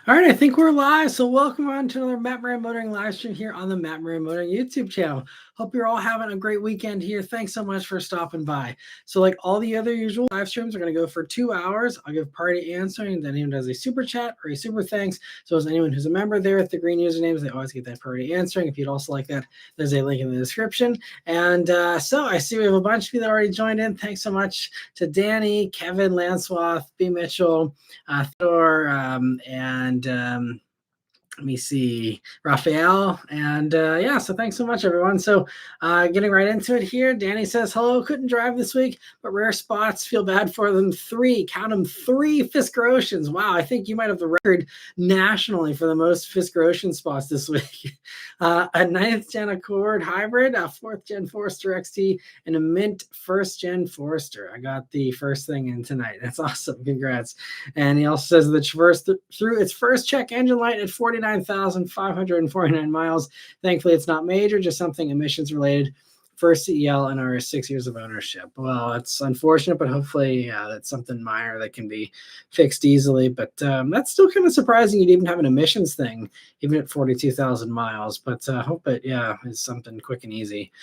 All right, I think we're live. So welcome on to another Matt Maran Motoring live stream here on the Matt Maran Motoring YouTube channel. Hope you're all having a great weekend here. Thanks so much for stopping by. So like all the other usual live streams are going to go for 2 hours. I'll give priority answering. Then anyone does a super chat or a super thanks. So as anyone who's a member there with the green usernames, they always get that priority answering. If you'd also like that, there's a link in the description. And so I see we have a bunch of you that already joined in. Thanks so much to Danny, Kevin, Lanswath, B. Mitchell, Thor, and let me see, Raphael. And yeah, so thanks so much, everyone. So getting right into it here, Danny says, hello, couldn't drive this week, but rare spots, feel bad for them. Count them, 3 Fisker Oceans. Wow, I think you might have the record nationally for the most Fisker Ocean spots this week. A 9th gen Accord hybrid, a 4th gen Forester XT, and a mint 1st gen Forester. I got the first thing in tonight. That's awesome. Congrats. And he also says the Traverse through its first check engine light at 49,549 miles. Thankfully, it's not major, just something emissions related. First CEL in our 6 years of ownership. Well, it's unfortunate, but hopefully that's something minor that can be fixed easily. But that's still kind of surprising you'd even have an emissions thing, even at 42,000 miles. But hope it, is something quick and easy.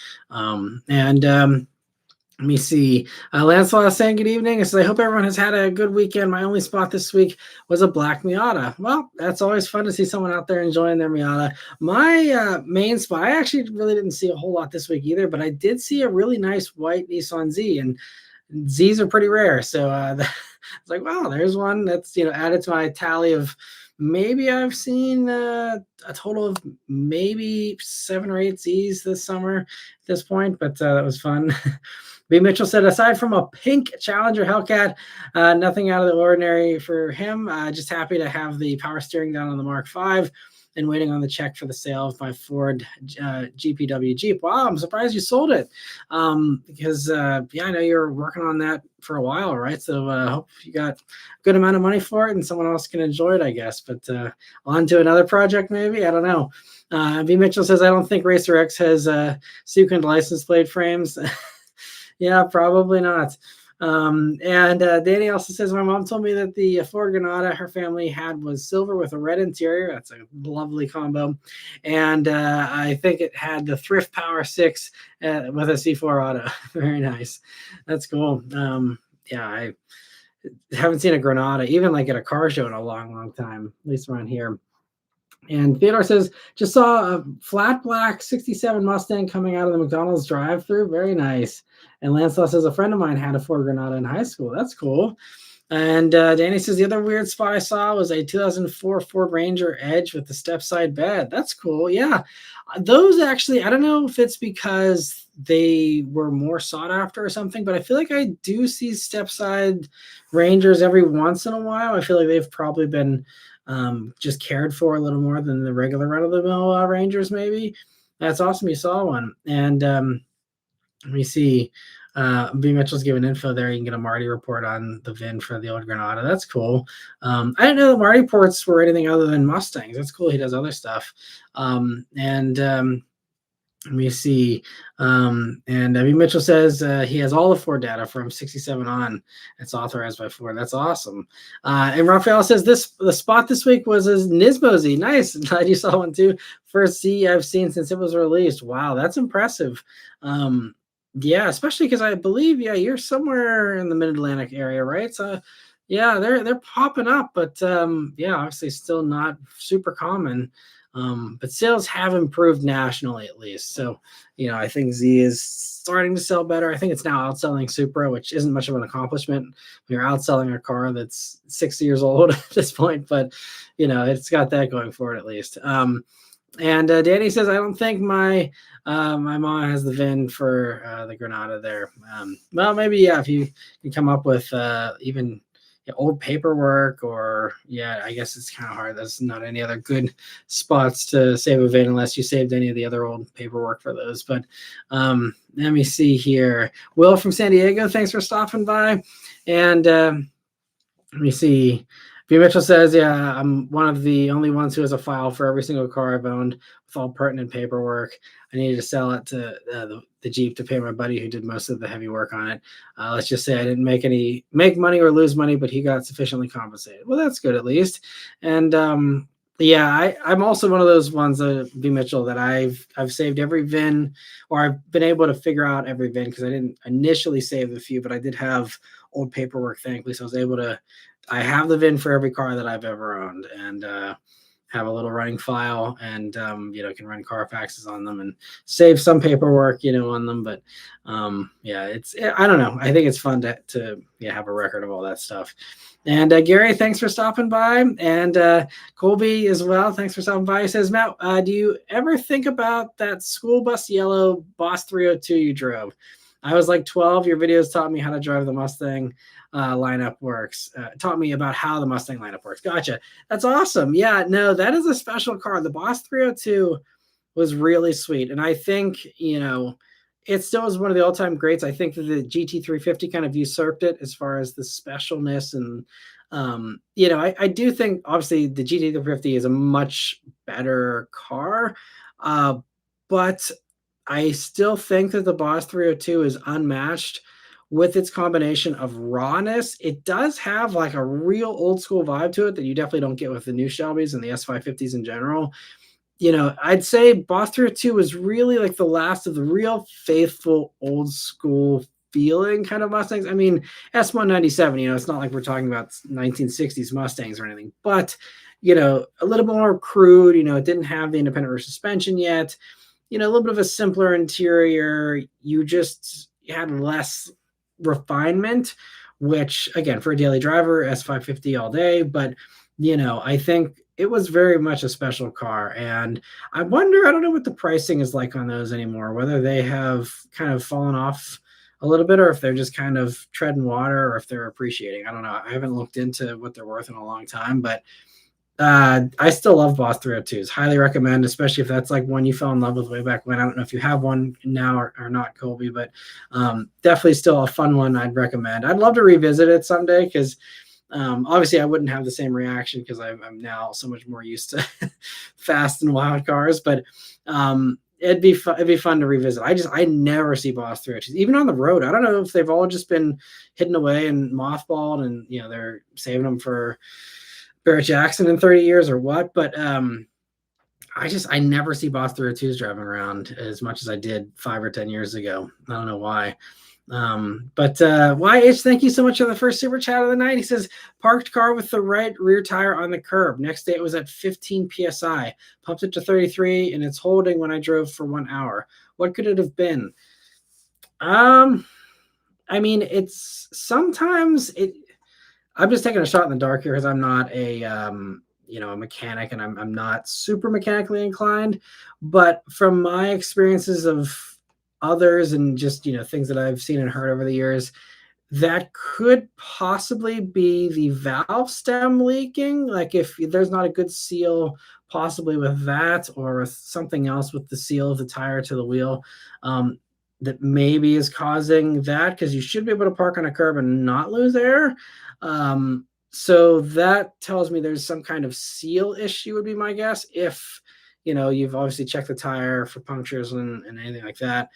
Let me see. Lancelot saying good evening. He says, I hope everyone has had a good weekend. My only spot this week was a black Miata. Well, that's always fun to see someone out there enjoying their Miata. My main spot, I actually really didn't see a whole lot this week either, but I did see a really nice white Nissan Z, and Zs are pretty rare. So it's like, wow, there's one that's, added to my tally of maybe I've seen a total of maybe 7 or 8 Zs this summer at this point, but that was fun. B. Mitchell said, aside from a pink Challenger Hellcat, nothing out of the ordinary for him. Just happy to have the power steering down on the Mark V and waiting on the check for the sale of my Ford GPW Jeep. Wow, I'm surprised you sold it because, I know you're working on that for a while, right? So I hope you got a good amount of money for it and someone else can enjoy it, I guess. But on to another project maybe? I don't know. B. Mitchell says, I don't think Racer X has sequined license plate frames. Yeah, probably not. Danny also says, my mom told me that the Ford Granada her family had was silver with a red interior. That's a lovely combo. And I think it had the Thrift Power 6 with a C4 auto. Very nice. That's cool. I haven't seen a Granada, even like at a car show in a long, long time, at least around here. And Theodore says, just saw a flat black 67 Mustang coming out of the McDonald's drive-thru. Very nice. And Lancelot says, a friend of mine had a Ford Granada in high school. That's cool. And Danny says, the other weird spot I saw was a 2004 Ford Ranger Edge with the step-side bed. That's cool. Yeah. Those actually, I don't know if it's because they were more sought after or something, but I feel like I do see step-side Rangers every once in a while. I feel like they've probably been just cared for a little more than the regular run-of-the-mill Rangers maybe. That's awesome you saw one. And let me see. B. Mitchell's giving info there. You can get a Marty report on the VIN for the old Granada. That's cool. I didn't know the Marty reports were anything other than Mustangs. That's cool. He does other stuff. Let me see. And B. Mitchell says he has all the Ford data from 67 on. It's authorized by Ford. That's awesome. And Raphael says the spot this week was a Nismo Z. Nice. Glad you saw one too. First Z I've seen since it was released. Wow, that's impressive. Yeah, especially because I believe you're somewhere in the Mid-Atlantic area, right? So yeah, they're popping up, but obviously still not super common. But sales have improved nationally at least. So, I think Z is starting to sell better. I think it's now outselling Supra, which isn't much of an accomplishment when you're outselling a car that's 60 years old at this point, but it's got that going for it at least. And Danny says, I don't think my mom has the VIN for the Granada there. Well, maybe, if you can come up with even old paperwork or, I guess it's kind of hard. There's not any other good spots to save a VIN unless you saved any of the other old paperwork for those. But let me see here. Will from San Diego, thanks for stopping by. And let me see. B. Mitchell says, yeah, I'm one of the only ones who has a file for every single car I've owned with all pertinent paperwork. I needed to sell it to the Jeep to pay my buddy who did most of the heavy work on it. Let's just say I didn't make money or lose money, but he got sufficiently compensated. Well, that's good at least. And yeah, I'm also one of those ones, B. Mitchell, that I've saved every VIN, or I've been able to figure out every VIN because I didn't initially save a few, but I did have old paperwork, thankfully, so I was able to. I have the VIN for every car that I've ever owned, and have a little running file, and can run Carfaxes on them and save some paperwork, on them. But yeah, I don't know. I think it's fun to have a record of all that stuff. And Gary, thanks for stopping by, and Colby as well. Thanks for stopping by. He says, Matt, do you ever think about that school bus yellow Boss 302 you drove? I was like 12. Your videos taught me how to drive the Mustang lineup works. Taught me about how the Mustang lineup works. Gotcha. That's awesome. Yeah, no, that is a special car. The Boss 302 was really sweet. And I think, it still is one of the all-time greats. I think that the GT350 kind of usurped it as far as the specialness. And, I do think, obviously, the GT350 is a much better car. But I still think that the Boss 302 is unmatched with its combination of rawness. It does have like a real old school vibe to it that you definitely don't get with the new Shelbys and the S550s in general. I'd say Boss 302 was really like the last of the real faithful old school feeling kind of Mustangs. I mean, S197, it's not like we're talking about 1960s Mustangs or anything, but, a little bit more crude. It didn't have the independent rear suspension yet. A little bit of a simpler interior. You had less refinement, which again, for a daily driver, S550 all day. But, I think it was very much a special car. And I don't know what the pricing is like on those anymore, whether they have kind of fallen off a little bit, or if they're just kind of treading water, or if they're appreciating. I don't know. I haven't looked into what they're worth in a long time, but I still love Boss 302s. Highly recommend, especially if that's like one you fell in love with way back when. I don't know if you have one now or not, Colby, but definitely still a fun one I'd recommend. I'd love to revisit it someday because obviously I wouldn't have the same reaction because I'm now so much more used to fast and wild cars. But it'd be fun to revisit. I never see Boss 302s even on the road. I don't know if they've all just been hidden away and mothballed, and they're saving them for Barrett Jackson in 30 years or what, but I never see Boss 302s driving around as much as I did 5 or 10 years ago. I don't know why. But YH, thank you so much for the first super chat of the night. He says, parked car with the right rear tire on the curb. Next day it was at 15 PSI. Pumped it to 33 and it's holding when I drove for 1 hour. What could it have been? I mean, it's sometimes I'm just taking a shot in the dark here because I'm not a mechanic, and I'm not super mechanically inclined. But from my experiences of others and just things that I've seen and heard over the years, that could possibly be the valve stem leaking. Like if there's not a good seal, possibly with that, or with something else with the seal of the tire to the wheel. That maybe is causing that, because you should be able to park on a curb and not lose air. So that tells me there's some kind of seal issue would be my guess. If, you've obviously checked the tire for punctures and anything like that,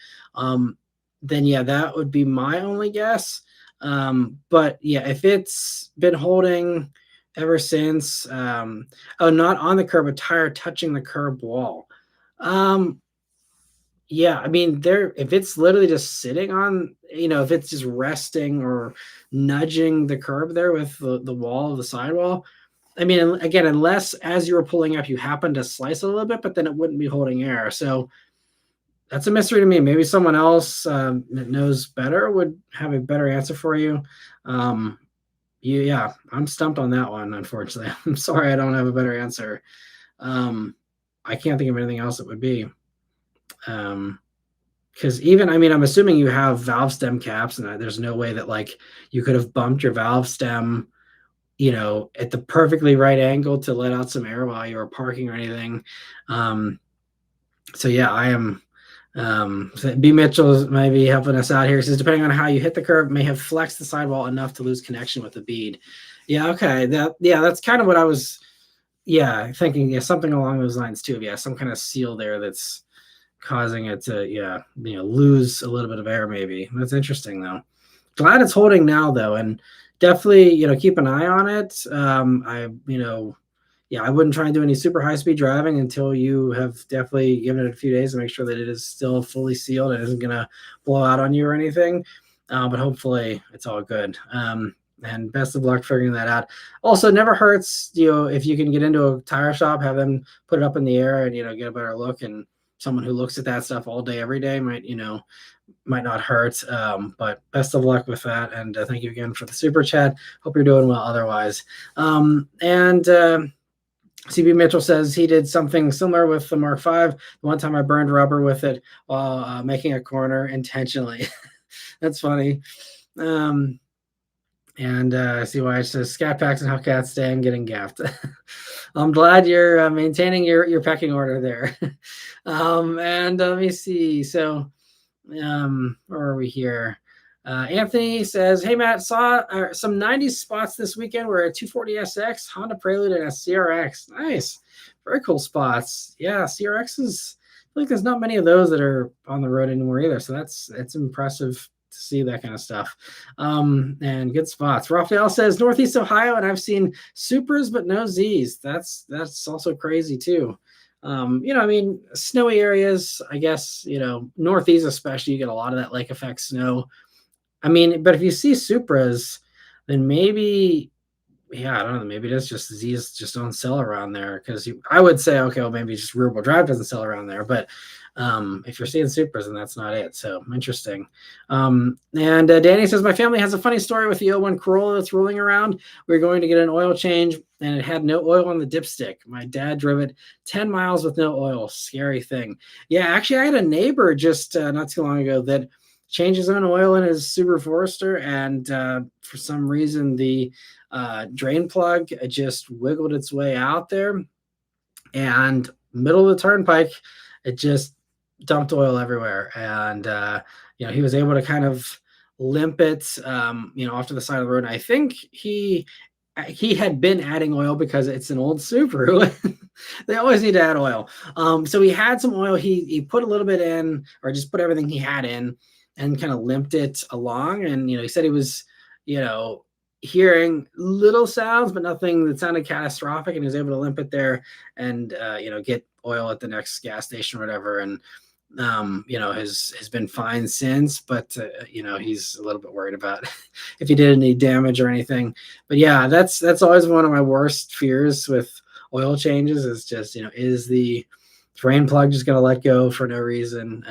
then yeah, that would be my only guess. But yeah, if it's been holding ever since, not on the curb, a tire touching the curb wall. Yeah, I mean, if it's literally just sitting on, if it's just resting or nudging the curb there with the wall of the sidewall, I mean, again, unless as you were pulling up, you happen to slice it a little bit, but then it wouldn't be holding air. So that's a mystery to me. Maybe someone else that knows better would have a better answer for you. Yeah, I'm stumped on that one, unfortunately. I'm sorry I don't have a better answer. I can't think of anything else it would be. Because I'm assuming you have valve stem caps, and there's no way that like you could have bumped your valve stem, at the perfectly right angle to let out some air while you were parking or anything. So yeah, I am. B. Mitchell may be helping us out here. He says, depending on how you hit the curb, may have flexed the sidewall enough to lose connection with the bead. Yeah, okay. That's kind of what I was, yeah, thinking. Yeah, something along those lines too. Yeah, some kind of seal there that's causing it to, yeah, lose a little bit of air. Maybe that's interesting though. Glad it's holding now though, and definitely keep an eye on it. Yeah, I wouldn't try and do any super high speed driving until you have definitely given it a few days to make sure that it is still fully sealed and isn't gonna blow out on you or anything. But hopefully it's all good. And best of luck figuring that out. Also, never hurts, if you can get into a tire shop, have them put it up in the air and get a better look. And someone who looks at that stuff all day, every day might not hurt. But best of luck with that. And thank you again for the super chat. Hope you're doing well otherwise. And CB Mitchell says he did something similar with the Mark V. The one time I burned rubber with it while making a corner intentionally. That's funny. And CY says scat packs and Hellcats staying getting gapped. I'm glad you're maintaining your pecking order there. And let me see. So where are we here? Anthony says, hey, Matt, saw some 90s spots this weekend where a 240SX, Honda Prelude, and a CRX. Nice. Very cool spots. Yeah, CRXs, I feel like there's not many of those that are on the road anymore either. So it's impressive to see that kind of stuff. And good spots. Raphael says, Northeast Ohio, and I've seen Supras, but no Zs. That's also crazy, too. Snowy areas, I guess, Northeast especially, you get a lot of that lake effect snow. But if you see Supras, then maybe, yeah, I don't know, maybe it is just Z's just don't sell around there, because I would say, okay, well, maybe just Rear Wheel Drive doesn't sell around there, but if you're seeing Supras, then that's not it. So interesting. And Danny says, my family has a funny story with the 01 Corolla that's rolling around. We were going to get an oil change, and it had no oil on the dipstick. My dad drove it 10 miles with no oil. Scary thing. Yeah, actually, I had a neighbor just not too long ago that changed his own oil in his Subaru Forester, and for some reason the drain plug just wiggled its way out there, and middle of the turnpike, it just dumped oil everywhere. And he was able to kind of limp it off to the side of the road. And I think he had been adding oil because it's an old Subaru. They always need to add oil. So he had some oil. He put a little bit in, or just put everything he had in, and kind of limped it along. And, he said he was, hearing little sounds, but nothing that sounded catastrophic. And he was able to limp it there and, get oil at the next gas station or whatever. And, has been fine since, but, he's a little bit worried about if he did any damage or anything. But yeah, that's always one of my worst fears with oil changes, is just, is the drain plug just going to let go for no reason?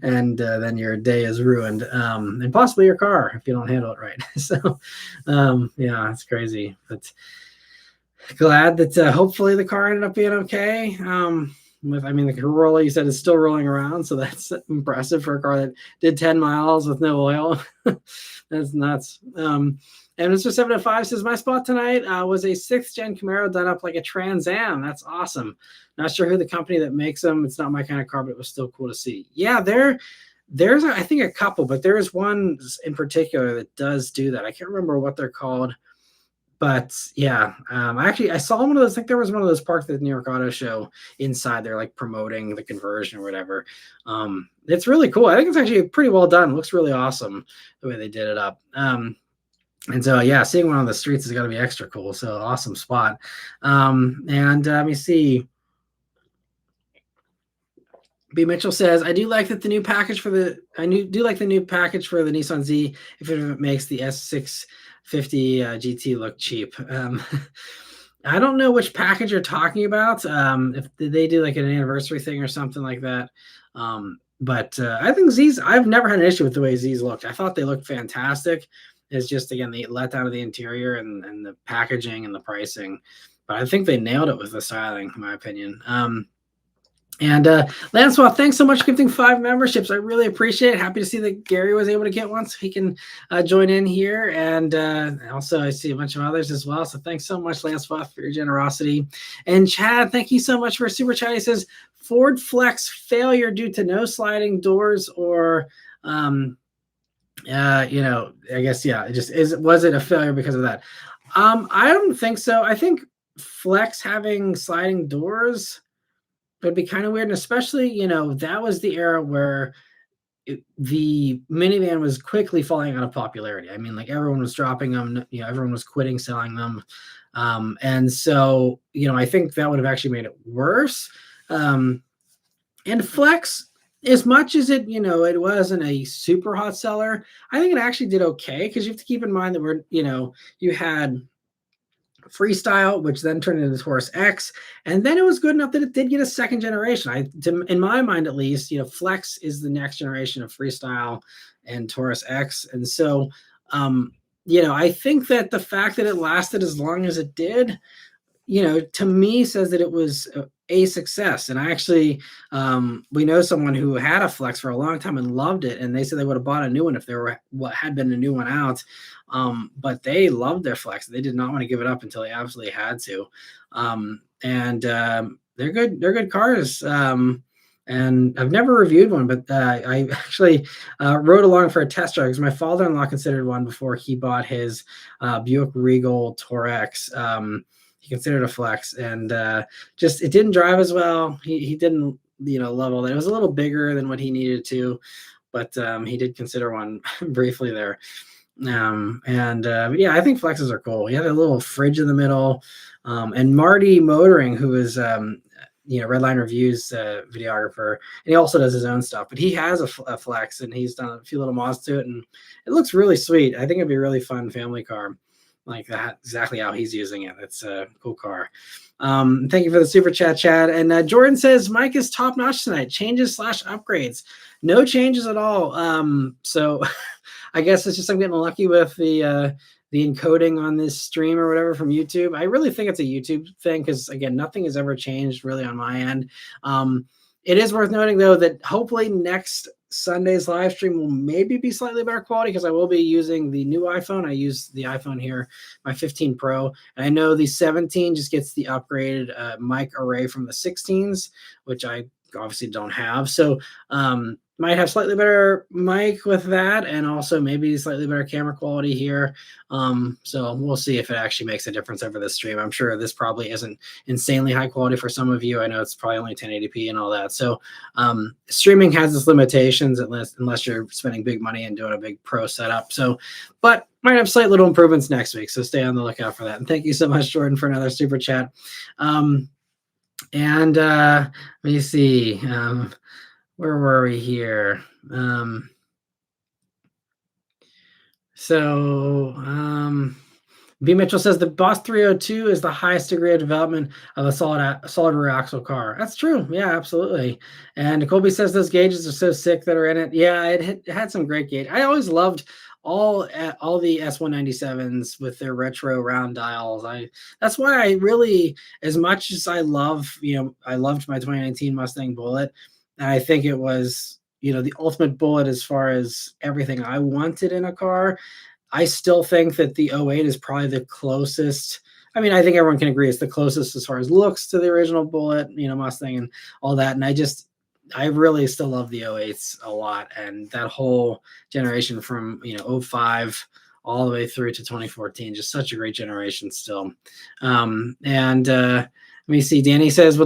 And then your day is ruined, and possibly your car if you don't handle it right. So, yeah, it's crazy. But glad that hopefully the car ended up being okay. The Corolla, you said, is still rolling around, so that's impressive for a car that did 10 miles with no oil. That's nuts. And Mr. 705 says, my spot tonight was a 6th gen Camaro done up like a Trans Am. That's awesome. Not sure who the company that makes them. It's not my kind of car, but it was still cool to see. Yeah, there's I think a couple, but there is one in particular that does do that. I can't remember what they're called, but yeah, I saw one of those. I think there was one of those parked at the New York Auto Show inside. They're like promoting the conversion or whatever. It's really cool. I think it's actually pretty well done. It looks really awesome the way they did it up. And so, yeah, seeing one on the streets is going to be extra cool. So awesome spot. And let me see. B Mitchell says, I do like that the new package for the Nissan Z, if it makes the S650 GT look cheap. I don't know which package you're talking about. If they do like an anniversary thing or something like that. But I think Z's, I've never had an issue with the way Z's looked. I thought they looked fantastic. It's just, again, the letdown of the interior and the packaging and the pricing. But I think they nailed it with the styling, in my opinion. And Lancelot, thanks so much for gifting 5 memberships. I really appreciate it. Happy to see that Gary was able to get one so he can join in here. And also I see a bunch of others as well. So thanks so much, Lancelot, for your generosity. And Chad, thank you so much for super chat. He says, Ford Flex failure due to no sliding doors or I guess, yeah, it just is. Was it a failure because of that? I don't think so. I think Flex having sliding doors would be kind of weird, and especially, that was the era where the minivan was quickly falling out of popularity. I mean, like, everyone was dropping them, everyone was quitting selling them. And so, I think that would have actually made it worse. And Flex, as much as it wasn't a super hot seller, I think it actually did okay, because you have to keep in mind that you had Freestyle, which then turned into the Taurus X, and then it was good enough that it did get a second generation. In my mind, at least, Flex is the next generation of Freestyle and Taurus X, and so, I think that the fact that it lasted as long as it did, to me, says that it was a success. And I actually, we know someone who had a Flex for a long time and loved it, and they said they would have bought a new one if there were what had been a new one out. But they loved their Flex. They did not want to give it up until they absolutely had to. And they're good. They're good cars. And I've never reviewed one, but I actually rode along for a test drive because my father-in-law considered one before he bought his Buick Regal Touareg. He considered a Flex, and just, it didn't drive as well. He didn't love all that. It was a little bigger than what he needed to, but he did consider one briefly there. But yeah, I think Flexes are cool. You have a little fridge in the middle, and Marty Motoring, who is Redline Reviews videographer, and he also does his own stuff, but he has a Flex, and he's done a few little mods to it, and it looks really sweet. I think it'd be a really fun family car, like that, exactly how he's using it. It's a cool car. Thank you for the super chat, Chad. And Jordan says Mike is top notch tonight. Changes / upgrades. No changes at all. So I guess it's just I'm getting lucky with the encoding on this stream or whatever from YouTube. I really think it's a YouTube thing, because again, nothing has ever changed really on my end. It is worth noting, though, that hopefully next Sunday's live stream will maybe be slightly better quality, because I will be using the new iPhone. I use the iPhone here, my 15 Pro, and I know the 17 just gets the upgraded mic array from the 16s, which I obviously don't have. So might have slightly better mic with that, and also maybe slightly better camera quality here. So we'll see if it actually makes a difference over this stream. I'm sure this probably isn't insanely high quality for some of you. I know it's probably only 1080p and all that. So streaming has its limitations unless you're spending big money and doing a big pro setup. So, but might have slight little improvements next week. So stay on the lookout for that. And thank you so much, Jordan, for another super chat. And let me see. Where were we here? B. Mitchell says the Boss 302 is the highest degree of development of a solid rear axle car. That's true. Yeah, absolutely. And Colby says those gauges are so sick that are in it. Yeah, it had some great gauge. I always loved all the S197s with their retro round dials. That's why I really, as much as I loved my 2019 Mustang Bullet, and I think it was the ultimate bullet as far as everything I wanted in a car. I still think that the 08 is probably the closest. I mean, I think everyone can agree it's the closest as far as looks to the original Bullet, Mustang and all that. And I really still love the 08s a lot. And that whole generation from, 05 all the way through to 2014, just such a great generation still. Let me see. Danny says,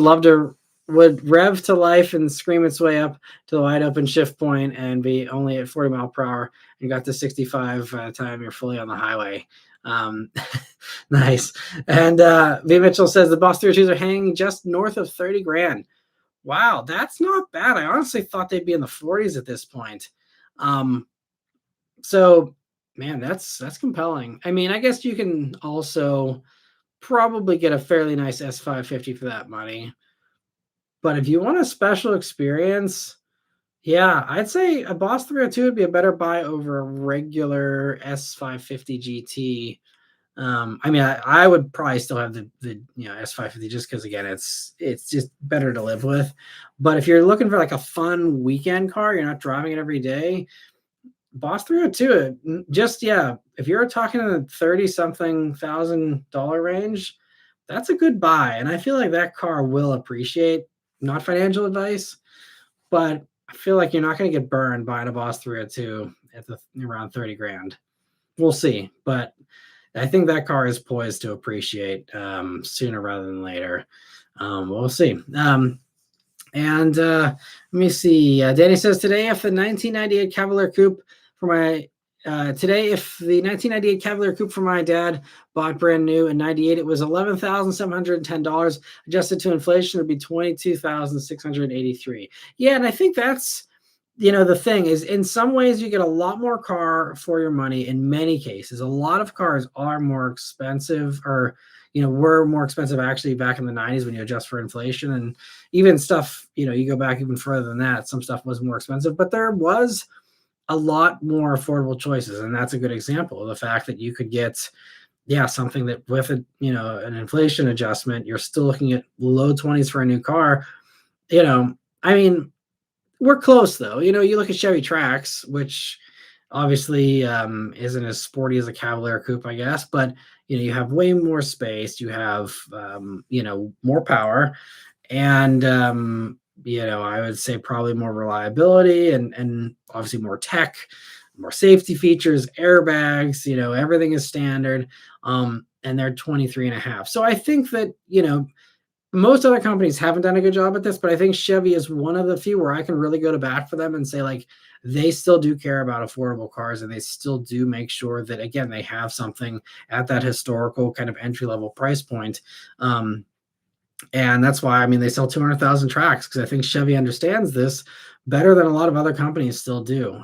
would rev to life and scream its way up to the wide open shift point and be only at 40 mile per hour and got to 65 time you're fully on the highway. Nice. And V. Mitchell says the Boss 302s are hanging just north of 30 grand. Wow, that's not bad. I honestly thought they'd be in the 40s at this point. So man, that's compelling. I mean, I guess you can also probably get a fairly nice S550 for that money. But if you want a special experience, yeah, I'd say a Boss 302 would be a better buy over a regular S550 GT. I mean, I would probably still have the S550 just because, again, it's just better to live with. But if you're looking for like a fun weekend car, you're not driving it every day, Boss 302, if you're talking in the 30-something $1,000 range, that's a good buy. And I feel like that car will appreciate. Not financial advice, but I feel like you're not going to get burned buying a Boss 302 at the around 30 grand. We'll see, but I think that car is poised to appreciate sooner rather than later. We'll see. And let me see. Danny says today, if the 1998 Cavalier Coupe for my if the 1998 Cavalier Coupe for my dad bought brand new in '98, it was $11,710. Adjusted to inflation, it'd be $22,683. Yeah, and I think that's the thing is, in some ways, you get a lot more car for your money. In many cases, a lot of cars are more expensive, or were more expensive actually back in the '90s when you adjust for inflation, and even stuff. You go back even further than that. Some stuff was more expensive, but there was a lot more affordable choices, and that's a good example of the fact that you could get something that with an inflation adjustment, you're still looking at low 20s for a new car. I mean, we're close though. You look at Chevy Trax, which obviously isn't as sporty as a Cavalier Coupe, I guess, but you have way more space, you have more power, and I would say probably more reliability, and obviously more tech, more safety features, airbags, everything is standard. And they're 23 and a half. So I think that, most other companies haven't done a good job at this, but I think Chevy is one of the few where I can really go to bat for them and say, like, they still do care about affordable cars, and they still do make sure that, again, they have something at that historical kind of entry level price point. And that's why, they sell 200,000 Trax, because I think Chevy understands this better than a lot of other companies still do.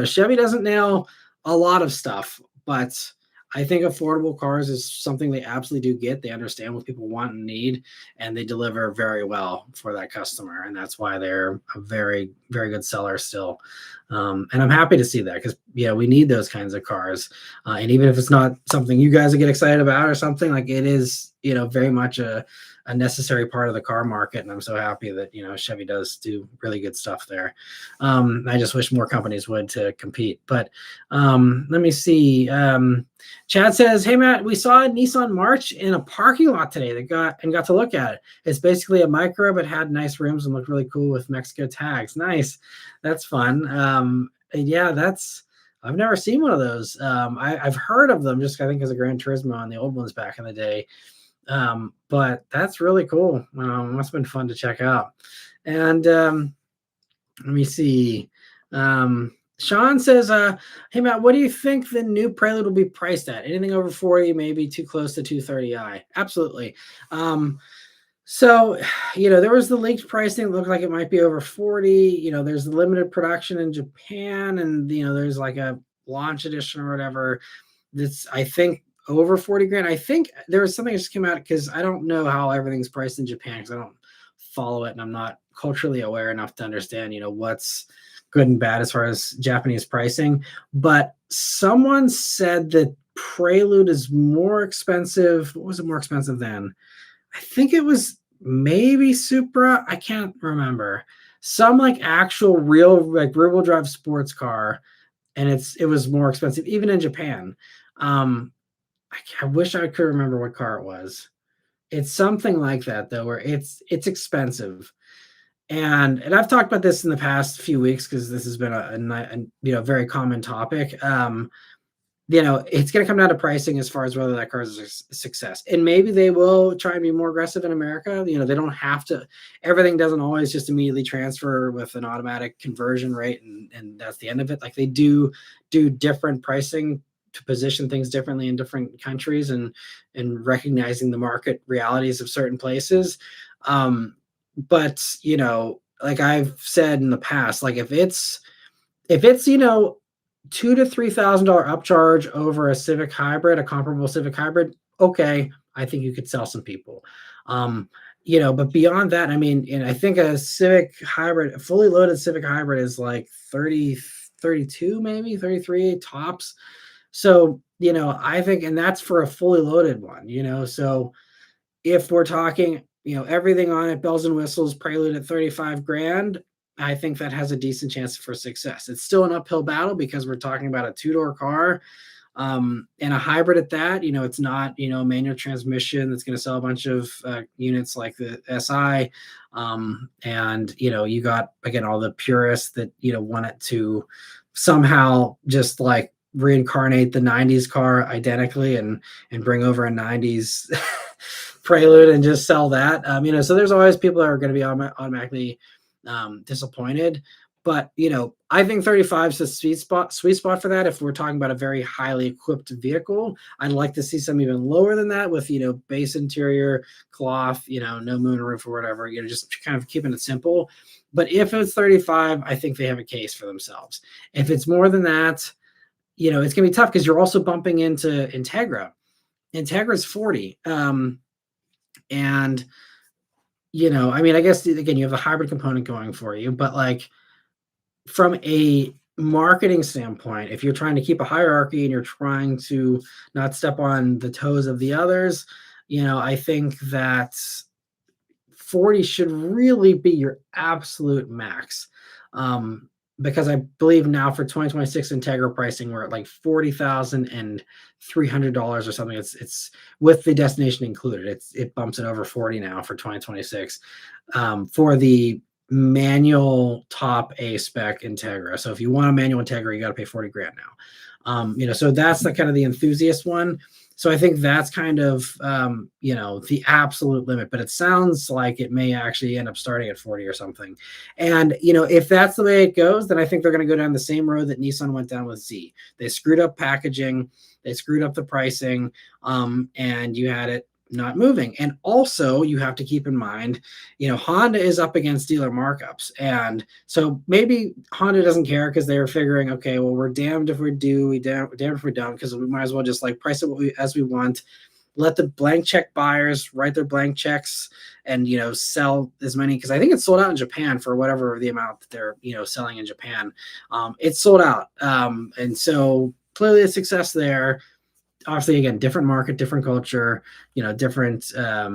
Chevy doesn't nail a lot of stuff, but I think affordable cars is something they absolutely do get. They understand what people want and need, and they deliver very well for that customer. And that's why they're a very, very good seller still. And I'm happy to see that, because, we need those kinds of cars. And even if it's not something you guys get excited about or something, like, it is, very much a necessary part of the car market. And I'm so happy that, Chevy does do really good stuff there. I just wish more companies would to compete. But let me see. Chad says, hey, Matt, we saw a Nissan March in a parking lot today that got to look at it. It's basically a micro, but had nice rims and looked really cool with Mexico tags. Nice. That's fun. I've never seen one of those. I've heard of them just, I think, as a Gran Turismo on the old ones back in the day. But that's really cool. Must have been fun to check out. And let me see. Sean says, hey, Matt, what do you think the new Prelude will be priced at? Anything over 40, maybe too close to 230i? Absolutely. So, there was the leaked pricing. It looked like it might be over 40. There's the limited production in Japan, and, there's like a launch edition or whatever that's, I think, over 40 grand. I think there was something that just came out, because I don't know how everything's priced in Japan, because I don't follow it, and I'm not culturally aware enough to understand, what's good and bad as far as Japanese pricing. But someone said that Prelude is more expensive. What was it more expensive than? I think it was maybe Supra. I can't remember. Some like actual real like rear-wheel drive sports car, and it was more expensive even in Japan. I wish I could remember what car it was. It's something like that though, where it's expensive. And I've talked about this in the past few weeks, because this has been a very common topic. It's going to come down to pricing as far as whether that car is a success. And maybe they will try and be more aggressive in America. They don't have to. Everything doesn't always just immediately transfer with an automatic conversion rate, and that's the end of it. Like, they do different pricing to position things differently in different countries, and recognizing the market realities of certain places. But like I've said in the past, like if it's $2,000 to $3,000 upcharge over a Civic Hybrid, a comparable Civic Hybrid, okay, I think you could sell some people. But beyond that, I think a Civic Hybrid, a fully loaded Civic Hybrid, is like 30, 32, maybe 33 tops. So I think, and that's for a fully loaded one. So if we're talking, everything on it, bells and whistles, Prelude at 35 grand, I think that has a decent chance for success. It's still an uphill battle, because we're talking about a two-door car, and a hybrid at that. It's not, manual transmission that's going to sell a bunch of units like the SI. And, you got, again, all the purists that, want it to somehow just like reincarnate the 90s car identically and bring over a 90s Prelude and just sell that. So there's always people that are going to be automatically disappointed. But I think 35 is the sweet spot for that. If we're talking about a very highly equipped vehicle, I'd like to see some even lower than that with base interior cloth, no moonroof or whatever. Just kind of keeping it simple. But if it's 35, I think they have a case for themselves. If it's more than that, it's gonna be tough because you're also bumping into Integra. Integra's 40. And I guess again, you have the hybrid component going for you, but like from a marketing standpoint, if you're trying to keep a hierarchy and you're trying to not step on the toes of the others, I think that 40 should really be your absolute max. Because I believe now for 2026 Integra pricing, we're at like $40,300 or something. It's with the destination included. It bumps it over 40 now for 2026 for the manual top A spec Integra. So if you want a manual Integra, you got to pay 40 grand now. So that's the kind of the enthusiast one. So I think that's kind of, the absolute limit, but it sounds like it may actually end up starting at 40 or something. And, if that's the way it goes, then I think they're going to go down the same road that Nissan went down with Z. They screwed up packaging, they screwed up the pricing, and you had it not moving. And also you have to keep in mind, Honda is up against dealer markups. And so maybe Honda doesn't care because they're figuring, okay, well, we're damned if we do, we damned if we don't, because we might as well just like price it as we want. Let the blank check buyers write their blank checks and, sell as many, because I think it's sold out in Japan for whatever the amount that they're, selling in Japan. It's sold out. And so clearly a success there. Obviously, again, different market, different culture, different, a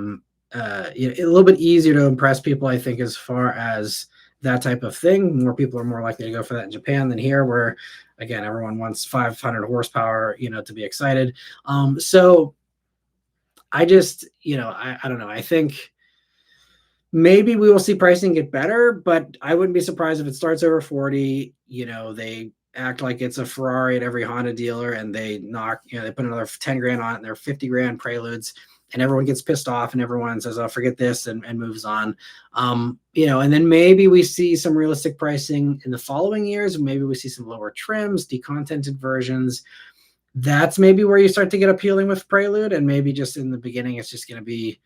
little bit easier to impress people, I think, as far as that type of thing. More people are more likely to go for that in Japan than here, where, again, everyone wants 500 horsepower, to be excited. So I just, I don't know. I think maybe we will see pricing get better, but I wouldn't be surprised if it starts over 40. They act like it's a Ferrari at every Honda dealer, and they knock, they put another 10 grand on it, and they're 50 grand Preludes, and everyone gets pissed off, and everyone says, "Oh, forget this," and moves on. And then maybe we see some realistic pricing in the following years. Maybe we see some lower trims, decontented versions. That's maybe where you start to get appealing with Prelude, and maybe just in the beginning, it's just going to be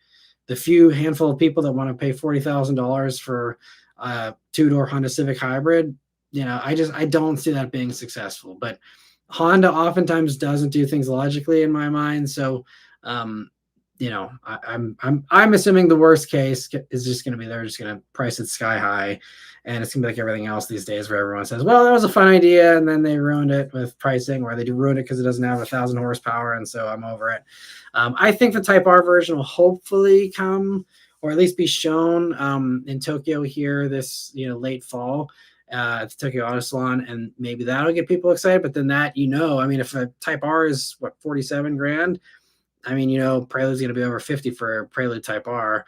the few handful of people that want to pay $40,000 for a two-door Honda Civic Hybrid. I don't see that being successful. But Honda oftentimes doesn't do things logically in my mind. So, I'm assuming the worst case is just going to be they're just going to price it sky high, and it's going to be like everything else these days, where everyone says, "Well, that was a fun idea," and then they ruined it with pricing, or they ruined it because it doesn't have 1,000 horsepower, and so I'm over it. I think the Type R version will hopefully come, or at least be shown in Tokyo here this late fall. At the Tokyo Auto Salon, and maybe that'll get people excited. But then that, if a Type R is 47 grand, Prelude's going to be over 50 for Prelude Type R.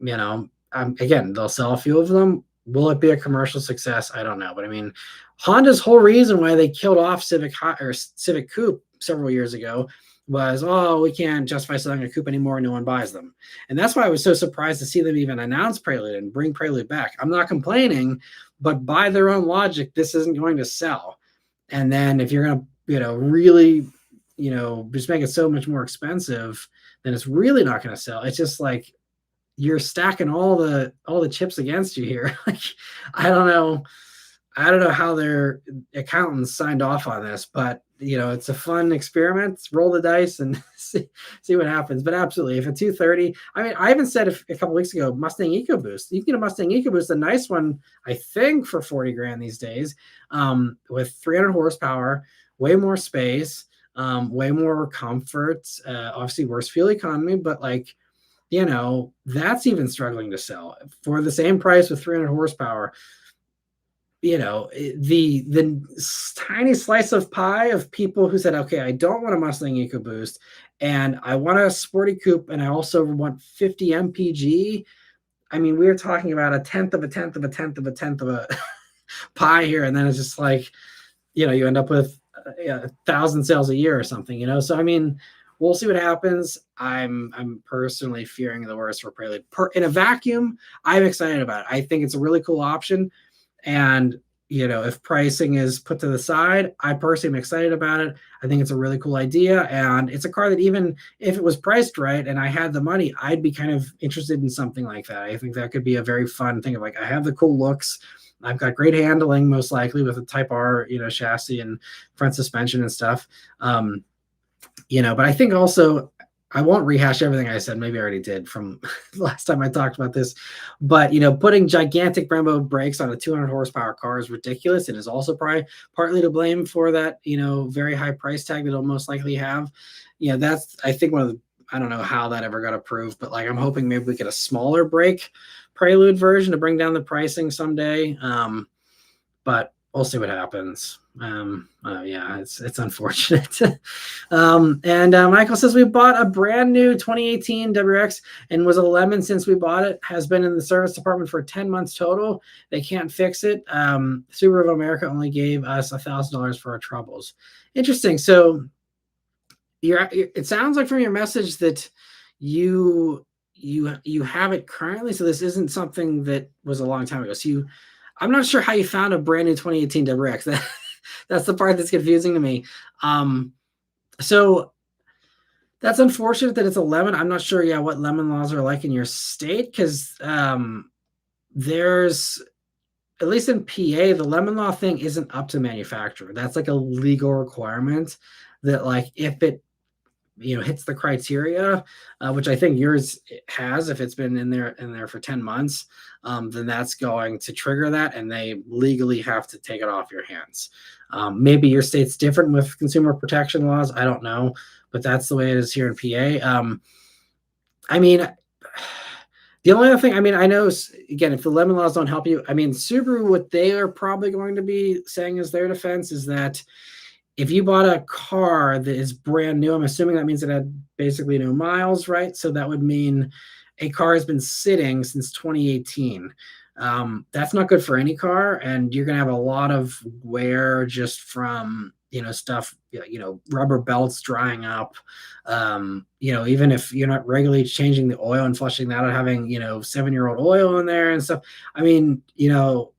Again, they'll sell a few of them. Will it be a commercial success? I don't know. But Honda's whole reason why they killed off Civic Coupe several years ago was, we can't justify selling a coupe anymore. No one buys them. And that's why I was so surprised to see them even announce Prelude and bring Prelude back. I'm not complaining, but by their own logic, this isn't going to sell. And then if you're going to, really, just make it so much more expensive, then it's really not going to sell. It's just like you're stacking all the chips against you here. Like, I don't know how their accountants signed off on this, but it's a fun experiment. Roll the dice and see what happens. But absolutely, if a 230, I even said a couple weeks ago, Mustang EcoBoost. You can get a Mustang EcoBoost, a nice one, I think, for 40 grand these days, with 300 horsepower, way more space, way more comfort, obviously worse fuel economy, but that's even struggling to sell for the same price with 300 horsepower. The tiny slice of pie of people who said, okay, I don't want a Mustang EcoBoost, and I want a sporty coupe, and I also want 50 mpg. We're talking about a tenth of a pie here, and then it's just like, you end up with 1,000 sales a year or something. So I mean, we'll see what happens. I'm personally fearing the worst for Prelude. In a vacuum, I'm excited about it. I think it's a really cool option, and if pricing is put to the side, I personally am excited about it. I think it's a really cool idea, and it's a car that even if it was priced right and I had the money, I'd be kind of interested in something like that. I think that could be a very fun thing of like, I have the cool looks. I've got great handling, most likely with a Type R, chassis and front suspension and stuff. But I think also, I won't rehash everything I said. Maybe I already did from last time I talked about this. But, putting gigantic Brembo brakes on a 200 horsepower car is ridiculous. It is also probably partly to blame for that, very high price tag that it'll most likely have. That's, I think, one of the, I don't know how that ever got approved, but like, I'm hoping maybe we get a smaller brake Prelude version to bring down the pricing someday. But we'll see what happens. It's unfortunate. Michael says, we bought a brand new 2018 WRX and was a lemon since we bought it. Has been in the service department for 10 months total. They can't fix it. Subaru of America only gave us $1,000 for our troubles. Interesting. So it sounds like from your message that you have it currently. So this isn't something that was a long time ago. So I'm not sure how you found a brand new 2018 WRX. That's the part that's confusing to me. So that's unfortunate that it's a lemon. I'm not sure, what lemon laws are like in your state, because there's, at least in PA, the lemon law thing isn't up to manufacturer. That's like a legal requirement that, like, if it hits the criteria, which I think yours has, if it's been in there for 10 months, then that's going to trigger that, and they legally have to take it off your hands. Maybe your state's different with consumer protection laws. I don't know, but that's the way it is here in PA. I mean, the only other thing, I know, again, if the lemon laws don't help you, Subaru, what they are probably going to be saying as their defense is that if you bought a car that is brand new, I'm assuming that means it had basically no miles, right? So that would mean a car has been sitting since 2018. That's not good for any car, and you're going to have a lot of wear just from stuff, rubber belts drying up. Even if you're not regularly changing the oil and flushing that out, having 7-year-old oil in there and stuff. I'm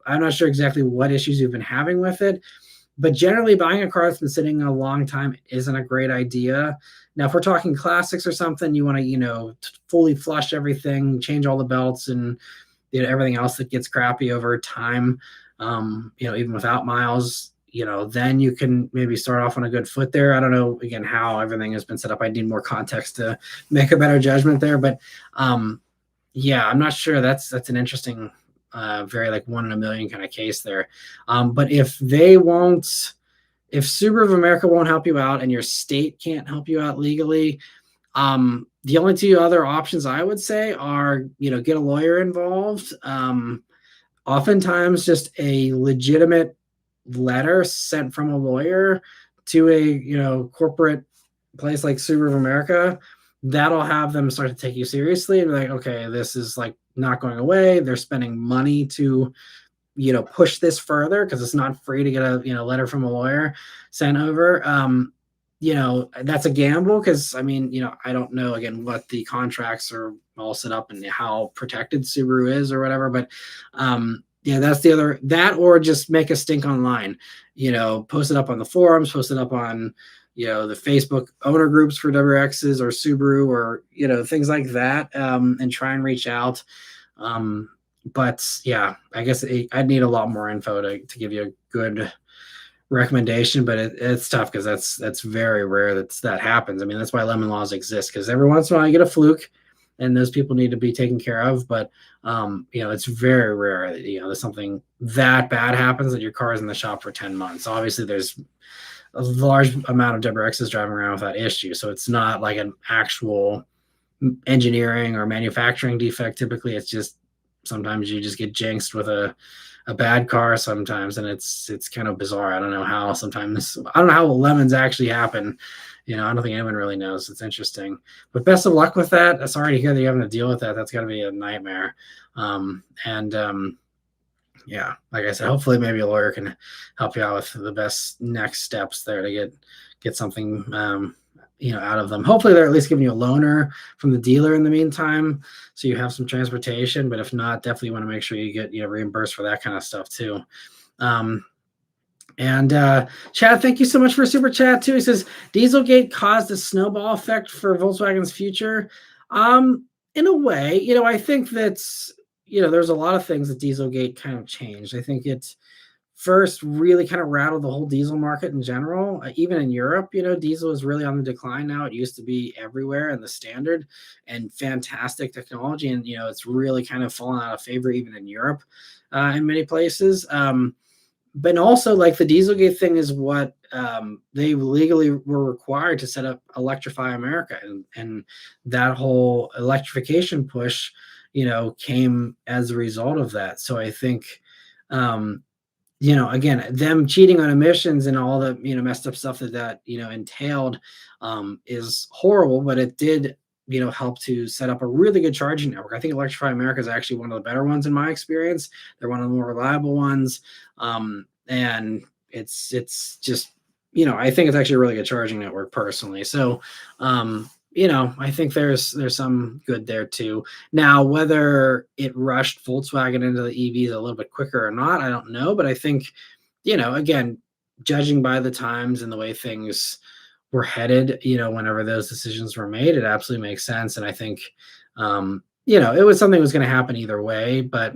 not sure exactly what issues you've been having with it. But generally, buying a car that's been sitting a long time isn't a great idea. Now, if we're talking classics or something, you want to, fully flush everything, change all the belts and everything else that gets crappy over time, even without miles, then you can maybe start off on a good foot there. I don't know, again, how everything has been set up. I need more context to make a better judgment there. But, I'm not sure. That's an interesting very like 1 in a million kind of case there. But if Subaru of America won't help you out and your state can't help you out legally, the only two other options I would say are, get a lawyer involved. Oftentimes just a legitimate letter sent from a lawyer to a, corporate place like Subaru of America, that'll have them start to take you seriously and be like, okay, this is like not going away. They're spending money to, push this further because it's not free to get a, letter from a lawyer sent over. That's a gamble because, I don't know, again, what the contracts are all set up and how protected Subaru is or whatever. But, that's the other, that, or just make a stink online, post it up on the forums, post it up on, the Facebook owner groups for WRXs or Subaru or, things like that, and try and reach out. But I guess I'd need a lot more info to give you a good recommendation, but it's tough because that's very rare that happens. That's why lemon laws exist, because every once in a while you get a fluke and those people need to be taken care of. But, it's very rare that, there's something that bad happens that your car is in the shop for 10 months. Obviously there's a large amount of WRXs driving around with that issue. So it's not like an actual engineering or manufacturing defect. Typically it's just, sometimes you just get jinxed with a bad car sometimes. And it's kind of bizarre. I don't know how lemons actually happen. I don't think anyone really knows. It's interesting, but best of luck with that. Sorry to hear that you're having to deal with that. That's gotta be a nightmare. Yeah, like I said, hopefully maybe a lawyer can help you out with the best next steps there to get something out of them. Hopefully they're at least giving you a loaner from the dealer in the meantime, so you have some transportation. But if not, definitely want to make sure you get reimbursed for that kind of stuff too. Um, and Chad, thank you so much for super chat too. He says Dieselgate caused a snowball effect for Volkswagen's future. In a way, I think that's there's a lot of things that Dieselgate kind of changed. I think it first really kind of rattled the whole diesel market in general. Even in Europe, diesel is really on the decline now. It used to be everywhere and the standard and fantastic technology, and it's really kind of fallen out of favor even in Europe in many places. But also, like, the Dieselgate thing is what they legally were required to set up Electrify America, and that whole electrification push, came as a result of that. So I think, again, them cheating on emissions and all the messed up stuff that entailed is horrible, but it did help to set up a really good charging network. I think Electrify America is actually one of the better ones in my experience. They're one of the more reliable ones, and it's just I think it's actually a really good charging network personally. So I think there's some good there too. Now, whether it rushed Volkswagen into the EVs a little bit quicker or not, I don't know. But I think, again, judging by the times and the way things were headed, whenever those decisions were made, it absolutely makes sense. And I think, it was something that was going to happen either way. But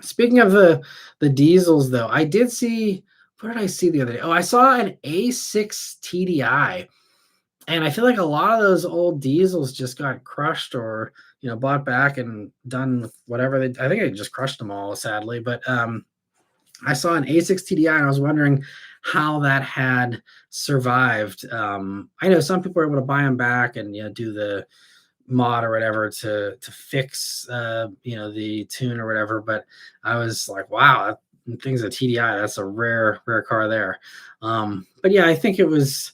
speaking of the diesels, though, I did see. What did I see the other day? Oh, I saw an A6 TDI. And I feel like a lot of those old diesels just got crushed or, bought back and done with whatever I think I just crushed them all, sadly. But I saw an A6 TDI and I was wondering how that had survived. I know some people were able to buy them back and, do the mod or whatever to fix, the tune or whatever. But I was like, wow, things a TDI, that's a rare car there. But yeah, I think it was,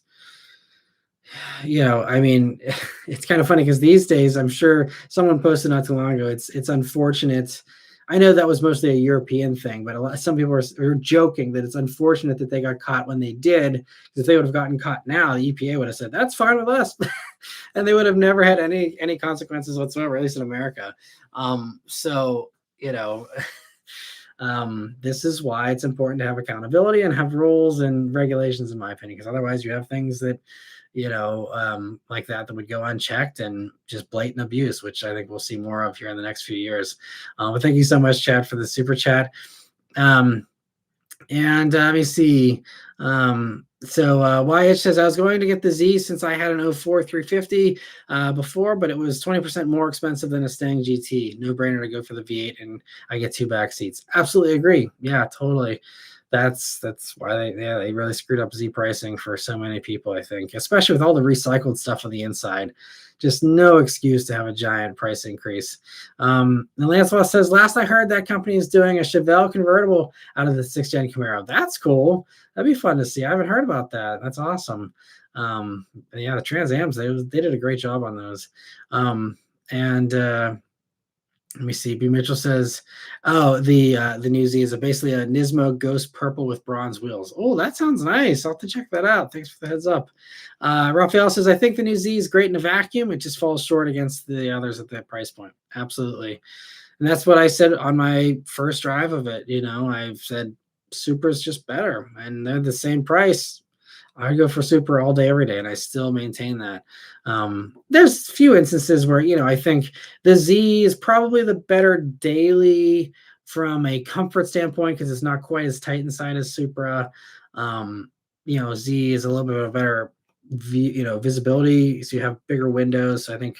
I mean, it's kind of funny because these days, I'm sure someone posted not too long ago. It's unfortunate. I know that was mostly a European thing, but some people are joking that it's unfortunate that they got caught when they did. Because if they would have gotten caught now, the EPA would have said that's fine with us, and they would have never had any consequences whatsoever, at least in America. So this is why it's important to have accountability and have rules and regulations, in my opinion, because otherwise you have things that like that would go unchecked and just blatant abuse, which I think we'll see more of here in the next few years. But thank you so much, Chad, for the super chat. And let me see. So YH says, I was going to get the Z since I had an 04 350 before, but it was 20% more expensive than a Stang GT. No brainer to go for the V8 and I get 2 back seats. Absolutely agree. Yeah, totally. That's why they really screwed up Z pricing for so many people, I think, especially with all the recycled stuff on the inside. Just no excuse to have a giant price increase. And Lancelot says, last I heard, that company is doing a Chevelle convertible out of the 6th gen Camaro. That's cool. That'd be fun to see. I haven't heard about that. That's awesome. Yeah, the Trans Ams, they did a great job on those. Let me see. B. Mitchell says, "Oh, the new Z is basically a Nismo Ghost Purple with bronze wheels." Oh, that sounds nice. I'll have to check that out. Thanks for the heads up. Raphael says, "I think the new Z is great in a vacuum. It just falls short against the others at that price point." Absolutely, and that's what I said on my first drive of it. I've said Super is just better, and they're the same price. I go for Super all day, every day, and I still maintain that. There's a few instances where, I think the Z is probably the better daily from a comfort standpoint because it's not quite as tight inside as Supra. Z is a little bit of a better, visibility, so you have bigger windows. So I think,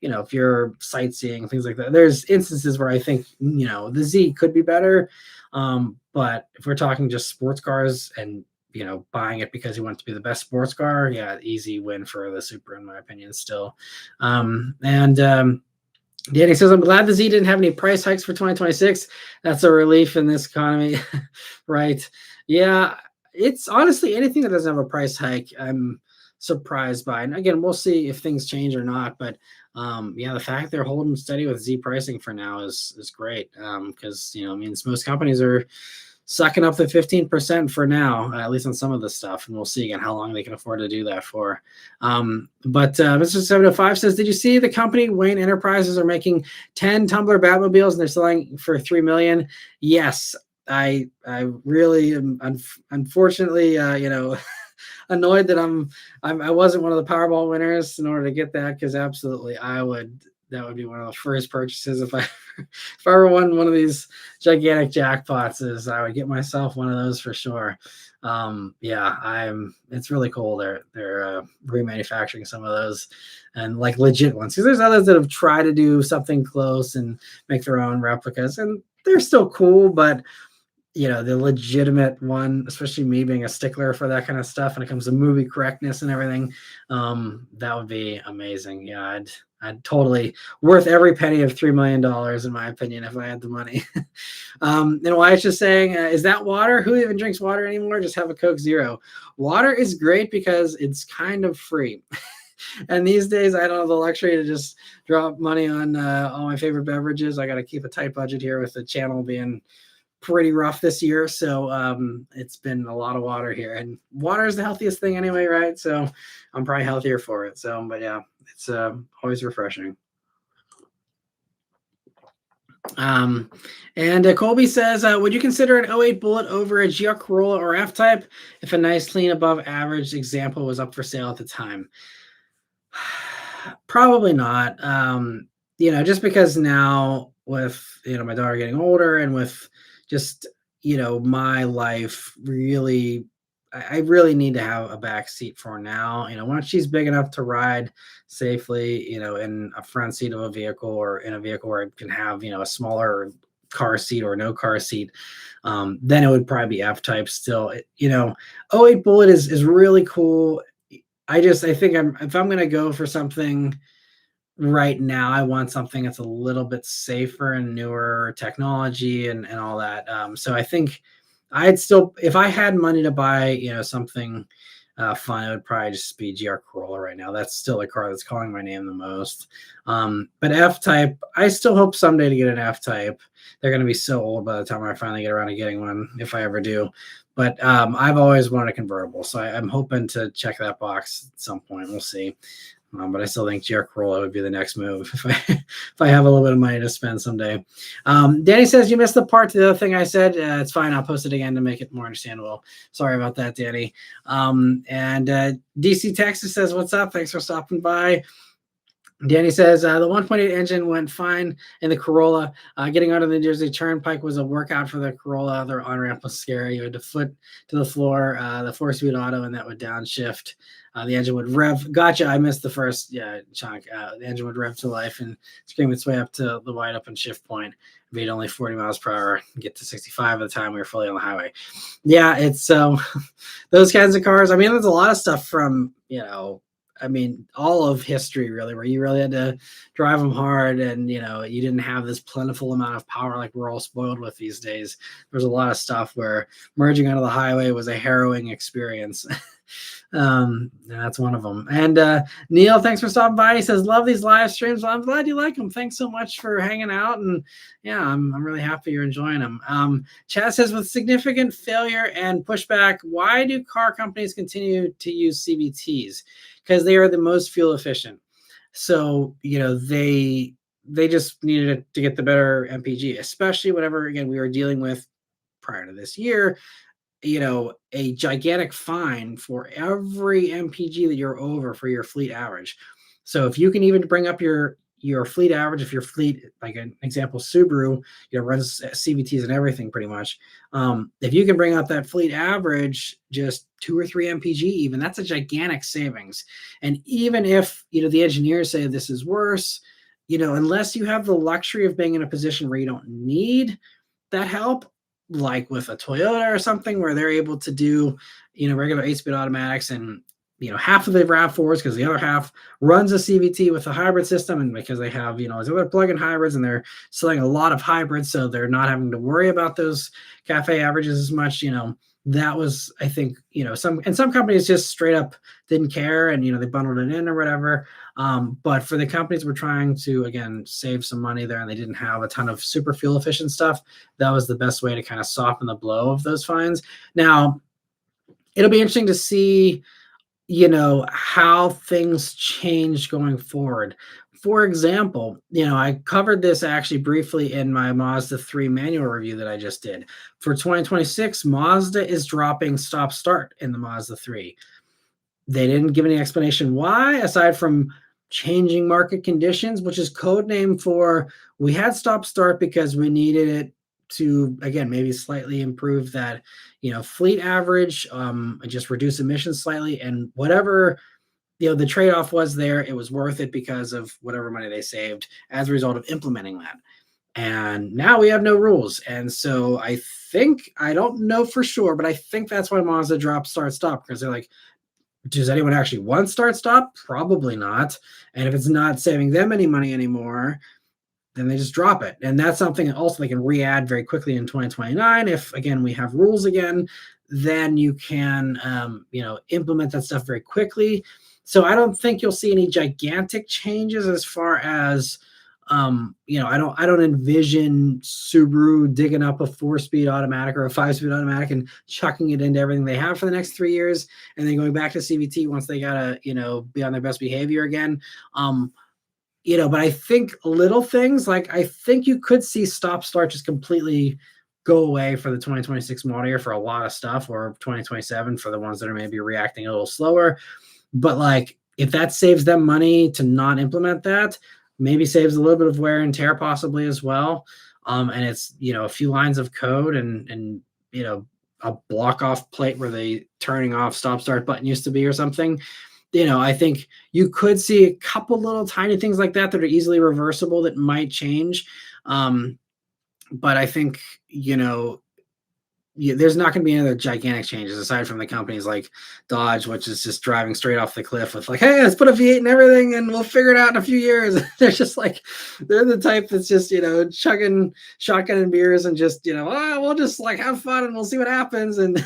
if you're sightseeing, things like that, there's instances where I think, the Z could be better. But if we're talking just sports cars and buying it because you want it to be the best sports car, yeah, easy win for the Supra, in my opinion, still. Danny says, I'm glad the Z didn't have any price hikes for 2026. That's a relief in this economy, right? Yeah, it's honestly anything that doesn't have a price hike, I'm surprised by. And again, we'll see if things change or not. But Yeah, the fact they're holding steady with Z pricing for now is great, because means most companies are sucking up the 15% for now, at least on some of this stuff, and we'll see again how long they can afford to do that for. But Mr. 705 says, did you see the company Wayne Enterprises are making 10 Tumbler Batmobiles and they're selling for $3 million? Yes, I really am unfortunately annoyed that I wasn't one of the Powerball winners in order to get that, because absolutely that would be one of the first purchases if I if I ever won one of these gigantic jackpots, is I would get myself one of those for sure. Yeah, it's really cool they're remanufacturing some of those, and like legit ones, because there's others that have tried to do something close and make their own replicas, and they're still cool, but the legitimate one, especially me being a stickler for that kind of stuff when it comes to movie correctness and everything, that would be amazing. Yeah, I'd totally worth every penny of $3 million in my opinion if I had the money. And Wyatt's just saying, is that water? Who even drinks water anymore? Just have a Coke Zero. Water is great because it's kind of free. And these days, I don't have the luxury to just drop money on all my favorite beverages. I got to keep a tight budget here with the channel being pretty rough this year, so it's been a lot of water here, and water is the healthiest thing anyway, right? So I'm probably healthier for it. So, but yeah, it's always refreshing. And Colby says, would you consider an '08 Bullet over a GR Corolla or F-Type if a nice, clean, above average example was up for sale at the time? Probably not. Just because now with my daughter getting older, and with just my life, really, I really need to have a back seat for now. Once she's big enough to ride safely, in a front seat of a vehicle, or in a vehicle where I can have a smaller car seat or no car seat, then it would probably be F-Type still. '08 Bullet is really cool. I think if I'm gonna go for something right now, I want something that's a little bit safer and newer technology and all that. So I think I'd still, if I had money to buy, something fun, it would probably just be GR Corolla right now. That's still a car that's calling my name the most. But F-Type, I still hope someday to get an F-Type. They're going to be so old by the time I finally get around to getting one, if I ever do. But I've always wanted a convertible, so I'm hoping to check that box at some point. We'll see. But I still think GR Corolla would be the next move if I have a little bit of money to spend someday. Danny says, you missed the part to the other thing I said. It's fine. I'll post it again to make it more understandable. Sorry about that, Danny. And DC Texas says, what's up? Thanks for stopping by. Danny says, the 1.8 engine went fine in the Corolla. Getting out of the New Jersey Turnpike was a workout for the Corolla. Their on-ramp was scary. You had to foot to the floor, the 4-speed auto, and that would downshift. The engine would rev. Gotcha. I missed the first chunk. The engine would rev to life and scream its way up to the wide open shift point. Made only 40 miles per hour, get to 65 at the time we were fully on the highway. Yeah, it's those kinds of cars. I mean, there's a lot of stuff from, all of history really, where you really had to drive them hard, and you didn't have this plentiful amount of power like we're all spoiled with these days. There's a lot of stuff where merging onto the highway was a harrowing experience. That's one of them. And Neil, thanks for stopping by. He says, love these live streams. Well, I'm glad you like them. Thanks so much for hanging out, and yeah, I'm really happy you're enjoying them. Chad says, with significant failure and pushback, why do car companies continue to use CVTs? Because they are the most fuel efficient. So they just needed to get the better MPG, especially whenever, again, we were dealing with, prior to this year, a gigantic fine for every MPG that you're over for your fleet average. So if you can even bring up your fleet average, if your fleet, like an example, Subaru, runs CVTs and everything pretty much. If you can bring up that fleet average just 2 or 3 MPG, even, that's a gigantic savings. And even if the engineers say this is worse, unless you have the luxury of being in a position where you don't need that help, like with a Toyota or something, where they're able to do, regular 8-speed automatics, and, half of the RAV4s, because the other half runs a CVT with a hybrid system, and because they have, these other plug-in hybrids, and they're selling a lot of hybrids, so they're not having to worry about those CAFE averages as much, that was, I think, some companies just straight up didn't care, and they bundled it in or whatever. But for the companies were trying to, again, save some money there, and they didn't have a ton of super fuel efficient stuff, that was the best way to kind of soften the blow of those fines. Now, it'll be interesting to see how things change going forward. For example, I covered this actually briefly in my Mazda 3 manual review that I just did. For 2026, Mazda is dropping stop start in the Mazda 3. They didn't give any explanation why, aside from changing market conditions, which is code name for we had stop start because we needed it to, again, maybe slightly improve that, fleet average, and just reduce emissions slightly, and whatever the trade-off was there, it was worth it because of whatever money they saved as a result of implementing that. And now we have no rules. And so I don't know for sure, but I think that's why Mazda dropped start stop, because they're like, does anyone actually want start stop? Probably not. And if it's not saving them any money anymore, then they just drop it. And that's something also they can re-add very quickly in 2029. If, again, we have rules again, then you can, implement that stuff very quickly. So I don't think you'll see any gigantic changes as far as, I don't envision Subaru digging up a 4-speed automatic or a 5-speed automatic and chucking it into everything they have for the next 3 years, and then going back to CVT once they gotta, be on their best behavior again. But I think little things like I think you could see stop start just completely go away for the 2026 model year for a lot of stuff, or 2027 for the ones that are maybe reacting a little slower. But like, if that saves them money to not implement that, maybe saves a little bit of wear and tear possibly as well. And it's, a few lines of code and a block off plate where the turning off stop start button used to be or something. I think you could see a couple little tiny things like that that are easily reversible that might change. But I think, there's not going to be any other gigantic changes aside from the companies like Dodge, which is just driving straight off the cliff with like, hey, let's put a V8 in everything and we'll figure it out in a few years. They're just like, they're the type that's just, chugging shotgun and beers and just, we'll just like have fun and we'll see what happens. And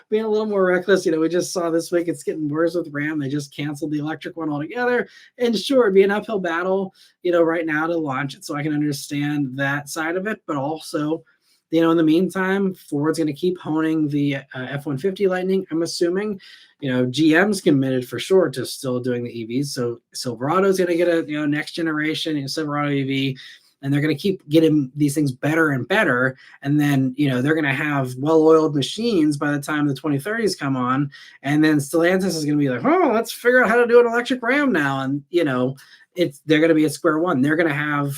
being a little more reckless, we just saw this week it's getting worse with Ram. They just canceled the electric one altogether. And sure, it'd be an uphill battle, right now to launch it. So I can understand that side of it, but also, in the meantime, Ford's going to keep honing the F-150 Lightning. I'm assuming, GM's committed for sure to still doing the EVs. So Silverado's going to get a, next generation Silverado EV, and they're going to keep getting these things better and better. And then, they're going to have well-oiled machines by the time the 2030s come on. And then Stellantis is going to be like, oh, let's figure out how to do an electric Ram now. And, they're going to be at square one. They're going to have,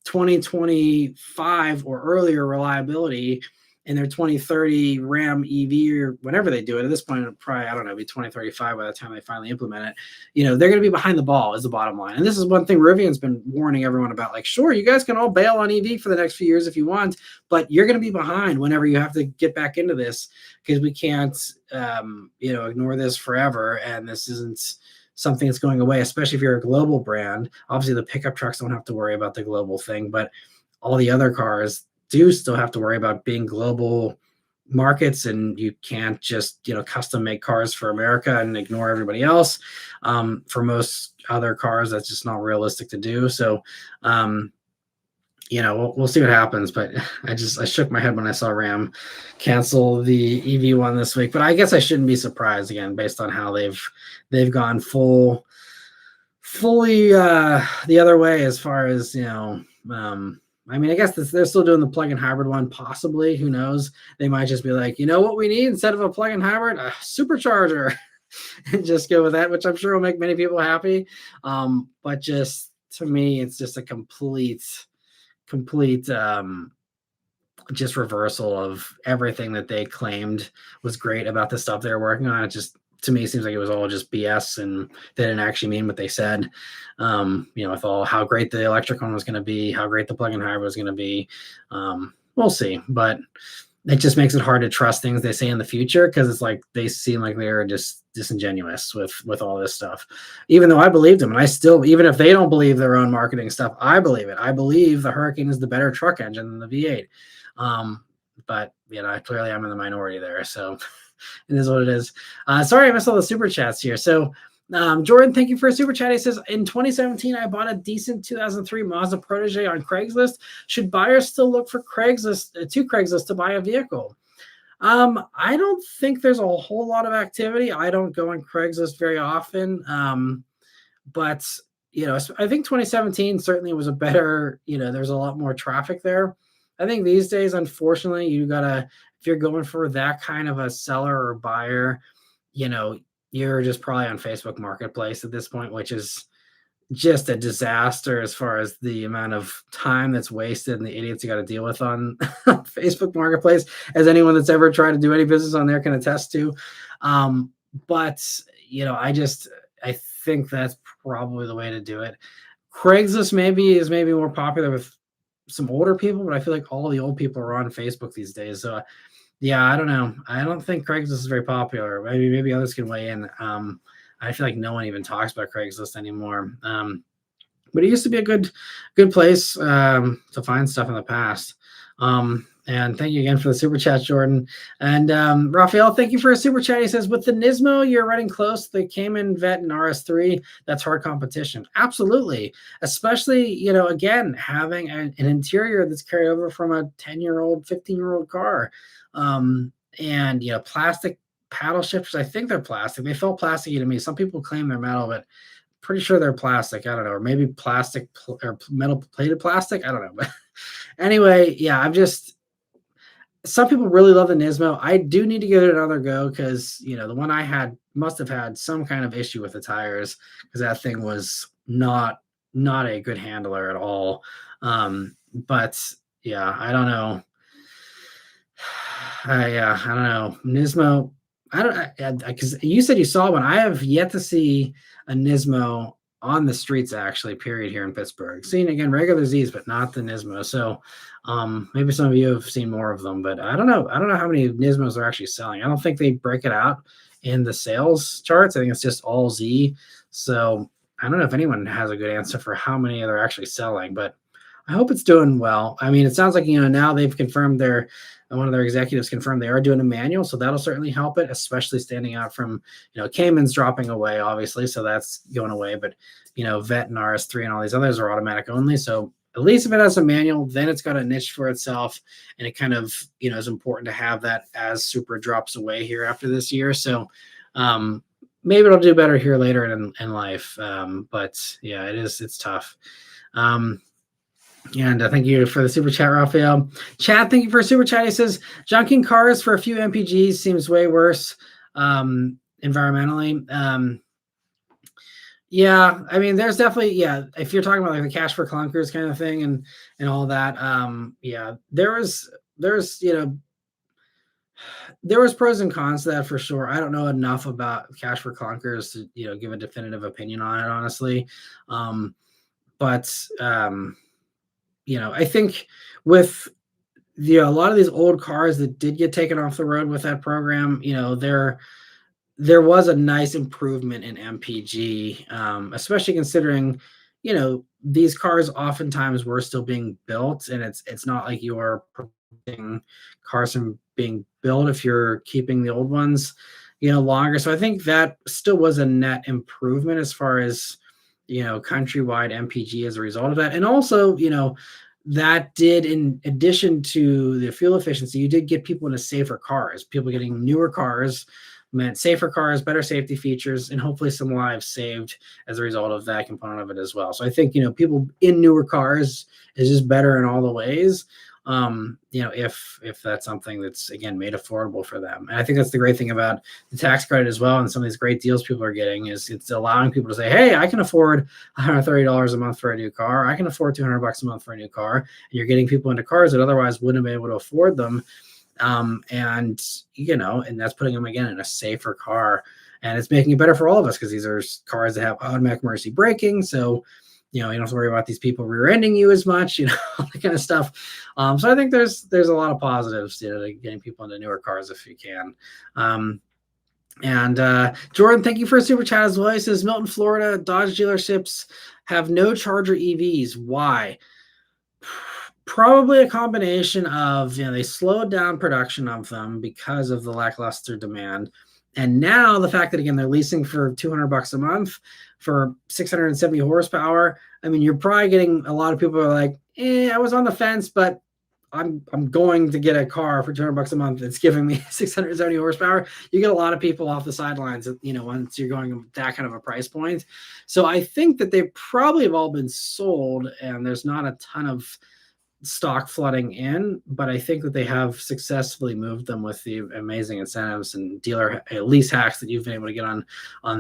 2025 or earlier reliability in their 2030 Ram EV or whenever they do it. At this point, it'll probably, I don't know, be 2035 by the time they finally implement it. They're going to be behind the ball is the bottom line. And this is one thing Rivian's been warning everyone about. Like, sure, you guys can all bail on EV for the next few years if you want, but you're going to be behind whenever you have to get back into this, because we can't, ignore this forever. And this isn't something that's going away, especially if you're a global brand. Obviously, the pickup trucks don't have to worry about the global thing, but all the other cars do still have to worry about being global markets, and you can't just custom make cars for America and ignore everybody else. For most other cars, that's just not realistic to do. So we'll see what happens, but I shook my head when I saw Ram cancel the EV one this week. But I guess I shouldn't be surprised, again, based on how they've gone fully the other way as far as I guess they're still doing the plug-in hybrid one, possibly. Who knows? They might just be like, what we need instead of a plug-in hybrid, a supercharger, and just go with that, which I'm sure will make many people happy. But just to me, it's just a complete just reversal of everything that they claimed was great about the stuff they were working on. It just, to me, seems like it was all just BS, and they didn't actually mean what they said. With all how great the electric one was going to be, how great the plug-in hybrid was going to be. We'll see, but it just makes it hard to trust things they say in the future, because it's like they seem like they're just disingenuous with all this stuff. Even though I believed them, and I still, even if they don't believe their own marketing stuff, I believe it. I believe the Hurricane is the better truck engine than the V8. But clearly I'm in the minority there. So it is what it is. Sorry, I missed all the super chats here. So, Jordan, thank you for a super chat. He says, in 2017, I bought a decent 2003 Mazda Protege on Craigslist. Should buyers still look for Craigslist to buy a vehicle? I don't think there's a whole lot of activity. I don't go on Craigslist very often. But I think 2017 certainly was a better, there's a lot more traffic there. I think these days, unfortunately, if you're going for that kind of a seller or buyer, you're just probably on Facebook Marketplace at this point, which is just a disaster as far as the amount of time that's wasted and the idiots you got to deal with on Facebook Marketplace, as anyone that's ever tried to do any business on there can attest to. But I think that's probably the way to do it. Craigslist is maybe more popular with some older people, but I feel like all the old people are on Facebook these days. So yeah, I don't know. I don't think Craigslist is very popular. Maybe others can weigh in. I feel like no one even talks about Craigslist anymore. But it used to be a good place to find stuff in the past. And thank you again for the super chat, Jordan. And Raphael, thank you for a super chat. He says, with the Nismo, you're running close to the Cayman Vet and RS3. That's hard competition. Absolutely. Especially, again, having an interior that's carried over from a 10-year-old, 15-year-old car. And, plastic paddle shifters. I think they're plastic. They felt plasticky to me. Some people claim they're metal, but pretty sure they're plastic. I don't know. Or maybe plastic or metal plated plastic. I don't know. But anyway, yeah, some people really love the Nismo. I do need to give it another go because, the one I had must have had some kind of issue with the tires because that thing was not a good handler at all. But yeah, I don't know. I don't know. Nismo, I don't, because you said you saw one. I have yet to see a Nismo on the streets, actually, period, here in Pittsburgh. Seen, again, regular Z's, but not the Nismo. So maybe some of you have seen more of them, but I don't know. I don't know how many Nismos are actually selling. I don't think they break it out in the sales charts. I think it's just all Z. So I don't know if anyone has a good answer for how many they're actually selling, but I hope it's doing well. I mean, it sounds like, now they've confirmed one of their executives confirmed they are doing a manual. So that'll certainly help it, especially standing out from, Cayman's dropping away, obviously. So that's going away. But, Vet and RS3 and all these others are automatic only. So at least if it has a manual, then it's got a niche for itself. And it kind of, is important to have that as Supra drops away here after this year. So maybe it'll do better here later in life. But yeah, it's tough. And thank you for the super chat, Raphael. Chad, thank you for a super chat. He says, junking cars for a few MPGs seems way worse environmentally. Yeah, I mean, there's definitely, if you're talking about like the cash for clunkers kind of thing and all that, yeah, there was pros and cons to that for sure. I don't know enough about cash for clunkers to, give a definitive opinion on it, honestly. But I think with a lot of these old cars that did get taken off the road with that program, there was a nice improvement in MPG, especially considering, these cars oftentimes were still being built, and it's not like you're preventing cars from being built if you're keeping the old ones, longer. So I think that still was a net improvement as far as, countrywide MPG as a result of that. And also, that did, in addition to the fuel efficiency, you did get people into safer cars. People getting newer cars meant safer cars, better safety features, and hopefully some lives saved as a result of that component of it as well. So I think, people in newer cars is just better in all the ways. If that's something that's, again, made affordable for them. And I think that's the great thing about the tax credit as well. And some of these great deals people are getting is it's allowing people to say, hey, I can afford $130 a month for a new car. I can afford $200 a month for a new car. And you're getting people into cars that otherwise wouldn't be able to afford them. And that's putting them, again, in a safer car. And it's making it better for all of us because these are cars that have automatic emergency braking. So, you don't have to worry about these people rear-ending you as much, all that kind of stuff. So I think there's a lot of positives, to getting people into newer cars if you can. And Jordan, thank you for a super chat as well. He says, Milton, Florida, Dodge dealerships have no Charger EVs. Why? Probably a combination of, they slowed down production of them because of the lackluster demand. And now the fact that, again, they're leasing for $200 a month for 670 horsepower. I mean, you're probably getting a lot of people who are like, I was on the fence, but I'm going to get a car for $200 a month. It's giving me 670 horsepower. You get a lot of people off the sidelines, once you're going that kind of a price point. So I think that they probably have all been sold, and there's not a ton of stock flooding in, but I think that they have successfully moved them with the amazing incentives and dealer lease hacks that you've been able to get on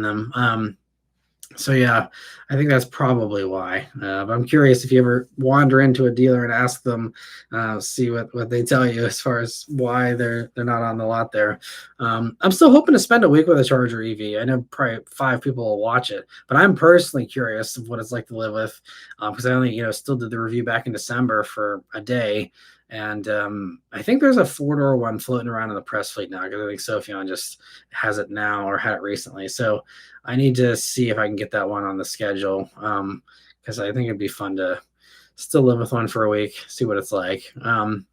them. So yeah, I think that's probably why. But I'm curious if you ever wander into a dealer and ask them, see what they tell you as far as why they're not on the lot there. I'm still hoping to spend a week with a Charger EV. I know probably 5 people will watch it, but I'm personally curious of what it's like to live with, because I only still did the review back in December for a day. And I think there's a 4-door one floating around in the press fleet now, because I think Sophion just has it now or had it recently. So I need to see if I can get that one on the schedule, because I think it'd be fun to still live with one for a week, see what it's like. And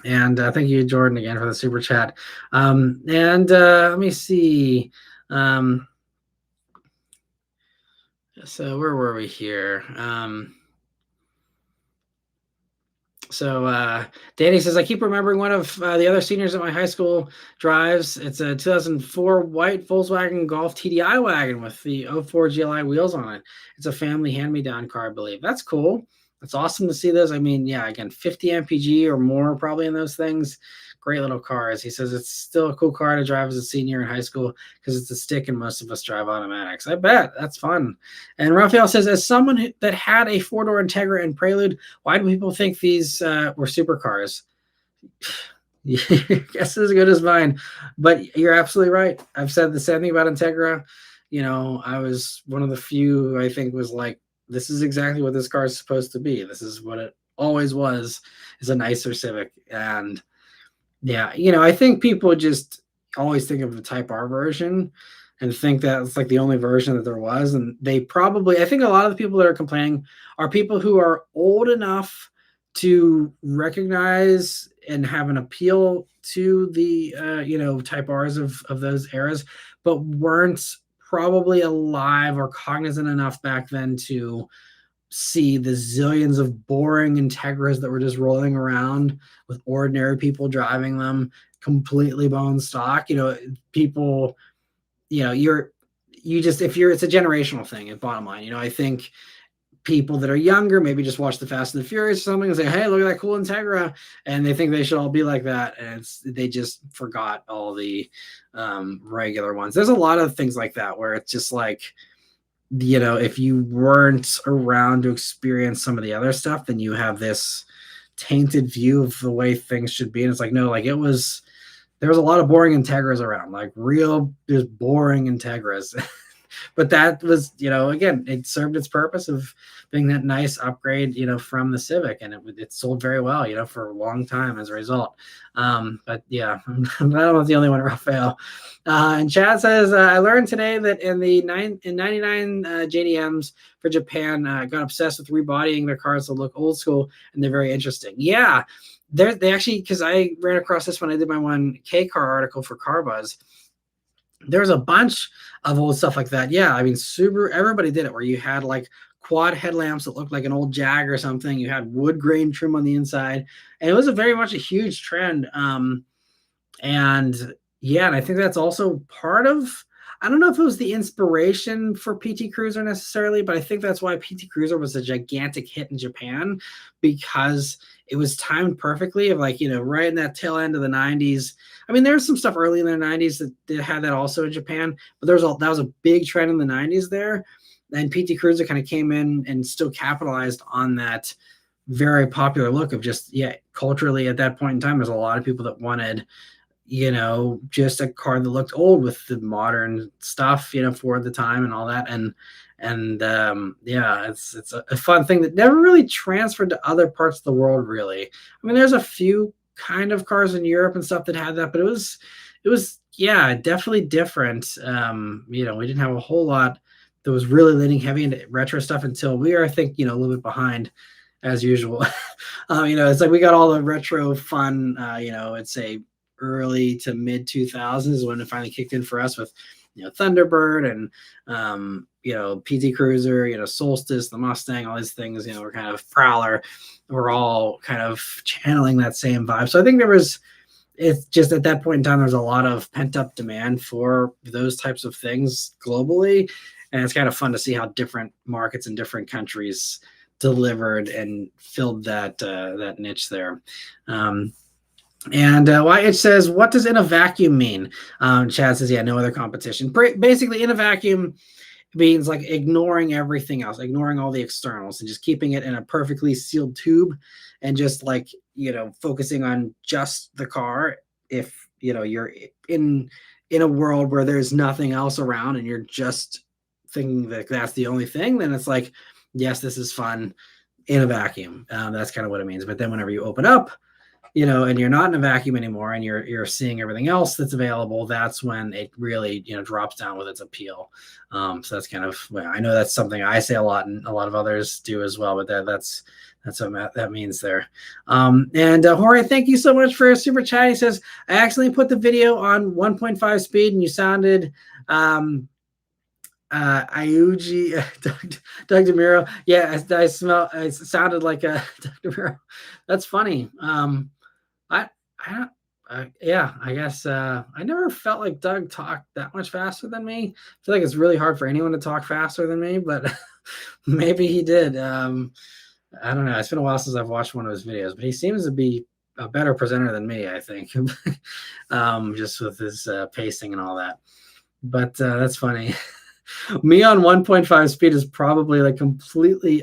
thank you, Jordan, again for the super chat. Let me see. So where were we here? So Danny says, I keep remembering one of the other seniors at my high school drives. It's a 2004 white Volkswagen Golf TDI wagon with the 04 GLI wheels on it. It's a family hand-me-down car, I believe. That's cool. That's awesome to see those. I mean, yeah, again, 50 mpg or more probably in those things. Great little cars. He says it's still a cool car to drive as a senior in high school because it's a stick and most of us drive automatics. I bet. That's fun. And Raphael says, as someone that had a 4-door Integra and Prelude, why do people think these were supercars? Your guess is as good as mine. But you're absolutely right. I've said the same thing about Integra. I was one of the few who I think was like, this is exactly what this car is supposed to be. This is what it always was, is a nicer Civic. And yeah, I think people just always think of the Type R version and think that it's like the only version that there was. And they probably, I think a lot of the people that are complaining are people who are old enough to recognize and have an appeal to the, Type Rs of those eras, but weren't probably alive or cognizant enough back then to see the zillions of boring Integras that were just rolling around with ordinary people driving them, completely bone stock. People, it's a generational thing at bottom line. I think people that are younger maybe just watch the Fast and the Furious or something and say, hey, look at that cool Integra, and they think they should all be like that, and they just forgot all the regular ones. There's a lot of things like that where it's just like, if you weren't around to experience some of the other stuff, then you have this tainted view of the way things should be. And it's like, no, like there was a lot of boring Integras around, like real just boring Integras. But that was, again, it served its purpose of being that nice upgrade, from the Civic, and it sold very well, for a long time as a result. But yeah, I'm not the only one, Raphael. And Chad says, I learned today that in 99 JDMs for Japan got obsessed with rebodying their cars to look old school, and they're very interesting. Yeah, they actually, because I ran across this when I did my one K-Car article for CarBuzz. There's a bunch of old stuff like that. Yeah, I mean, Subaru, everybody did it, where you had like quad headlamps that looked like an old Jag or something. You had wood grain trim on the inside, and it was very much a huge trend. And yeah, and I think that's also part of, I don't know if it was the inspiration for PT Cruiser necessarily, but I think that's why PT Cruiser was a gigantic hit in Japan, because it was timed perfectly of like, right in that tail end of the 90s. I mean, there was some stuff early in the 90s that had that also in Japan, but that was a big trend in the 90s there. And PT Cruiser kind of came in and still capitalized on that very popular look of just, culturally at that point in time, there's a lot of people that wanted, just a car that looked old with the modern stuff, for the time and all that. And it's a fun thing that never really transferred to other parts of the world, really. I mean, there's a few kind of cars in Europe and stuff that had that, but it was definitely different. We didn't have a whole lot that was really leaning heavy into retro stuff until we are, I think, a little bit behind as usual. It's like we got all the retro fun, I'd say early to mid 2000s when it finally kicked in for us with, Thunderbird and, PT Cruiser, Solstice, the Mustang, all these things, we're kind of Prowler. We're all kind of channeling that same vibe. So I think it's just at that point in time, there's a lot of pent up demand for those types of things globally. And it's kind of fun to see how different markets in different countries delivered and filled that niche there. And YH says, what does in a vacuum mean? Chad says, yeah, no other competition. Basically, in a vacuum means like ignoring everything else, ignoring all the externals and just keeping it in a perfectly sealed tube and just like, focusing on just the car. If, you're in a world where there's nothing else around and you're just thinking that that's the only thing, then it's like, yes, this is fun in a vacuum. That's kind of what it means. But then whenever you open up, and you're not in a vacuum anymore and you're seeing everything else that's available, that's when it really, drops down with its appeal. So that's kind of, well, I know that's something I say a lot and a lot of others do as well, but that's what that means there. And Jorge, thank you so much for a super chat. He says, I accidentally put the video on 1.5 speed and you sounded, Iuji, Doug DeMiro. Yeah, I smell. It sounded like a Doug DeMiro. That's funny. I guess I never felt like Doug talked that much faster than me. I feel like it's really hard for anyone to talk faster than me, but maybe he did. I don't know. It's been a while since I've watched one of his videos, but he seems to be a better presenter than me, I think, just with his pacing and all that. But that's funny. Me on 1.5 speed is probably like completely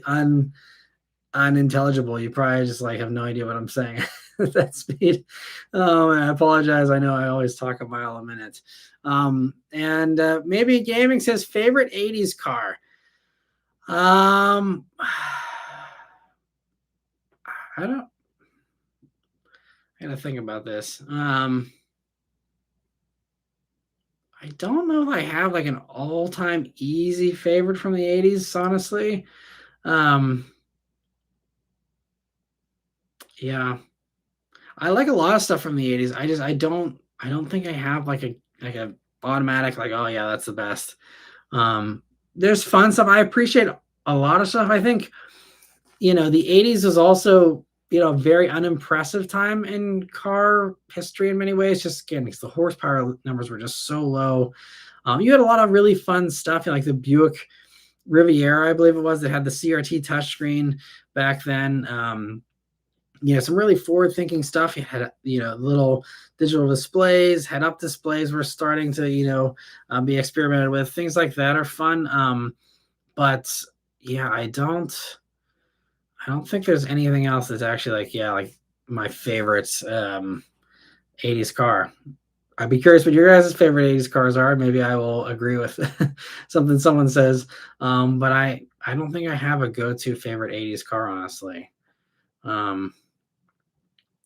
unintelligible. You probably just like have no idea what I'm saying at that speed. And I apologize. I know I always talk a mile a minute. And maybe Gaming says favorite 80s car. I gotta think about this. I don't know if I have like an all-time easy favorite from the 80s, honestly. Yeah. I like a lot of stuff from the 80s. I don't think I have like a automatic like, oh yeah, that's the best. There's fun stuff. I appreciate a lot of stuff. I think, the 80s was also, very unimpressive time in car history in many ways. Just again, because the horsepower numbers were just so low. You had a lot of really fun stuff, like the Buick Riviera, I believe it was, that had the CRT touchscreen back then. Some really forward-thinking stuff. You had, little digital displays, head-up displays were starting to, be experimented with. Things like that are fun. But yeah, I don't think there's anything else that's actually like my favorite 80s car. I'd be curious what your guys' favorite 80s cars are. Maybe I will agree with something someone says. But I don't think I have a go-to favorite 80s car, honestly.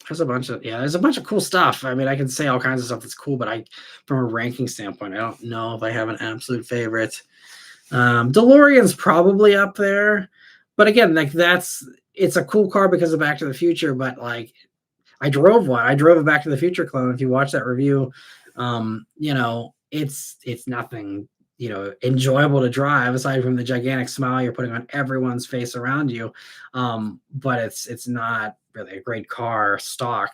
There's a bunch of cool stuff. I mean, I can say all kinds of stuff that's cool, but from a ranking standpoint, I don't know if I have an absolute favorite. DeLorean's probably up there, but again, it's a cool car because of Back to the Future. But like, I drove one. I drove a Back to the Future clone. If you watch that review, it's nothing, enjoyable to drive aside from the gigantic smile you're putting on everyone's face around you. But it's not really a great car stock,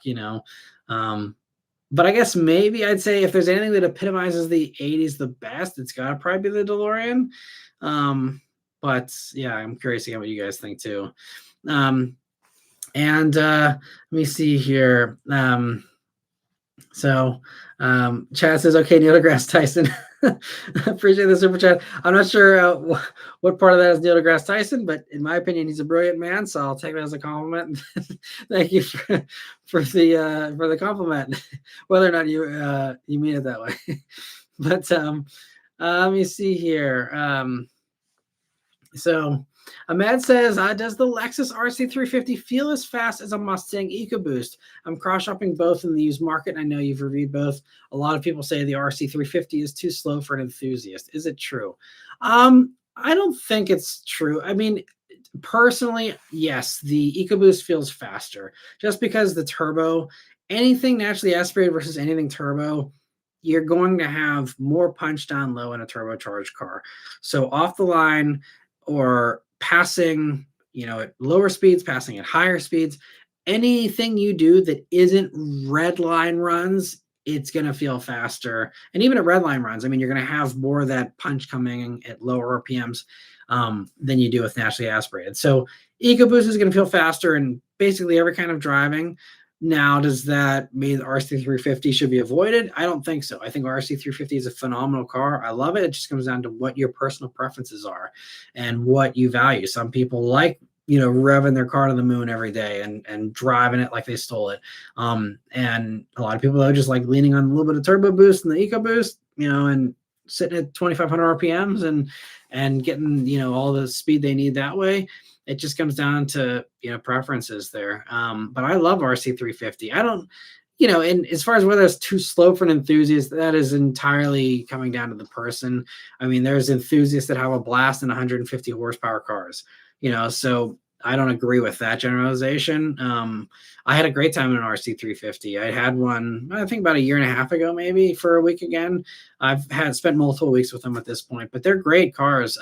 But I guess maybe I'd say if there's anything that epitomizes the 80s the best, it's got to probably be the DeLorean. But yeah, I'm curious to get what you guys think too. And let me see here. Chad says, okay, Neil deGrasse Tyson. Appreciate the super chat. I'm not sure what part of that is Neil deGrasse Tyson, but in my opinion, he's a brilliant man, so I'll take that as a compliment. Thank you for the compliment, whether or not you mean it that way. But let me see here. So Ahmed says, does the Lexus RC350 feel as fast as a Mustang EcoBoost? I'm cross-shopping both in the used market. I know you've reviewed both. A lot of people say the RC350 is too slow for an enthusiast. Is it true? I don't think it's true. I mean, Personally, yes, the EcoBoost feels faster just because the turbo, anything naturally aspirated versus anything turbo, you're going to have more punch down low in a turbocharged car. So off the line or passing, at lower speeds, passing at higher speeds, anything you do that isn't red line runs, it's going to feel faster. And even at red line runs, I mean, you're going to have more of that punch coming at lower RPMs than you do with naturally aspirated. So EcoBoost is going to feel faster in basically every kind of driving. Now, does that mean the RC350 should be avoided? I don't think so. I think RC350 is a phenomenal car. I love it. It just comes down to what your personal preferences are and what you value. Some people like, revving their car to the moon every day and driving it like they stole it. And a lot of people though just like leaning on a little bit of turbo boost and the EcoBoost, and sitting at 2,500 RPMs and getting, all the speed they need that way. It just comes down to, preferences there. But I love RC350. I don't, and as far as whether it's too slow for an enthusiast, that is entirely coming down to the person. I mean, there's enthusiasts that have a blast in 150 horsepower cars, so I don't agree with that generalization. I had a great time in an RC350. I had one, I think about a year and a half ago, maybe for a week again. I've spent multiple weeks with them at this point, but they're great cars.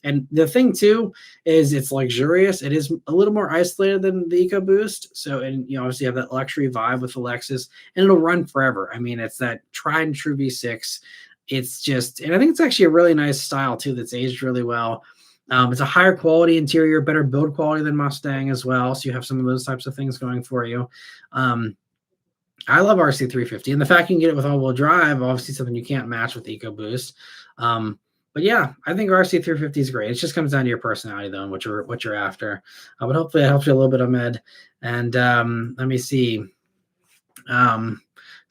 And the thing too is it's luxurious. It is a little more isolated than the EcoBoost. So, and you obviously have that luxury vibe with the Lexus, and it'll run forever. I mean, it's that tried and true V6. It's just, and I think it's actually a really nice style too that's aged really well. It's a higher quality interior, better build quality than Mustang as well. So you have some of those types of things going for you. I love RC350, and the fact you can get it with all-wheel drive, obviously something you can't match with EcoBoost. But yeah, I think RC350 is great. It just comes down to your personality though, and what you're after. But hopefully it helps you a little bit, Ahmed. And let me see.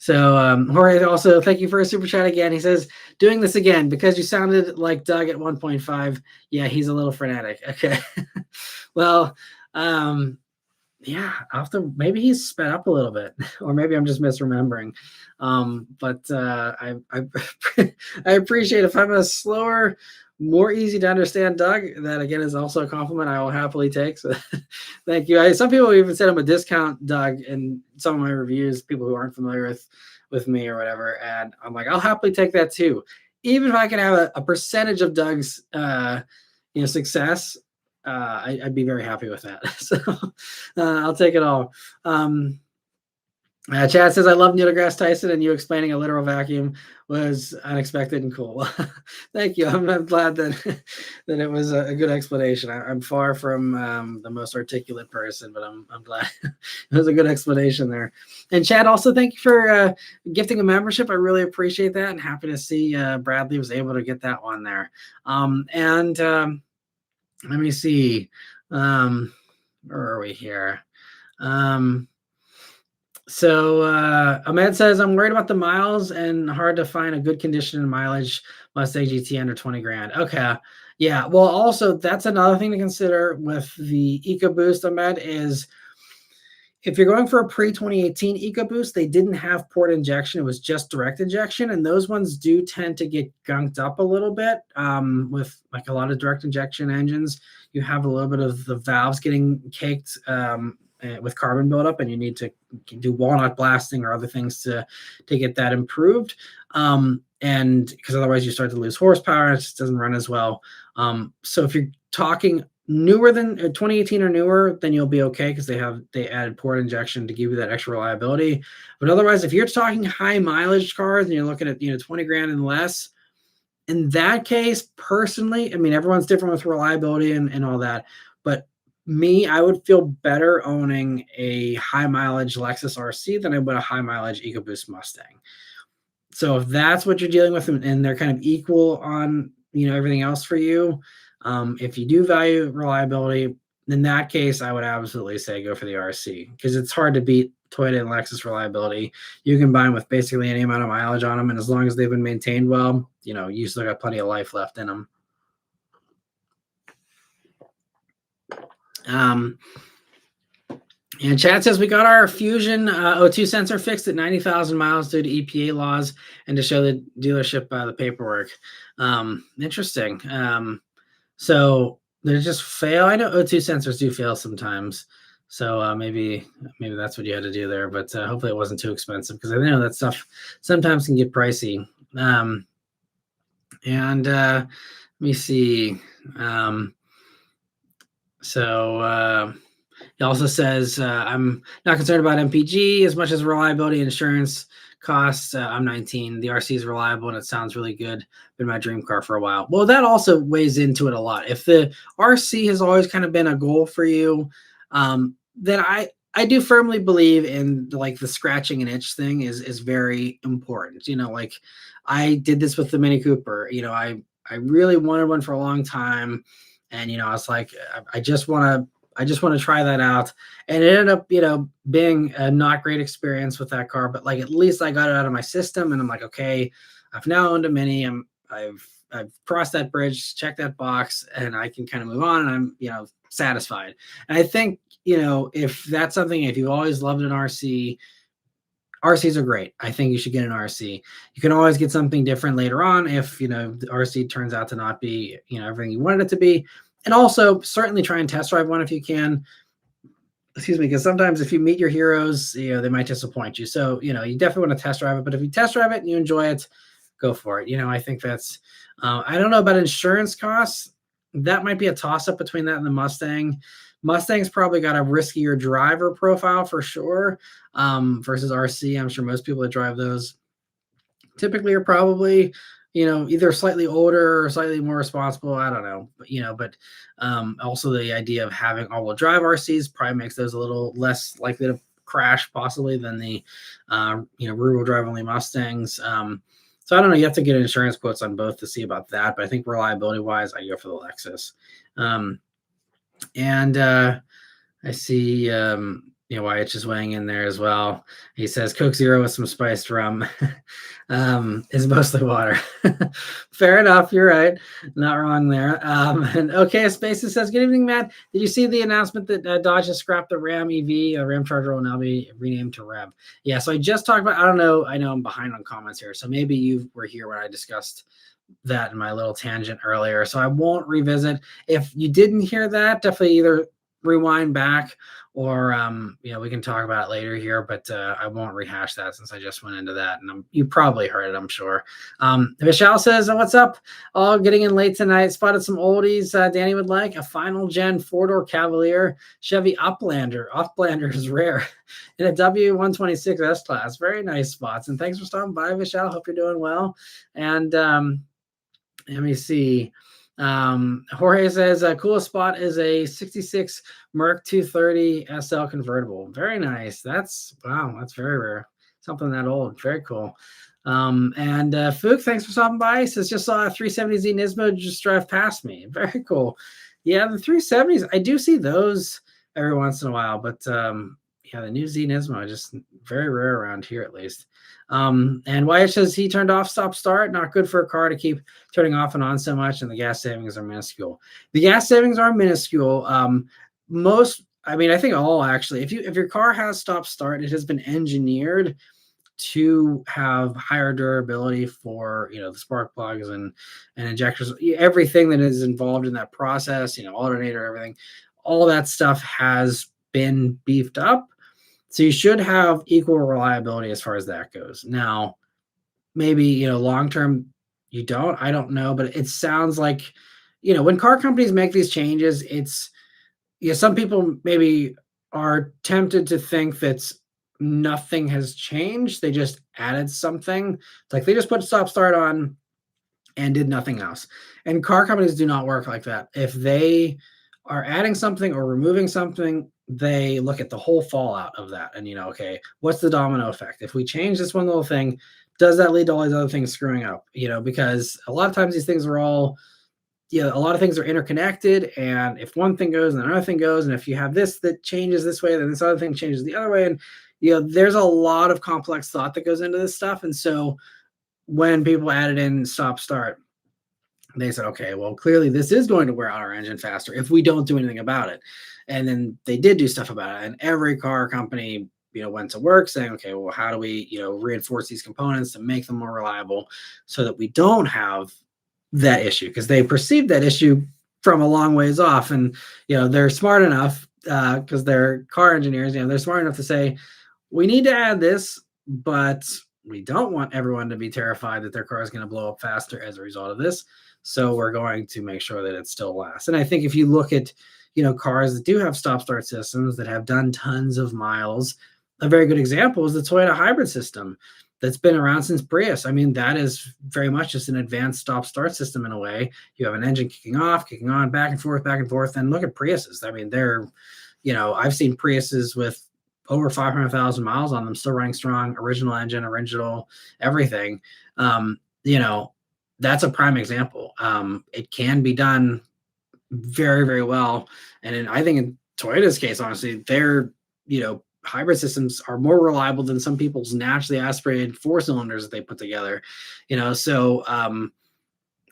Jorge, also thank you for a super chat again. He says, doing this again because you sounded like Doug at 1.5. Yeah, he's a little frenetic. Okay. Well, yeah, maybe he's sped up a little bit, or maybe I'm just misremembering. But I I appreciate if I'm a slower, more easy to understand Doug. That again is also a compliment I will happily take. So thank you. Some people even said I'm a discount Doug in some of my reviews, people who aren't familiar with me or whatever. And I'm like, I'll happily take that too. Even if I can have a percentage of Doug's success, I'd be very happy with that. So I'll take it all. Chad says, I love Neil deGrasse Tyson, and you explaining a literal vacuum was unexpected and cool. Thank you. I'm glad that it was a good explanation. I'm far from the most articulate person, but I'm glad it was a good explanation there. And Chad, also thank you for gifting a membership. I really appreciate that, and happy to see Bradley was able to get that one there. Let me see. Where are we here? So Ahmed says, I'm worried about the miles and hard to find a good condition and mileage Mustang GT under 20 grand. Okay. Yeah. Well, also that's another thing to consider with the EcoBoost, Ahmed, is if you're going for a pre-2018 EcoBoost, they didn't have port injection. It was just direct injection. And those ones do tend to get gunked up a little bit with like a lot of direct injection engines. You have a little bit of the valves getting caked with carbon buildup, and you need to do walnut blasting or other things to get that improved. And because otherwise you start to lose horsepower and it just doesn't run as well. So if you're talking newer than 2018 or newer, then you'll be okay because they added port injection to give you that extra reliability. But otherwise, if you're talking high mileage cars and you're looking at 20 grand and less, in that case, personally, I mean, everyone's different with reliability and all that, but I would feel better owning a high mileage Lexus RC than I would a high mileage EcoBoost Mustang. So if that's what you're dealing with and they're kind of equal on everything else for you, if you do value reliability, in that case, I would absolutely say go for the RC because it's hard to beat Toyota and Lexus reliability. You can buy them with basically any amount of mileage on them, and as long as they've been maintained well, you still got plenty of life left in them. And Chad says, we got our Fusion O2 sensor fixed at 90,000 miles due to EPA laws and to show the dealership the paperwork. Interesting. So They just fail. I know O2 sensors do fail sometimes. So maybe that's what you had to do there, but hopefully it wasn't too expensive because I know that stuff sometimes can get pricey. And let me see. Um, so he also says, I'm not concerned about MPG as much as reliability and insurance costs. I'm 19. The RC is reliable and it sounds really good. Been my dream car for a while. Well, that also weighs into it a lot. If the RC has always kind of been a goal for you, then I do firmly believe in like the scratching an itch thing is very important. Like I did this with the Mini Cooper. I really wanted one for a long time, and I was like, I just want to try that out. And it ended up, being a not great experience with that car, but like at least I got it out of my system and I'm like, okay, I've now owned a Mini. I've crossed that bridge, checked that box, and I can kind of move on and I'm, satisfied. And I think, if that's something, if you've always loved an RC, RCs are great. I think you should get an RC. You can always get something different later on if, the RC turns out to not be, everything you wanted it to be. And also certainly try and test drive one if you can. Excuse me, because sometimes if you meet your heroes, they might disappoint you. So, you definitely want to test drive it. But if you test drive it and you enjoy it, go for it. I think that's, I don't know about insurance costs. That might be a toss up between that and the Mustang. Mustang's probably got a riskier driver profile for sure, versus RC. I'm sure most people that drive those typically are probably, either slightly older or slightly more responsible. I don't know, but also the idea of having all-wheel drive RCs probably makes those a little less likely to crash possibly than the, rear-wheel drive only Mustangs. So I don't know. You have to get insurance quotes on both to see about that. But I think reliability wise, I go for the Lexus. And I see, Wyatt just weighing in there as well. He says Coke Zero with some spiced rum is mostly water. Fair enough. You're right. Not wrong there. And OK Spaces says, good evening, Matt. Did you see the announcement that Dodge has scrapped the Ram EV? A Ram Charger will now be renamed to Rev. Yeah. So I just talked about, I don't know. I know I'm behind on comments here. So maybe you were here when I discussed that in my little tangent earlier. So I won't revisit. If you didn't hear that, definitely either rewind back or we can talk about it later here, but I won't rehash that since I just went into that, and you probably heard it, I'm sure. Michelle says, what's up? All getting in late tonight. Spotted some oldies Danny would like. A final gen 4-door Cavalier Chevy Uplander. Uplander is rare. In a W126 S-Class. Very nice spots, and thanks for stopping by, Michelle. Hope you're doing well. And let me see. Jorge says coolest spot is a 66 Merc 230 SL convertible. Very nice. Wow, that's very rare. Something that old. Very cool. And Fook, thanks for stopping by. He says just saw a 370Z Nismo just drive past me. Very cool. Yeah, the 370s, I do see those every once in a while, but the new Z Nismo just very rare around here at least. And Wyatt says he turned off stop start, not good for a car to keep turning off and on so much, and the gas savings are minuscule. The gas savings are minuscule. I think all actually, if your car has stop start, it has been engineered to have higher durability for the spark plugs and injectors, everything that is involved in that process, alternator, everything, all that stuff has been beefed up. So you should have equal reliability as far as that goes. Now, maybe, long-term you don't, I don't know, but it sounds like, when car companies make these changes, it's, some people maybe are tempted to think that nothing has changed. They just added something. It's like they just put stop start on and did nothing else. And car companies do not work like that. If they are adding something or removing something, they look at the whole fallout of that and, okay, what's the domino effect? If we change this one little thing, does that lead to all these other things screwing up? Because a lot of times these things are all, a lot of things are interconnected, and if one thing goes and another thing goes, and if you have this that changes this way, then this other thing changes the other way. And, there's a lot of complex thought that goes into this stuff. And so when people added in stop start, they said, okay, well, clearly this is going to wear out our engine faster if we don't do anything about it. And then they did do stuff about it. And every car company, went to work saying, okay, well, how do we, reinforce these components to make them more reliable so that we don't have that issue? Because they perceived that issue from a long ways off. And, they're smart enough, because they're car engineers, they're smart enough to say, we need to add this, but we don't want everyone to be terrified that their car is going to blow up faster as a result of this. So we're going to make sure that it still lasts. And I think if you look at, cars that do have stop start systems that have done tons of miles, a very good example is the Toyota hybrid system that's been around since Prius. I mean, that is very much just an advanced stop start system in a way. You have an engine kicking off, kicking on, back and forth, back and forth. And look at Priuses. I mean, I've seen Priuses with over 500,000 miles on them, still running strong, original engine, original everything. You know, that's a prime example. It can be done very, very well. And I think in Toyota's case, honestly, their, hybrid systems are more reliable than some people's naturally aspirated four cylinders that they put together, so,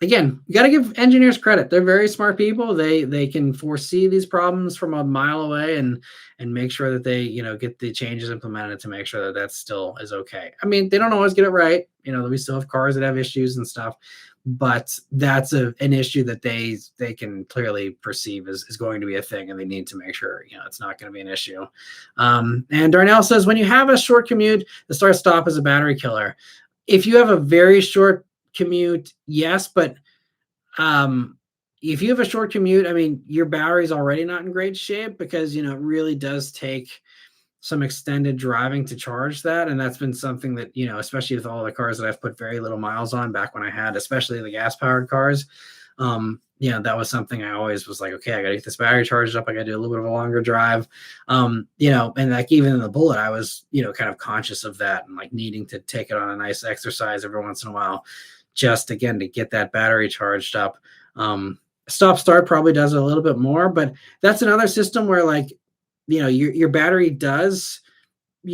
again, you got to give engineers credit. They're very smart people. They can foresee these problems from a mile away and make sure that they get the changes implemented to make sure that that still is okay. I mean, they don't always get it right. We still have cars that have issues and stuff, but that's an issue that they can clearly perceive is going to be a thing, and they need to make sure it's not going to be an issue. And Darnell says, when you have a short commute, the start stop is a battery killer. If you have a very short commute, yes, but if you have a short commute, I mean, your battery's already not in great shape because it really does take some extended driving to charge that. And that's been something that especially with all the cars that I've put very little miles on back when I had, especially the gas powered cars, that was something I always was like, okay, I gotta get this battery charged up, I gotta do a little bit of a longer drive, and like even in the Bullet I was kind of conscious of that and like needing to take it on a nice exercise every once in a while, just again to get that battery charged up. Stop start probably does it a little bit more, but that's another system where like your battery does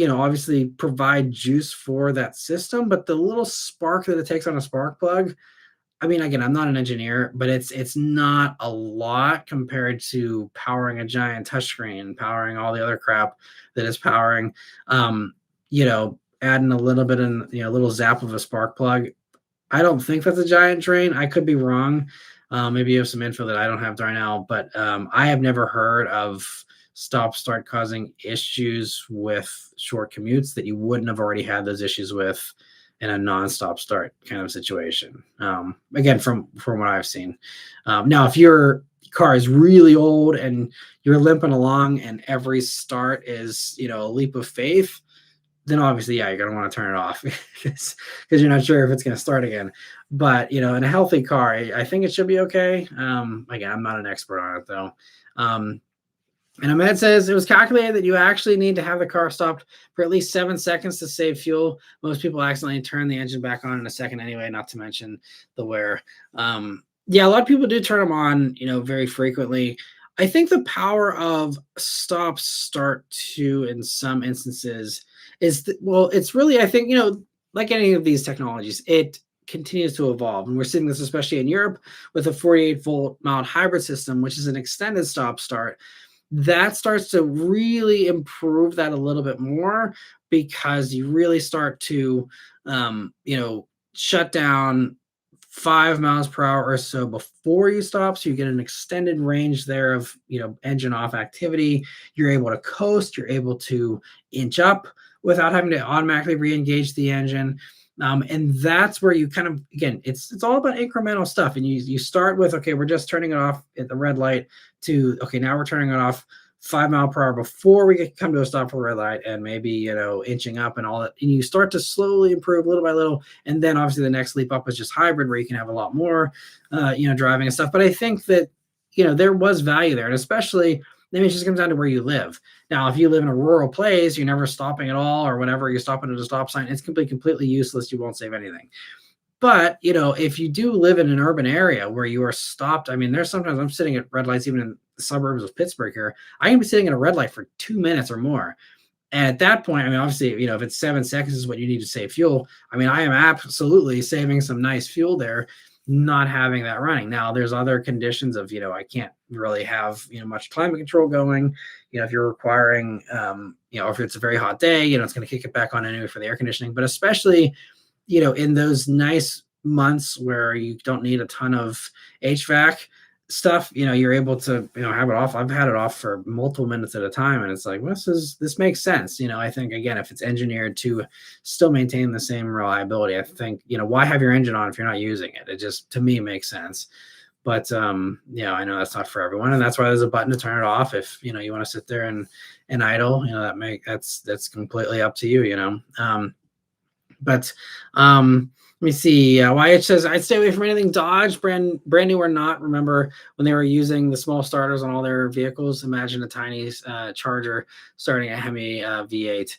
obviously provide juice for that system, but the little spark that it takes on a spark plug, I mean, again, I'm not an engineer, but it's not a lot compared to powering a giant touchscreen, powering all the other crap that is powering, adding a little bit in, a little zap of a spark plug. I don't think that's a giant drain. I could be wrong. Maybe you have some info that I don't have right now, but I have never heard of stop start causing issues with short commutes that you wouldn't have already had those issues with in a non-stop start kind of situation. Again, from what I've seen. Now, if your car is really old and you're limping along and every start is, a leap of faith, then obviously, yeah, you're going to want to turn it off because you're not sure if it's going to start again. But, in a healthy car, I think it should be okay. Again, I'm not an expert on it, though. And Ahmed says it was calculated that you actually need to have the car stopped for at least 7 seconds to save fuel. Most people accidentally turn the engine back on in a second anyway, not to mention the wear. Yeah, a lot of people do turn them on, very frequently. I think the power of stop start too in some instances is it's really, I think, like any of these technologies, it continues to evolve. And we're seeing this especially in Europe with a 48-volt mild hybrid system, which is an extended stop start. That starts to really improve that a little bit more because you really start to, shut down 5 miles per hour or so before you stop. So you get an extended range there of, engine off activity. You're able to coast, you're able to inch up without having to automatically re-engage the engine. And that's where you kind of, again, it's all about incremental stuff. And you start with, okay, we're just turning it off at the red light to, okay, now we're turning it off 5 miles per hour before we come to a stop for a red light, and maybe, inching up and all that. And you start to slowly improve little by little. And then obviously the next leap up is just hybrid where you can have a lot more, driving and stuff. But I think that, there was value there. And especially, I mean, it just comes down to where you live. Now, if you live in a rural place, you're never stopping at all, or whenever you're stopping at a stop sign, it's completely useless. You won't save anything. But, if you do live in an urban area where you are stopped, I mean, there's sometimes I'm sitting at red lights, even in the suburbs of Pittsburgh here, I can be sitting at a red light for 2 minutes or more. And at that point, I mean, obviously, if it's 7 seconds is what you need to save fuel, I mean, I am absolutely saving some nice fuel there, not having that running. Now, there's other conditions of, I can't really have, much climate control going. If you're requiring, if it's a very hot day, it's going to kick it back on anyway for the air conditioning. But especially, in those nice months where you don't need a ton of HVAC, stuff, you're able to, have it off. I've had it off for multiple minutes at a time, and it's like, well, this makes sense. I think, again, if it's engineered to still maintain the same reliability, I think, why have your engine on if you're not using it? It just, to me, makes sense. But I know that's not for everyone, and that's why there's a button to turn it off if you want to sit there and idle. That's completely up to you. But let me see. YH says, I'd stay away from anything Dodge, brand new or not. Remember when they were using the small starters on all their vehicles? Imagine a tiny Charger starting a Hemi V8.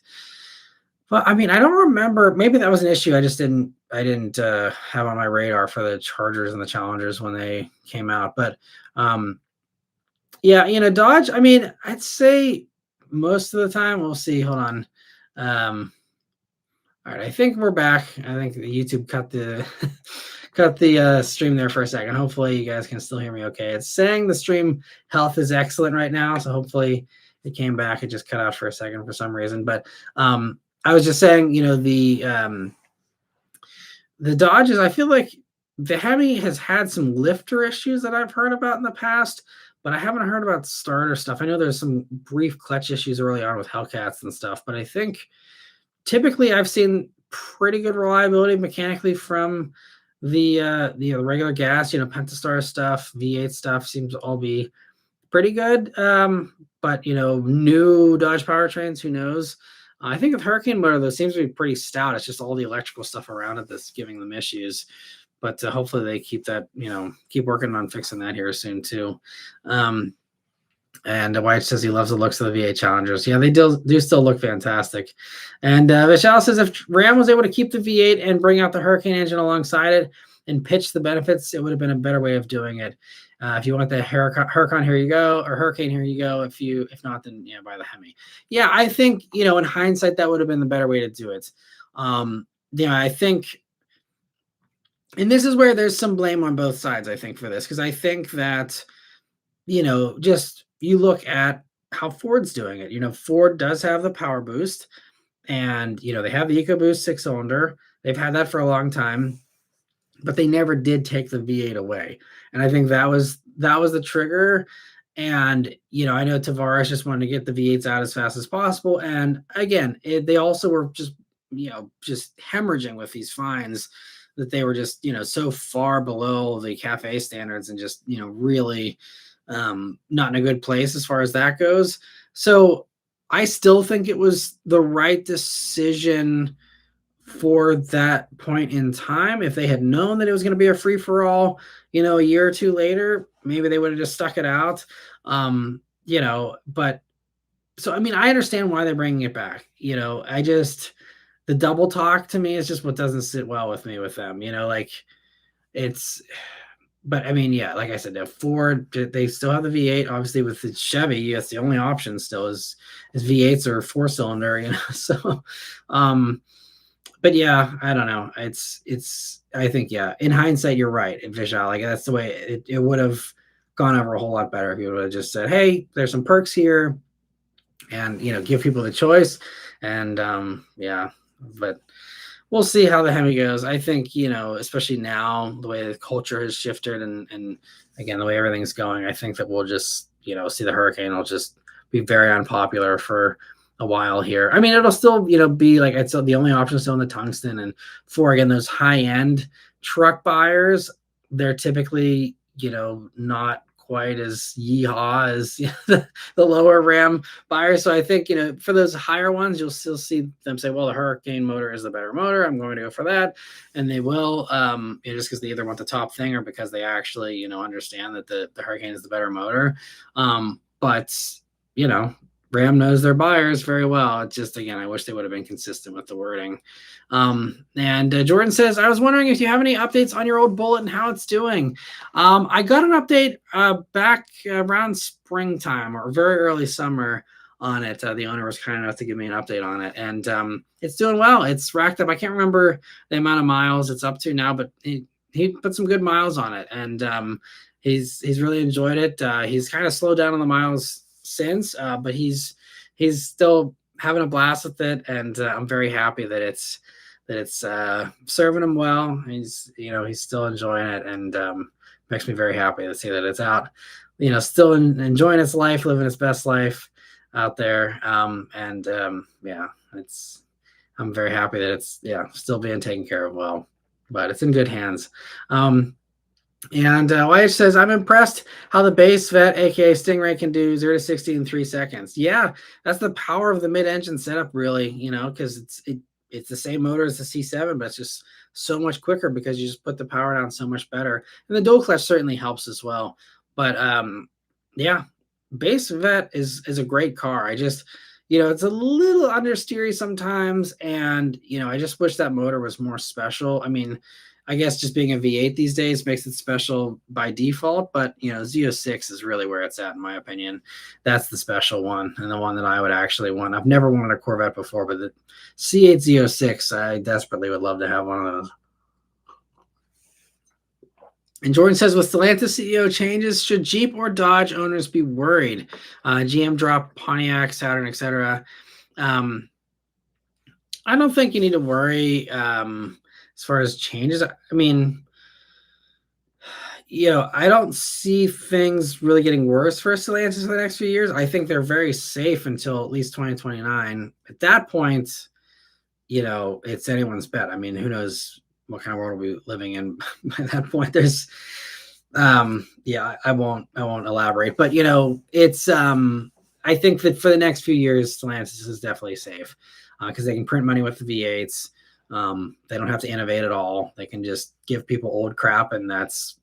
But I mean, I don't remember. Maybe that was an issue. I didn't have on my radar for the Chargers and the Challengers when they came out. But yeah, Dodge. I mean, I'd say most of the time. We'll see. Hold on. All right, I think we're back. I think the YouTube cut the cut the stream there for a second. Hopefully, you guys can still hear me okay. It's saying the stream health is excellent right now, so hopefully it came back. It just cut out for a second for some reason. But I was just saying, the Dodges. I feel like the Hemi has had some lifter issues that I've heard about in the past, but I haven't heard about starter stuff. I know there's some brief clutch issues early on with Hellcats and stuff, but I think typically I've seen pretty good reliability mechanically from the regular gas, Pentastar stuff, V8 stuff seems to all be pretty good. But new Dodge powertrains, who knows? I think with Hurricane motor, though, seems to be pretty stout. It's just all the electrical stuff around it that's giving them issues. But hopefully they keep that, keep working on fixing that here soon too. And White says he loves the looks of the V8 Challengers. Yeah, they do still look fantastic. And Vishal says if Ram was able to keep the V8 and bring out the Hurricane engine alongside it and pitch the benefits, it would have been a better way of doing it. If you want the Huracan, here you go, or Hurricane, here you go. If not, then buy the Hemi. Yeah, I think in hindsight that would have been the better way to do it. I think, and this is where there's some blame on both sides. I think for this because I think that just you look at how Ford's doing it. Ford does have the power boost, and they have the EcoBoost 6-cylinder. They've had that for a long time, but they never did take the V8 away. And I think that was the trigger. And I know Tavares just wanted to get the V8s out as fast as possible. And again, they also were just hemorrhaging with these fines that they were just so far below the CAFE standards and just really not in a good place as far as that goes. So I still think it was the right decision for that point in time. If they had known that it was going to be a free-for-all, a year or two later, maybe they would have just stuck it out. But so, I mean, I understand why they're bringing it back. The double talk to me is just what doesn't sit well with me with them, but I mean, yeah, like I said, Ford, they still have the V8. Obviously, with the Chevy, that's the only option still is V8s or 4-cylinder. So, but yeah, I don't know. I think, yeah, in hindsight, you're right, Vishal. Like that's the way it would have gone over a whole lot better if you would have just said, hey, there's some perks here, and give people the choice, and yeah, but. We'll see how the Hemi goes. I think, especially now, the way the culture has shifted and again, the way everything's going, I think that we'll just, see the Hurricane will just be very unpopular for a while here. I mean, it'll still, be like, it's the only option still in the tungsten. And for, again, those high-end truck buyers, they're typically, not quite as yeehaw as the lower Ram buyers. So I think, for those higher ones, you'll still see them say, well, the Hurricane motor is the better motor. I'm going to go for that. And they will, just because they either want the top thing or because they actually, understand that the Hurricane is the better motor. But, Ram knows their buyers very well. It's just, again, I wish they would have been consistent with the wording. And Jordan says, I was wondering if you have any updates on your old Bullet and how it's doing. I got an update back around springtime or very early summer on it. The owner was kind enough to give me an update on it, and it's doing well. It's racked up. I can't remember the amount of miles it's up to now, but he put some good miles on it, and he's really enjoyed it. He's kind of slowed down on the miles since, but he's still having a blast with it, and I'm very happy that it's serving him well. He's still enjoying it, and makes me very happy to see that it's out, still enjoying its life, living its best life out there. Yeah, it's I'm very happy that it's still being taken care of well, but it's in good hands. And YH says, I'm impressed how the base vet, aka Stingray, can do 0 to 60 in 3 seconds. Yeah, that's the power of the mid-engine setup, really, because it's the same motor as the C7, but it's just so much quicker because you just put the power down so much better. And the dual clutch certainly helps as well. But yeah, base vet is a great car. I just, it's a little understeery sometimes, and I just wish that motor was more special. I mean, I guess just being a V8 these days makes it special by default, but Z06 is really where it's at, in my opinion. That's the special one, and the one that I would actually want. I've never wanted a Corvette before, but the C8 Z06, I desperately would love to have one of those. And Jordan says, with Stellantis CEO changes, should Jeep or Dodge owners be worried? GM dropped Pontiac, Saturn, etc. I don't think you need to worry as far as changes. I mean, I don't see things really getting worse for Stellantis in the next few years. I think they're very safe until at least 2029. At that point, it's anyone's bet. I mean, who knows what kind of world we'll be living in by that point. There's I won't elaborate, but it's I think that for the next few years, Stellantis is definitely safe because they can print money with the V8s. They don't have to innovate at all. They can just give people old crap, and that's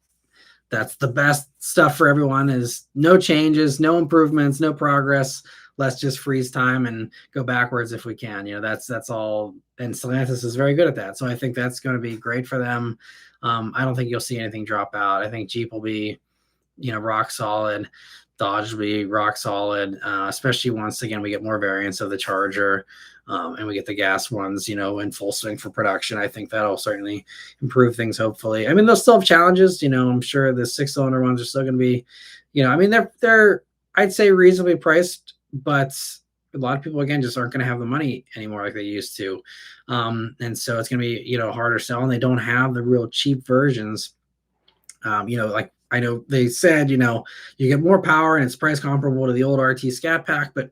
the best stuff for everyone. Is no changes, no improvements, no progress. Let's just freeze time and go backwards if we can. That's all. And Stellantis is very good at that. So I think that's going to be great for them. I don't think you'll see anything drop out. I think Jeep will be, rock solid. Dodge will be rock solid, especially once again we get more variants of the Charger, and we get the gas ones, in full swing for production. I think that'll certainly improve things. Hopefully, I mean they'll still have challenges. I'm sure the 6-cylinder ones are still going to be, I mean they're I'd say reasonably priced, but a lot of people again just aren't going to have the money anymore like they used to, and so it's going to be harder sell, and they don't have the real cheap versions. Like I know they said, you get more power and it's price comparable to the old RT Scat Pack, but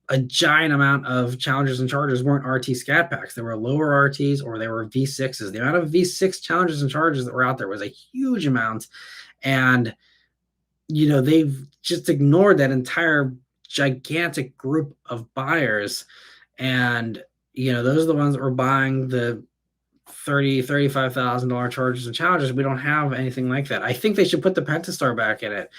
a giant amount of Challengers and Chargers weren't RT Scat Packs. They were lower RTs or they were V6s. The amount of V6 Challengers and Chargers that were out there was a huge amount. And, they've just ignored that entire gigantic group of buyers. And, those are the ones that were buying the $35,000 Chargers and Challengers. We don't have anything like that. I think they should put the Pentastar back in it.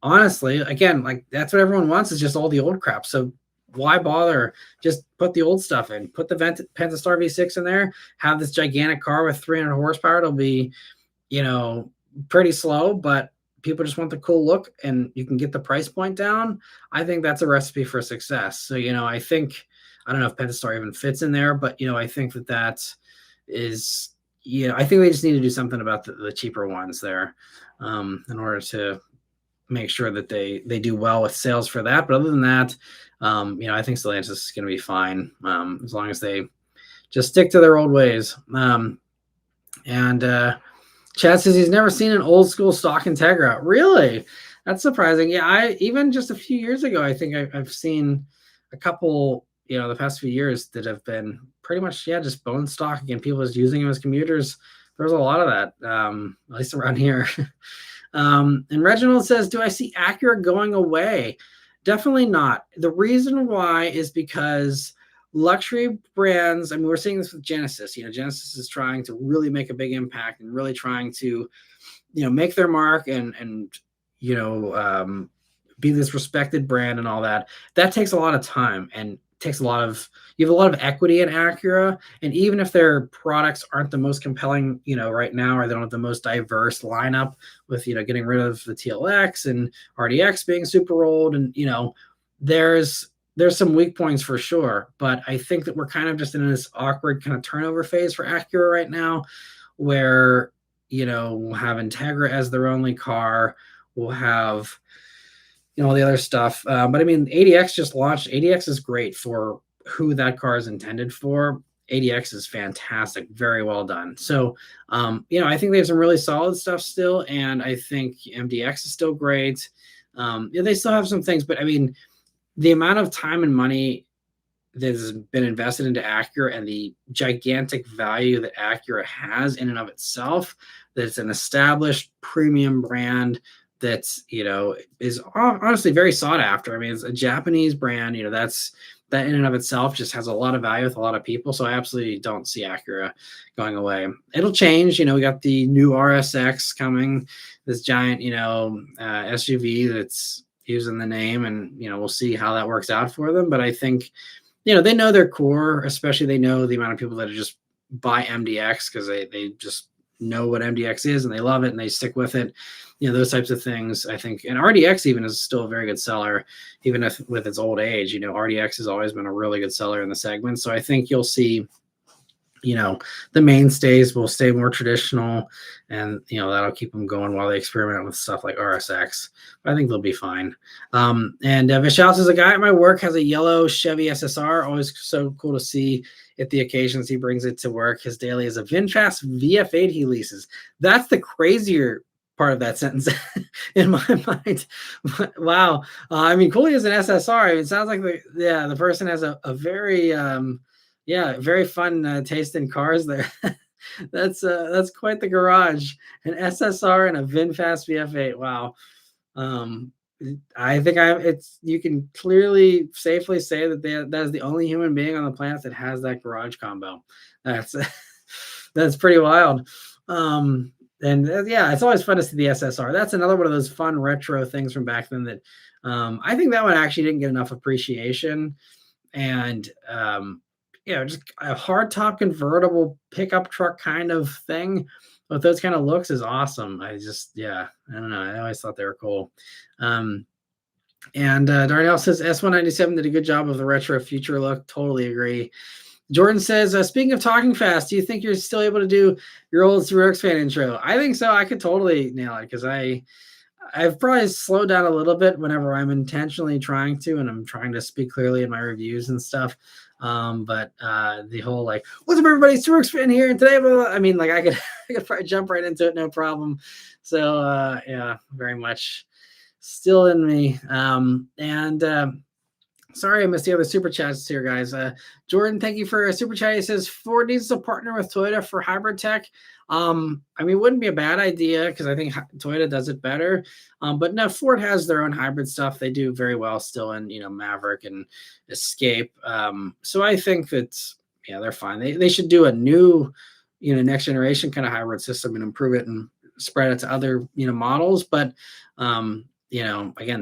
Honestly, again, like that's what everyone wants is just all the old crap. So why bother? Just put the old stuff in. Put the Pentastar V6 in there. Have this gigantic car with 300 horsepower. It'll be, pretty slow, but people just want the cool look, and you can get the price point down. I think that's a recipe for success. So I think I don't know if Pentastar even fits in there, but I think that is, I think they just need to do something about the cheaper ones there, in order to make sure that they do well with sales for that. But other than that, I think Stellantis is going to be fine, as long as they just stick to their old ways. Chad says he's never seen an old school stock Integra. Really? That's surprising. Yeah, I even just a few years ago, I think I've seen a couple, the past few years that have been pretty much, just bone stock. Again, people just using them as commuters. There's a lot of that, at least around here. And Reginald says, do I see Acura going away? Definitely not. The reason why is because luxury brands, I mean, we're seeing this with Genesis. Genesis is trying to really make a big impact and really trying to, make their mark and be this respected brand and all that. That takes a lot of time and takes you have a lot of equity in Acura. And even if their products aren't the most compelling, right now, or they don't have the most diverse lineup with, getting rid of the TLX and RDX being super old. And, there's some weak points for sure, but I think that we're kind of just in this awkward kind of turnover phase for Acura right now, where, we'll have Integra as their only car. We'll have, all the other stuff. But I mean, ADX just launched. ADX is great for who that car is intended for. ADX is fantastic, very well done. So, I think they have some really solid stuff still, and I think MDX is still great. They still have some things, but I mean, the amount of time and money that has been invested into Acura and the gigantic value that Acura has in and of itself, that it's an established premium brand that's, is honestly very sought after. I mean, it's a Japanese brand, that in and of itself just has a lot of value with a lot of people. So I absolutely don't see Acura going away. It'll change. We got the new RSX coming, this giant, SUV that's using the name, and, we'll see how that works out for them. But I think, they know their core, especially they know the amount of people that just buy MDX because they just know what MDX is and they love it and they stick with it. Those types of things, I think. And RDX even is still a very good seller, even if with its old age. RDX has always been a really good seller in the segment. So I think you'll see, the mainstays will stay more traditional, and that'll keep them going while they experiment with stuff like RSX. But I think they'll be fine. And Vishal says, a guy at my work has a yellow Chevy SSR. Always so cool to see at the occasions he brings it to work. His daily is a VinFast VF8 he leases. That's the crazier part of that sentence in my mind. Wow. I mean, cool, he has an SSR. It sounds like the person has a very very fun taste in cars there. That's quite the garage. An SSR and a VinFast VF8. Wow. I think you can clearly safely say that is the only human being on the planet that has that garage combo. That's pretty wild. It's always fun to see the SSR. That's another one of those fun retro things from back then that I think that one actually didn't get enough appreciation. And just a hardtop convertible pickup truck kind of thing with those kind of looks is awesome. I don't know. I always thought they were cool. Darnell says S197 did a good job of the retro future look. Totally agree. Jordan says, speaking of talking fast, do you think you're still able to do your old Zerux fan intro? I think so. I could totally nail it because I've probably slowed down a little bit whenever I'm intentionally trying to, and I'm trying to speak clearly in my reviews and stuff. But the whole what's up, everybody? Zerux fan here, and today, I mean, I could probably jump right into it, no problem. So very much still in me. Sorry, I missed the other super chats here, guys. Jordan, thank you for a super chat. He says Ford needs to partner with Toyota for hybrid tech. I mean, it wouldn't be a bad idea because I think Toyota does it better. But no, Ford has their own hybrid stuff. They do very well still in Maverick and Escape. So I think that they're fine. They should do a new next generation kind of hybrid system and improve it and spread it to other models. But again,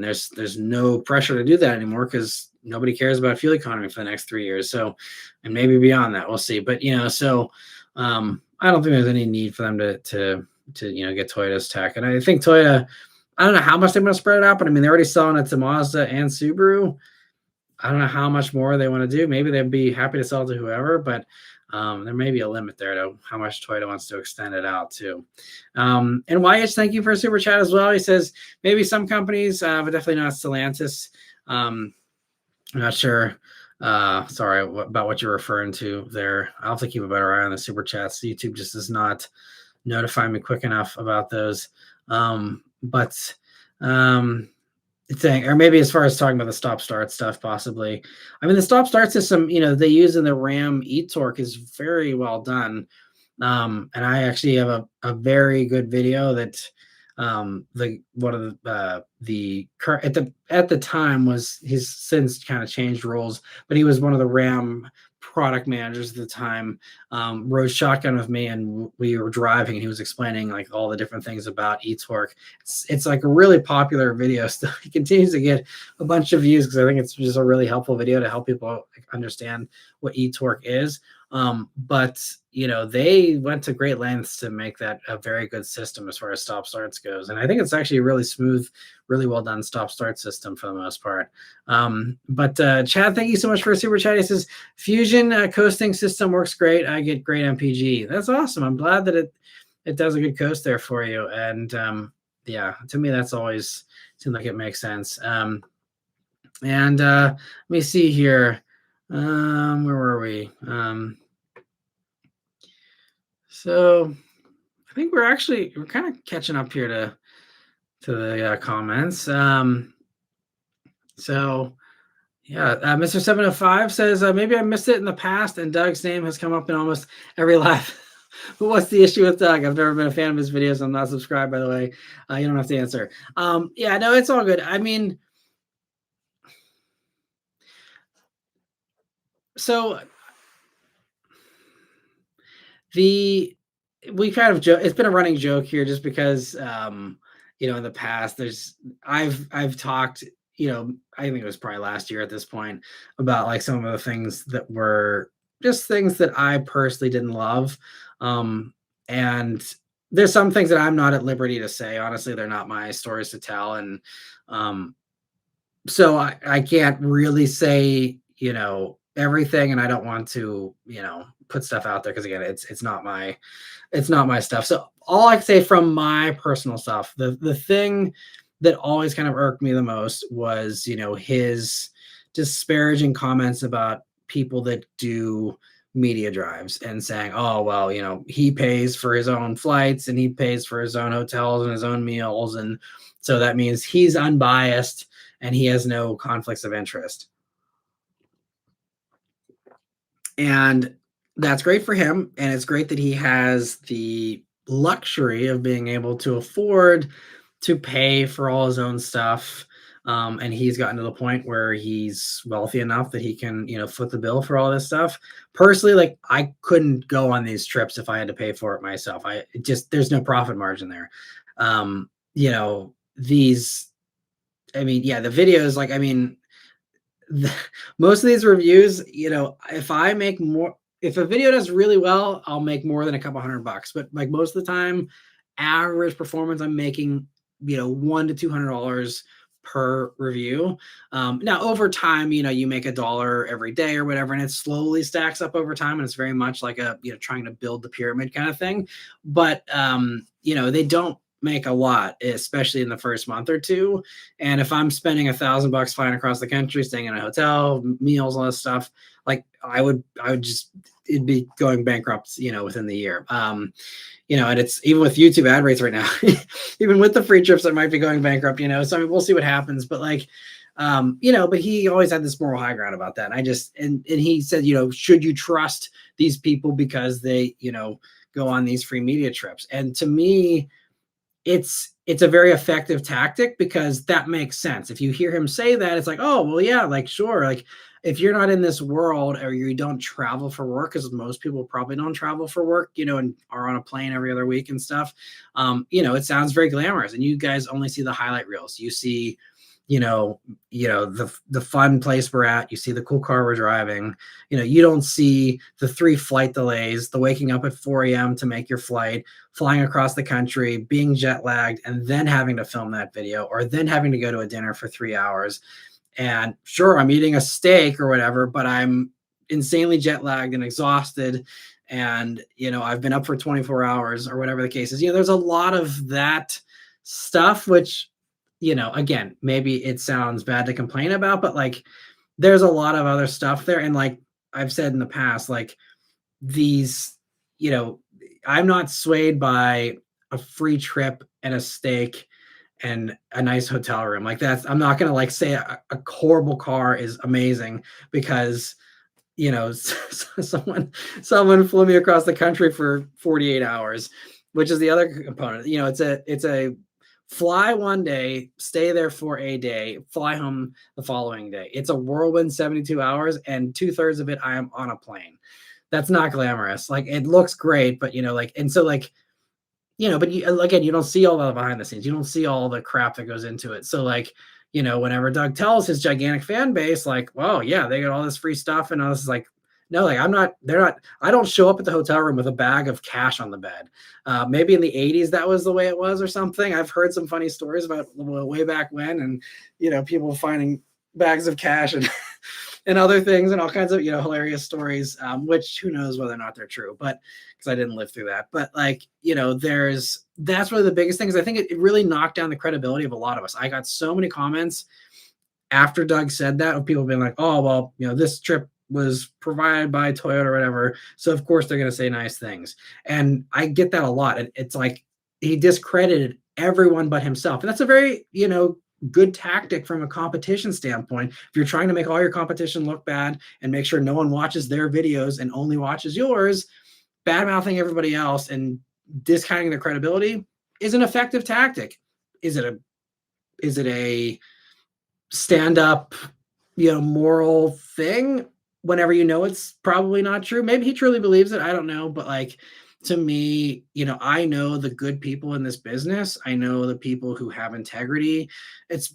there's no pressure to do that anymore because nobody cares about fuel economy for the next 3 years. So, and maybe beyond that, we'll see. But I don't think there's any need for them to get Toyota's tech. And I think Toyota, I don't know how much they're going to spread it out, but I mean, they're already selling it to Mazda and Subaru. I don't know how much more they want to do. Maybe they'd be happy to sell to whoever, but there may be a limit there to how much Toyota wants to extend it out to. And YH, thank you for a super chat as well. He says maybe some companies, but definitely not Stellantis. I'm not sure. Sorry about what you're referring to there. I'll have to keep a better eye on the super chats. YouTube just does not notify me quick enough about those. Or maybe as far as talking about the stop-start stuff, possibly. I mean, the stop-start system, they use in the Ram eTorque is very well done. And I actually have a very good video that at the time he's since kind of changed roles, but he was one of the Ram product managers at the time, rode shotgun with me, and we were driving, and he was explaining all the different things about eTorque. It's a really popular video, so he continues to get a bunch of views because I think it's just a really helpful video to help people understand what eTorque is. But they went to great lengths to make that a very good system as far as stop starts goes. And I think it's actually a really smooth, really well done stop start system for the most part. But Chad, thank you so much for a super chat. He says Fusion coasting system works great. I get great MPG. That's awesome. I'm glad that it does a good coast there for you. And to me, that's always seemed like it makes sense. Let me see here. Where were we? So I think we're kind of catching up here to the comments. So yeah, Mr. 705 says maybe I missed it in the past, and Doug's name has come up in almost every live. But what's the issue with Doug? I've never been a fan of his videos. I'm not subscribed, by the way. You don't have to answer. Yeah, no, it's all good. I mean, so the we kind of joke. It's been a running joke here, just because in the past I've talked. I think it was probably last year at this point, about like some of the things that were just things that I personally didn't love. And there's some things that I'm not at liberty to say. Honestly, they're not my stories to tell, and um, so I can't really say everything, and I don't want to put stuff out there, because again, it's not my stuff. So all I can say from my personal stuff, the thing that always kind of irked me the most was his disparaging comments about people that do media drives, and saying, oh well, he pays for his own flights, and he pays for his own hotels and his own meals, and so that means he's unbiased and he has no conflicts of interest. And that's great for him. And it's great that he has the luxury of being able to afford to pay for all his own stuff. And he's gotten to the point where he's wealthy enough that he can, foot the bill for all this stuff. Personally, like, I couldn't go on these trips if I had to pay for it myself. There's no profit margin there. These, I mean, yeah, the videos, like, I mean, most of these reviews, if a video does really well, I'll make more than a couple $100. But like most of the time, average performance, I'm making, $100 to $200 per review. Now over time, you make $1 every day or whatever, and it slowly stacks up over time. And it's very much like trying to build the pyramid kind of thing. But, they don't make a lot, especially in the first month or two. And if I'm spending $1,000 flying across the country, staying in a hotel, meals, all this stuff, like it'd be going bankrupt, within the year. And it's even with YouTube ad rates right now, even with the free trips, it might be going bankrupt, so I mean, we'll see what happens. But like, but he always had this moral high ground about that. And he said, should you trust these people because they, go on these free media trips? And to me, it's a very effective tactic, because that makes sense. If you hear him say that, it's like, oh well, yeah, like, sure. Like, if you're not in this world, or you don't travel for work, because most people probably don't travel for work, and are on a plane every other week and stuff, it sounds very glamorous, and you guys only see the highlight reels. You see the fun place we're at, you see the cool car we're driving, you don't see the 3 flight delays, the waking up at 4 a.m. to make your flight, flying across the country, being jet lagged, and then having to film that video, or then having to go to a dinner for 3 hours. And sure, I'm eating a steak or whatever, but I'm insanely jet lagged and exhausted, and I've been up for 24 hours or whatever the case is. There's a lot of that stuff, which, again, maybe it sounds bad to complain about, but like, there's a lot of other stuff there. And like I've said in the past, like, these, I'm not swayed by a free trip and a steak and a nice hotel room. Like, I'm not going to like say a horrible car is amazing because, someone flew me across the country for 48 hours, which is the other component. It's a fly one day, stay there for a day, fly home the following day. It's a whirlwind 72 hours, and 2/3 of it I am on a plane. That's not glamorous. Like, it looks great, but and so like, but again, you don't see all the behind the scenes. You don't see all the crap that goes into it. So like, whenever Doug tells his gigantic fan base, like, well, yeah, they got all this free stuff, and I was like, no, like, I don't show up at the hotel room with a bag of cash on the bed. Maybe in the 80s, that was the way it was or something. I've heard some funny stories about way back when, and, people finding bags of cash and, and other things, and all kinds of, hilarious stories, which who knows whether or not they're true, but because I didn't live through that. But like, that's really the biggest thing, is I think it really knocked down the credibility of a lot of us. I got so many comments after Doug said that, of people being like, oh, well, this trip was provided by Toyota or whatever. So of course they're going to say nice things. And I get that a lot. And it's like he discredited everyone but himself. And that's a very, good tactic from a competition standpoint. If you're trying to make all your competition look bad and make sure no one watches their videos and only watches yours, bad mouthing everybody else and discounting their credibility is an effective tactic. Is it a stand up, moral thing whenever it's probably not true? Maybe he truly believes it. I don't know. But like, to me, I know the good people in this business. I know the people who have integrity. It's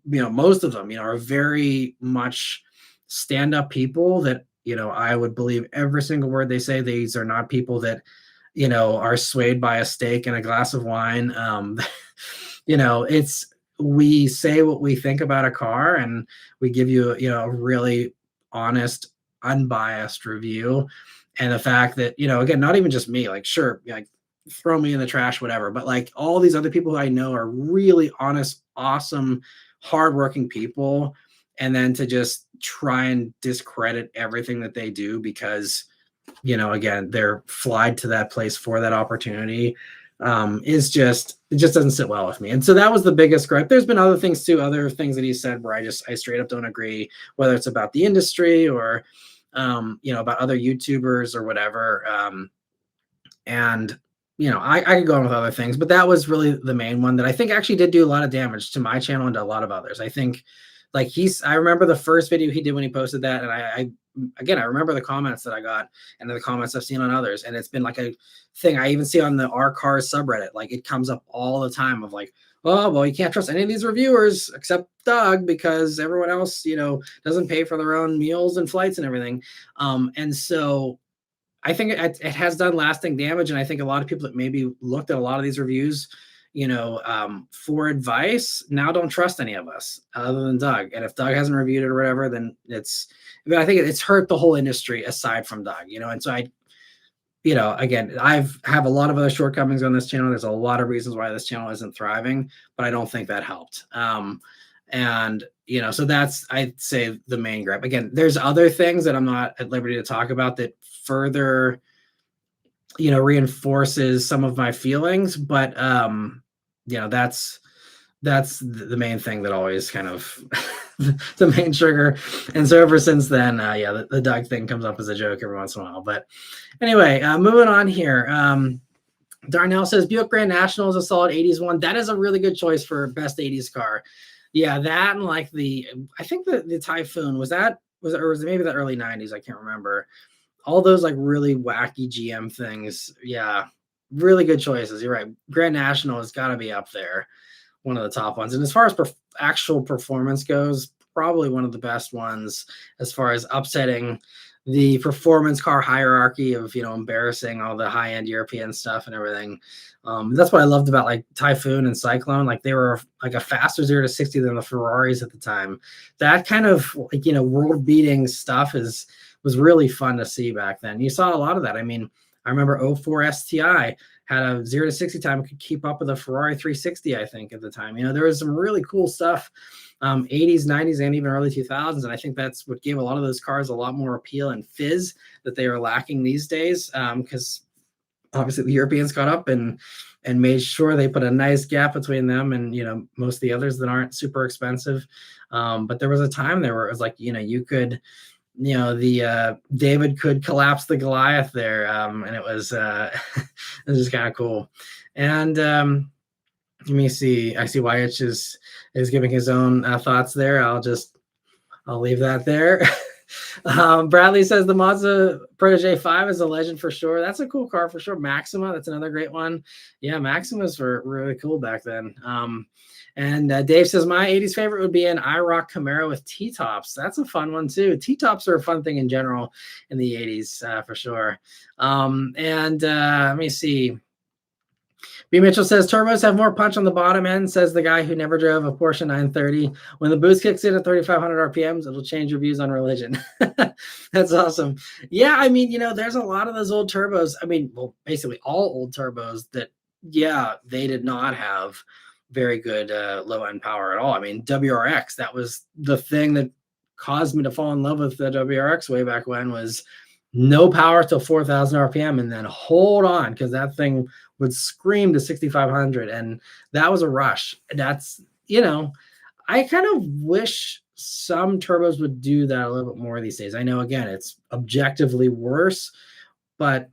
most of them, are very much stand up people that, I would believe every single word they say. These are not people that, are swayed by a steak and a glass of wine. It's, we say what we think about a car and we give you, a really honest, unbiased review. And the fact that, again, not even just me, like, sure, like, throw me in the trash, whatever, but like all these other people who I know are really honest, awesome, hardworking people. And then to just try and discredit everything that they do because, again, they're flied to that place for that opportunity, it just doesn't sit well with me. And so that was the biggest gripe. There's been other things too, other things that he said where I straight up don't agree, whether it's about the industry or, about other YouTubers or whatever. And, I could go on with other things, but that was really the main one that I think actually did do a lot of damage to my channel and to a lot of others. I think like I remember the first video he did when he posted that. And I remember the comments that I got and the comments I've seen on others. And it's been like a thing I even see on the R Cars subreddit. Like it comes up all the time of like, oh, well, you can't trust any of these reviewers except Doug because everyone else, doesn't pay for their own meals and flights and everything. And so I think it has done lasting damage. And I think a lot of people that maybe looked at a lot of these reviews, for advice now don't trust any of us other than Doug. And if Doug hasn't reviewed it or whatever, then I think it's hurt the whole industry aside from Doug, and so again, have a lot of other shortcomings on this channel. There's a lot of reasons why this channel isn't thriving, but I don't think that helped. And, so that's, I'd say, the main gripe. Again, there's other things that I'm not at liberty to talk about that further, reinforces some of my feelings, but, that's the main thing that always kind of the main trigger. And so ever since then, the Doug thing comes up as a joke every once in a while. But anyway, moving on here. Darnell says Buick Grand National is a solid 80s one. That is a really good choice for best 80s car. Yeah, that and like I think the Typhoon was it maybe the early 90s? I can't remember. All those like really wacky GM things. Yeah, really good choices. You're right. Grand National has got to be up there, one of the top ones. And as far as actual performance goes, probably one of the best ones as far as upsetting the performance car hierarchy of, embarrassing all the high-end European stuff and everything. That's what I loved about like Typhoon and Cyclone. Like they were like a faster 0 to 60 than the Ferraris at the time. That kind of like, world-beating stuff was really fun to see back then. You saw a lot of that. I mean, I remember 04 STI had a 0 to 60 time, could keep up with a Ferrari 360, I think, at the time. There was some really cool stuff, 80s, 90s, and even early 2000s. And I think that's what gave a lot of those cars a lot more appeal and fizz that they are lacking these days. Because obviously the Europeans got up and made sure they put a nice gap between them and, most of the others that aren't super expensive. But there was a time there where it was like, you could, the David could collapse the Goliath there, and it was it was just kind of cool. And let me see. I see Wyatt is giving his own thoughts there. I'll leave that there. Bradley says the Mazda Protege 5 is a legend for sure. That's a cool car for sure. Maxima, that's another great one. Yeah, Maximas were really cool back then. And Dave says my 80s favorite would be an IROC Camaro with T-tops. That's a fun one too. T-tops are a fun thing in general in the 80s for sure. Let me see. B. Mitchell says turbos have more punch on the bottom end, says the guy who never drove a Porsche 930. When the boost kicks in at 3,500 RPMs, it'll change your views on religion. That's awesome. Yeah, I mean, there's a lot of those old turbos. I mean, well, basically all old turbos that, yeah, they did not have very good low-end power at all. I mean, WRX, that was the thing that caused me to fall in love with the WRX way back when was no power till 4,000 RPM and then hold on because that thing would scream to 6,500. And that was a rush. That's, I kind of wish some turbos would do that a little bit more these days. I know, again, it's objectively worse, but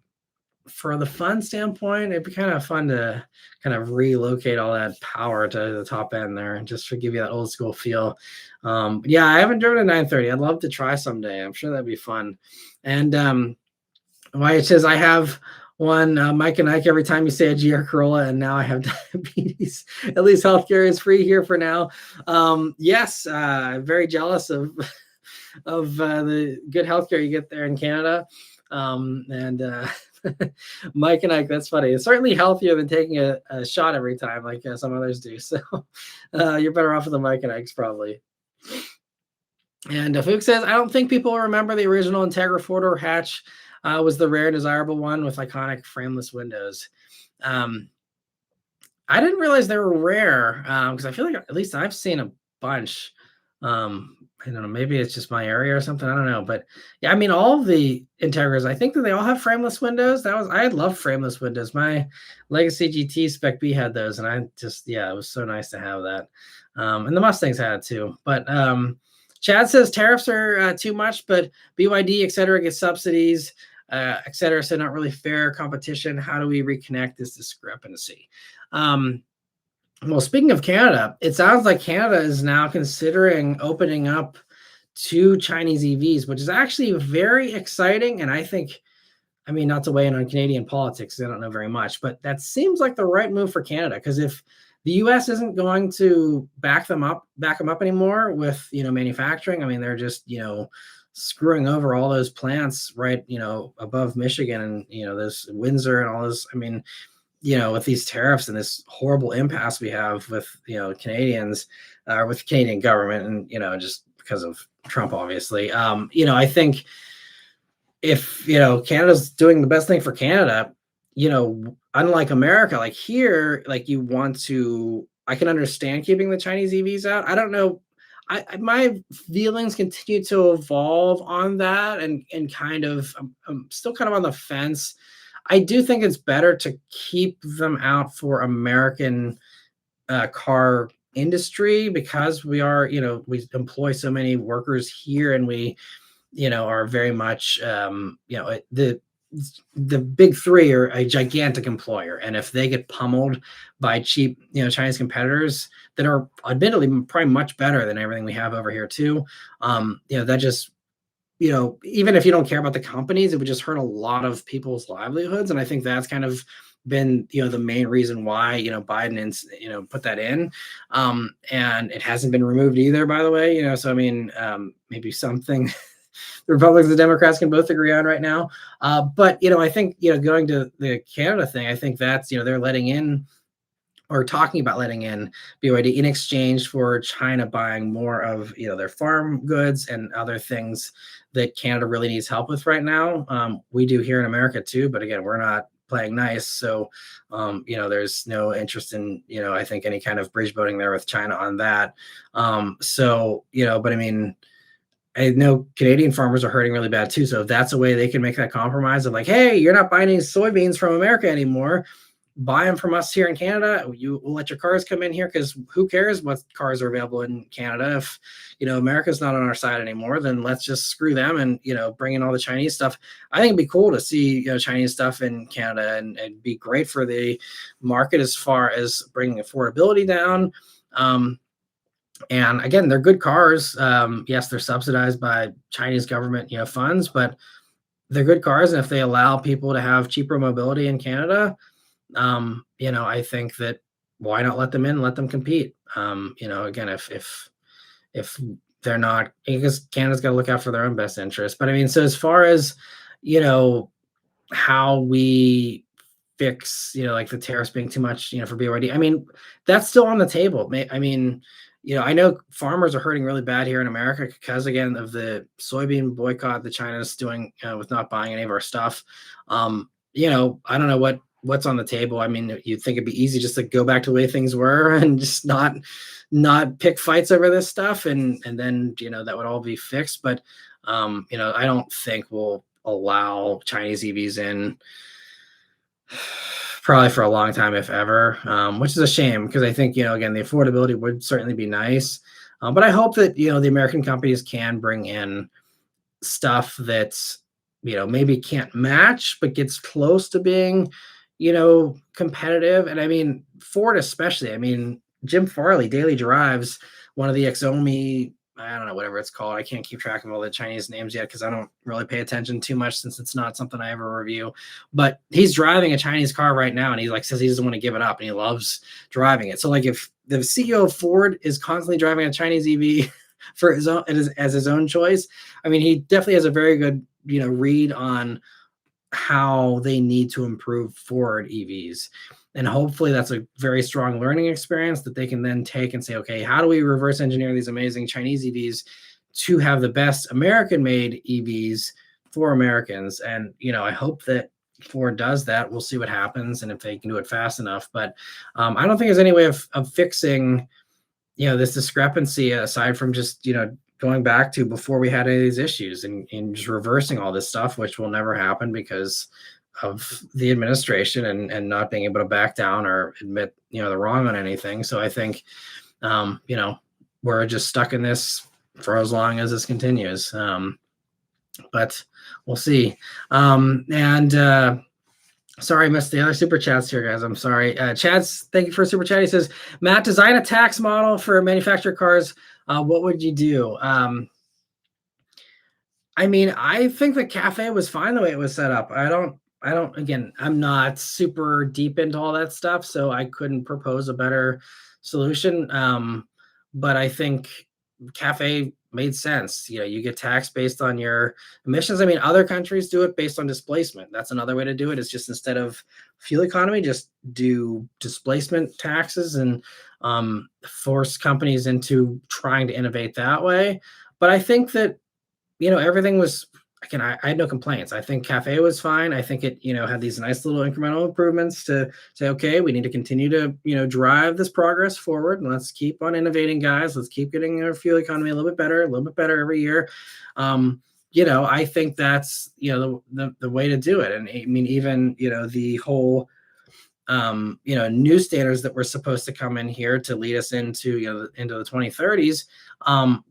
for the fun standpoint, it'd be kind of fun to kind of relocate all that power to the top end there and just to give you that old school feel. Yeah, I haven't driven a 930. I'd love to try someday. I'm sure that'd be fun. And why it says I have one Mike and Ike every time you say a GR Corolla, and now I have diabetes. At least healthcare is free here for now. Yes, very jealous of the good healthcare you get there in Canada. And Mike and Ike, that's funny. It's certainly healthier than taking a shot every time like some others do. So you're better off with the Mike and Ike's probably. And Fuchs says, I don't think people remember the original Integra four-door hatch was the rare and desirable one with iconic frameless windows. I didn't realize they were rare because I feel like at least I've seen a bunch. I don't know, maybe it's just my area or something. I don't know. But yeah, I mean, all of the Integras, I think that they all have frameless windows. I love frameless windows. My Legacy GT Spec B had those, and I just, yeah, it was so nice to have that. And the Mustangs had it too. But Chad says tariffs are too much, but BYD, et cetera, gets subsidies, et cetera. So not really fair competition. How do we reconnect this discrepancy? Well, speaking of Canada, it sounds like Canada is now considering opening up to Chinese EVs, which is actually very exciting. And I think, I mean, not to weigh in on Canadian politics, I don't know very much, but that seems like the right move for Canada. Because if the US isn't going to back them up anymore with, manufacturing, I mean, they're just, screwing over all those plants right, above Michigan and, those Windsor and all those, I mean, with these tariffs and this horrible impasse we have with, Canadians, with the Canadian government and, just because of Trump, obviously, I think if, Canada's doing the best thing for Canada, unlike America, like here, like I can understand keeping the Chinese EVs out. I don't know. My feelings continue to evolve on that and kind of, I'm still kind of on the fence. I do think it's better to keep them out for American car industry because we are, we employ so many workers here and we, are very much, the big three are a gigantic employer. And if they get pummeled by cheap, Chinese competitors that are admittedly probably much better than everything we have over here too, that just, even if you don't care about the companies, it would just hurt a lot of people's livelihoods. And I think that's kind of been, the main reason why, Biden, put that in. And it hasn't been removed either, by the way, so, I mean, maybe something the Republicans and Democrats can both agree on right now. But, I think, going to the Canada thing, I think that's, they're letting in or talking about letting in BYD in exchange for China buying more of, their farm goods and other things that Canada really needs help with right now. We do here in America too, but again, we're not playing nice. So, there's no interest in, I think any kind of bridge building there with China on that. So, but I mean, I know Canadian farmers are hurting really bad too. So if that's a way they can make that compromise of like, hey, you're not buying any soybeans from America anymore, buy them from us here in Canada. We'll let your cars come in here because who cares what cars are available in Canada? If, America's not on our side anymore, then let's just screw them and, bring in all the Chinese stuff. I think it'd be cool to see, Chinese stuff in Canada and it'd be great for the market as far as bringing affordability down. And again, they're good cars. Yes, they're subsidized by Chinese government, funds, but they're good cars. And if they allow people to have cheaper mobility in Canada, I think that why not let them in, let them compete? Again, if they're not, because Canada's got to look out for their own best interest. But I mean, so as far as, how we fix, like the tariffs being too much, for BYD, I mean, that's still on the table. I mean, I know farmers are hurting really bad here in America because, again, of the soybean boycott that China's doing with not buying any of our stuff. I don't know what what's on the table. I mean, you'd think it'd be easy just to go back to the way things were and just not pick fights over this stuff, and then that would all be fixed. But I don't think we'll allow Chinese EVs in probably for a long time, if ever, which is a shame because I think again the affordability would certainly be nice, but I hope that the American companies can bring in stuff that's maybe can't match but gets close to being competitive. And I mean Ford especially, I mean Jim Farley daily drives one of the Xomi, I don't know, whatever it's called. I can't keep track of all the Chinese names yet because I don't really pay attention too much since it's not something I ever review. But he's driving a Chinese car right now, and he like says he doesn't want to give it up, and he loves driving it. So like if the CEO of Ford is constantly driving a Chinese EV for his own as his own choice, I mean he definitely has a very good read on how they need to improve Ford EVs. And hopefully that's a very strong learning experience that they can then take and say, okay, how do we reverse engineer these amazing Chinese EVs to have the best American made EVs for Americans? And, I hope that Ford does that. We'll see what happens and if they can do it fast enough. But I don't think there's any way of fixing, this discrepancy aside from just, going back to before we had any of these issues and just reversing all this stuff, which will never happen because of the administration and not being able to back down or admit they're wrong on anything. So I think we're just stuck in this for as long as this continues, but we'll see. Sorry, I missed the other super chats here, guys. I'm sorry. Chad's, thank you for a super chat. He says, Matt, design a tax model for manufactured cars. What would you do? I mean, I think the cafe was fine the way it was set up. Again, I'm not super deep into all that stuff, so I couldn't propose a better solution. But I think cafe made sense. You get taxed based on your emissions. I mean, other countries do it based on displacement. That's another way to do it, is just instead of fuel economy, just do displacement taxes and force companies into trying to innovate that way. But I think that everything was, again, I had no complaints. I think cafe was fine. I think it had these nice little incremental improvements to say, okay, we need to continue to drive this progress forward, and let's keep on innovating, guys. Let's keep getting our fuel economy a little bit better every year. I think that's the way to do it. And I mean, even the whole new standards that were supposed to come in here to lead us into into the 2030s.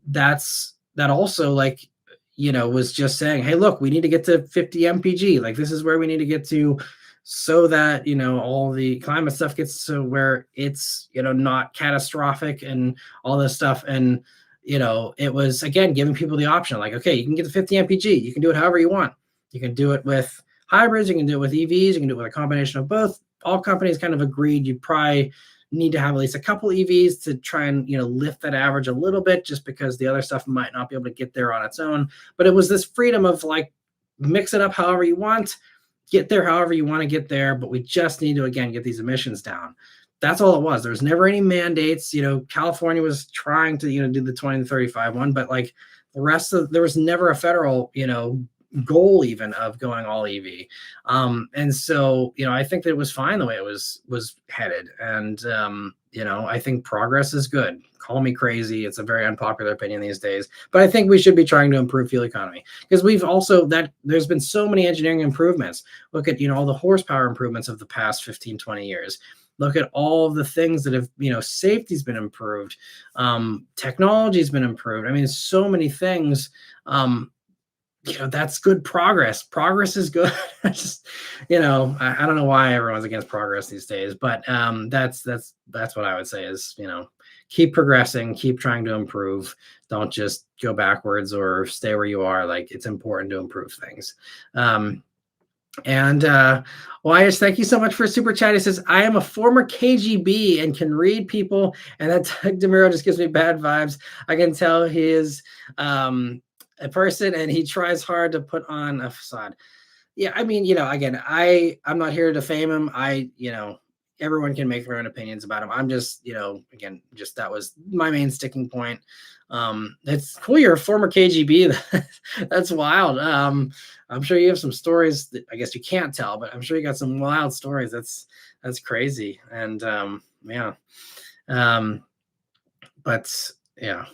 That also was just saying, hey, look, we need to get to 50 mpg. Like, this is where we need to get to so that, all the climate stuff gets to where it's, not catastrophic and all this stuff. And, it was, again, giving people the option, like, okay, you can get to 50 mpg. You can do it however you want. You can do it with hybrids. You can do it with EVs. You can do it with a combination of both. All companies kind of agreed you probably need to have at least a couple EVs to try and lift that average a little bit, just because the other stuff might not be able to get there on its own. But it was this freedom of like, mix it up however you want, get there however you want to get there, but we just need to, again, get these emissions down. That's all it was. There was never any mandates. California was trying to do the 2035 one, but like the rest of, there was never a federal goal even of going all EV. And so, I think that it was fine the way it was headed. And, I think progress is good. Call me crazy. It's a very unpopular opinion these days, but I think we should be trying to improve fuel economy, because we've also there's been so many engineering improvements. Look at, all the horsepower improvements of the past 15, 20 years. Look at all of the things that have, safety's been improved. Technology's been improved. I mean, so many things. That's good progress. Progress is good. I don't know why everyone's against progress these days, but that's what I would say is, keep progressing, keep trying to improve. Don't just go backwards or stay where you are. Like, it's important to improve things. Wyatt, thank you so much for super chat. He says, I am a former KGB and can read people, and that DeMiro just gives me bad vibes. I can tell he is a person and he tries hard to put on a facade. Yeah, I mean, again, I'm not here to defame him. everyone can make their own opinions about them. I'm just, again, just that was my main sticking point. It's cool. You're a former KGB. That's wild. I'm sure you have some stories that I guess you can't tell, but I'm sure you got some wild stories. That's crazy. And yeah. But yeah.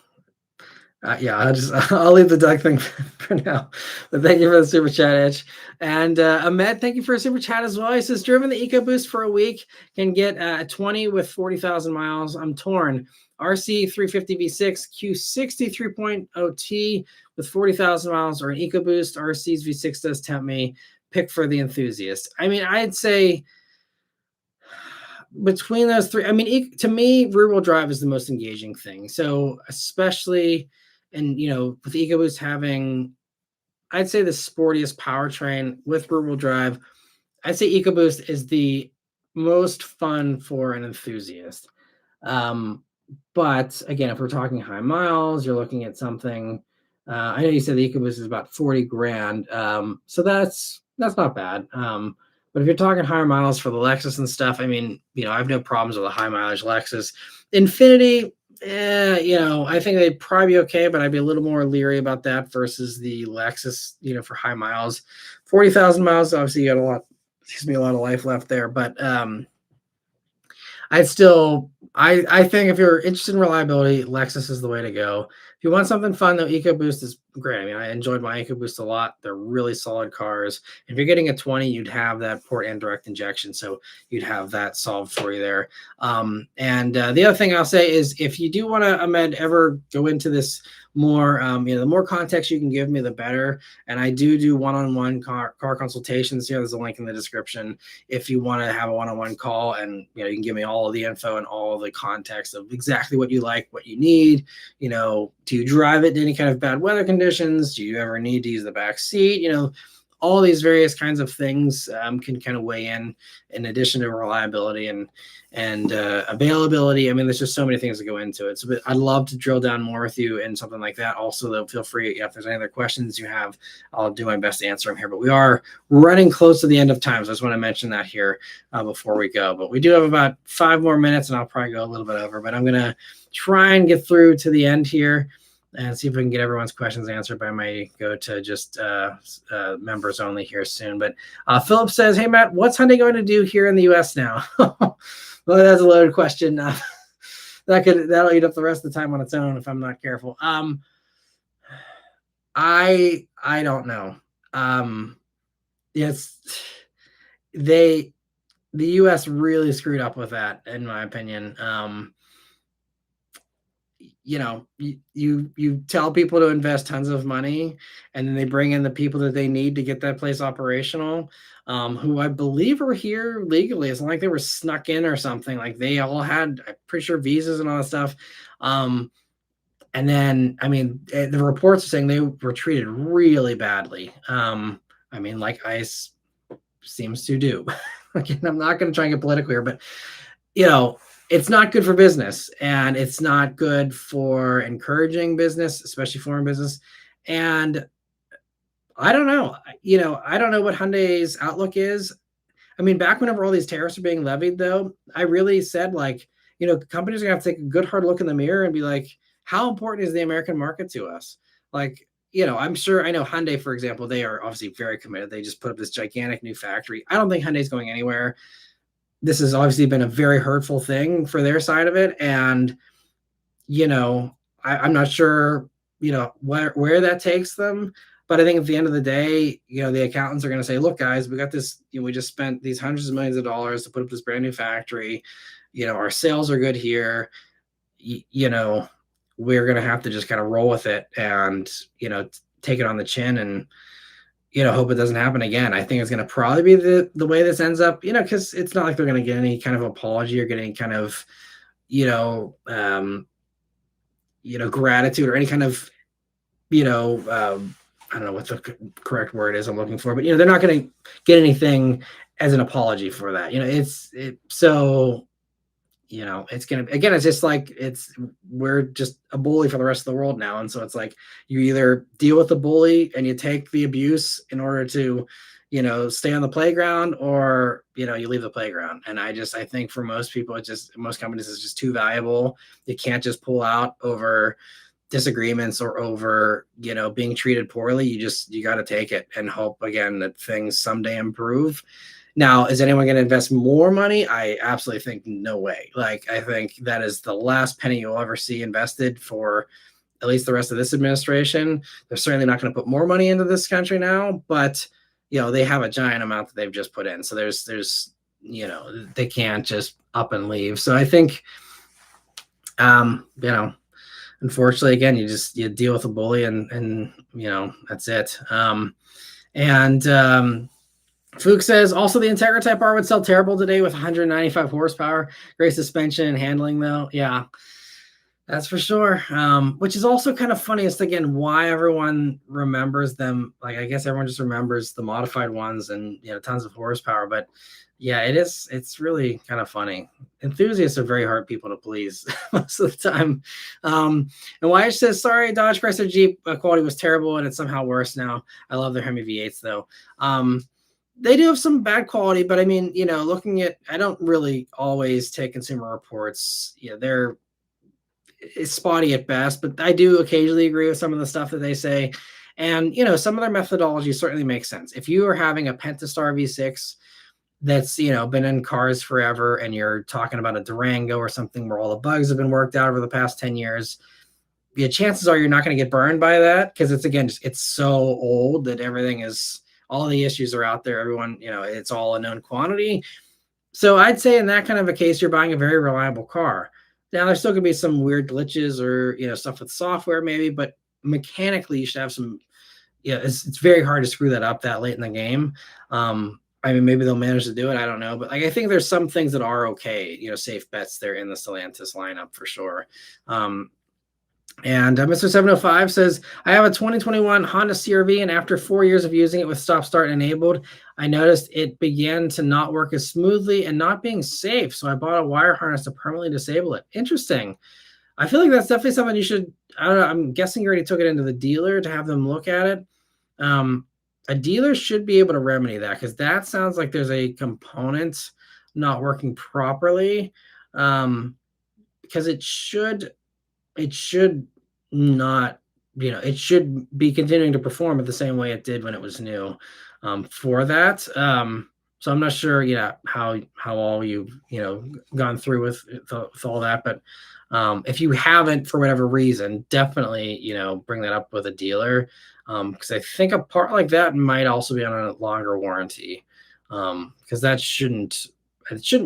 Yeah, I'll leave the duck thing for now. But thank you for the super chat, Itch. And Ahmed, thank you for a super chat as well. He says, driven the EcoBoost for a week, can get a 20 with 40,000 miles. I'm torn. RC 350 V6 Q60 3.0T with 40,000 miles, or an EcoBoost. RC's V6 does tempt me. Pick for the enthusiast. I mean, I'd say between those three, I mean, to me, rear-wheel drive is the most engaging thing. So especially, and with the EcoBoost having, I'd say, the sportiest powertrain with rear-wheel drive, I'd say EcoBoost is the most fun for an enthusiast. But again, if we're talking high miles, you're looking at something. I know you said the EcoBoost is about 40 grand, so that's not bad. But if you're talking higher miles for the Lexus and stuff, I mean, I have no problems with a high mileage Lexus. Infinity, I think they'd probably be okay, but I'd be a little more leery about that versus the Lexus, for high miles. 40,000 miles, obviously you got a lot of life left there, but I think if you're interested in reliability, Lexus is the way to go. If you want something fun, though, EcoBoost is great. I mean, I enjoyed my EcoBoost a lot. They're really solid cars. If you're getting a 20, you'd have that port and direct injection, so you'd have that solved for you there. And the other thing I'll say is, if you do want to, Ahmed, ever go into this more, the more context you can give me, the better. And I do one-on-one car consultations. There's a link in the description if you want to have a one-on-one call, and you can give me all of the info and all the context of exactly what you like, what you need. Do you drive it in any kind of bad weather conditions? Do you ever need to use the back seat? All these various kinds of things can kind of weigh in addition to reliability and availability. I mean, there's just so many things that go into it. So I'd love to drill down more with you in something like that. Also, though, feel free, if there's any other questions you have, I'll do my best to answer them here. But we are running close to the end of time, so I just want to mention that here before we go. But we do have about 5 more minutes, and I'll probably go a little bit over. But I'm going to try and get through to the end here and see if we can get everyone's questions answered. But I might go to just members only here soon. But Philip says, hey, Matt, what's Hyundai going to do here in the U.S. now? Well, that's a loaded question. That'll eat up the rest of the time on its own if I'm not careful. I don't know. Yes, the U.S. really screwed up with that, in my opinion. You tell people to invest tons of money, and then they bring in the people that they need to get that place operational, who I believe are here legally. It's not like they were snuck in or something. Like, they all had, I'm pretty sure, visas and all that stuff. And then, I mean, the reports are saying they were treated really badly. I mean, like ICE seems to do. Again, I'm not going to try and get political here, but it's not good for business, and it's not good for encouraging business, especially foreign business. And I don't know. I don't know what Hyundai's outlook is. I mean, back whenever all these tariffs are being levied, though, I really said, like, companies are going to have to take a good hard look in the mirror and be like, how important is the American market to us? Like, I'm sure, I know Hyundai, for example, they are obviously very committed. They just put up this gigantic new factory. I don't think Hyundai's going anywhere. This has obviously been a very hurtful thing for their side of it. And, I'm not sure, where that takes them. But I think at the end of the day, the accountants are going to say, look, guys, we got this, we just spent these hundreds of millions of dollars to put up this brand new factory. Our sales are good here. We're going to have to just kind of roll with it and, take it on the chin and, hope it doesn't happen again. I think it's going to probably be the way this ends up, because it's not like they're going to get any kind of apology or get any kind of, gratitude or any kind of, I don't know what the correct word is I'm looking for, but they're not going to get anything as an apology for that. So it's going to, again, it's just like, we're just a bully for the rest of the world now. And so it's like, you either deal with the bully and you take the abuse in order to, stay on the playground, or, you leave the playground. And I think for most people, most companies, it's just too valuable. You can't just pull out over disagreements or over, being treated poorly. You got to take it and hope again that things someday improve. Now, is anyone going to invest more money? I absolutely think no way. Like, I think that is the last penny you'll ever see invested for at least the rest of this administration. They're certainly not going to put more money into this country now, but they have a giant amount that they've just put in. So there's they can't just up and leave. So I think, unfortunately, again, you deal with a bully, and that's it. Fuchs says, also the Integra Type R would sell terrible today with 195 horsepower. Great suspension and handling, though. Yeah, that's for sure. Which is also kind of funny. It's, again, why everyone remembers them. Like, I guess everyone just remembers the modified ones and, tons of horsepower. But, yeah, it's really kind of funny. Enthusiasts are very hard people to please most of the time. And Wyatt says, sorry, Dodge Chrysler Jeep quality was terrible, and it's somehow worse now. I love their Hemi V8s, though. They do have some bad quality, but I mean, looking at, I don't really always take Consumer Reports. It's spotty at best, but I do occasionally agree with some of the stuff that they say. And, some of their methodology certainly makes sense. If you are having a Pentastar V6 that's, been in cars forever, and you're talking about a Durango or something where all the bugs have been worked out over the past 10 years, the chances are you're not going to get burned by that, because it's so old that everything is, all the issues are out there. Everyone, it's all a known quantity. So I'd say in that kind of a case, you're buying a very reliable car. Now, there's still going to be some weird glitches or, stuff with software maybe, but mechanically you should have some, it's very hard to screw that up that late in the game. I mean, maybe they'll manage to do it. I don't know. But I think there's some things that are okay, safe bets there in the Stellantis lineup for sure. And Mr. 705 says, I have a 2021 Honda CR-V, and after 4 years of using it with stop-start enabled, I noticed it began to not work as smoothly and not being safe. So I bought a wire harness to permanently disable it. Interesting. I feel like that's definitely something you should, I don't know, I'm guessing you already took it into the dealer to have them look at it. A dealer should be able to remedy that, because that sounds like there's a component not working properly, because it should not, it should be continuing to perform it the same way it did when it was new, for that. So I'm not sure, how all you've, gone through with all that, but if you haven't for whatever reason, definitely, bring that up with a dealer, because I think a part like that might also be on a longer warranty, because it shouldn't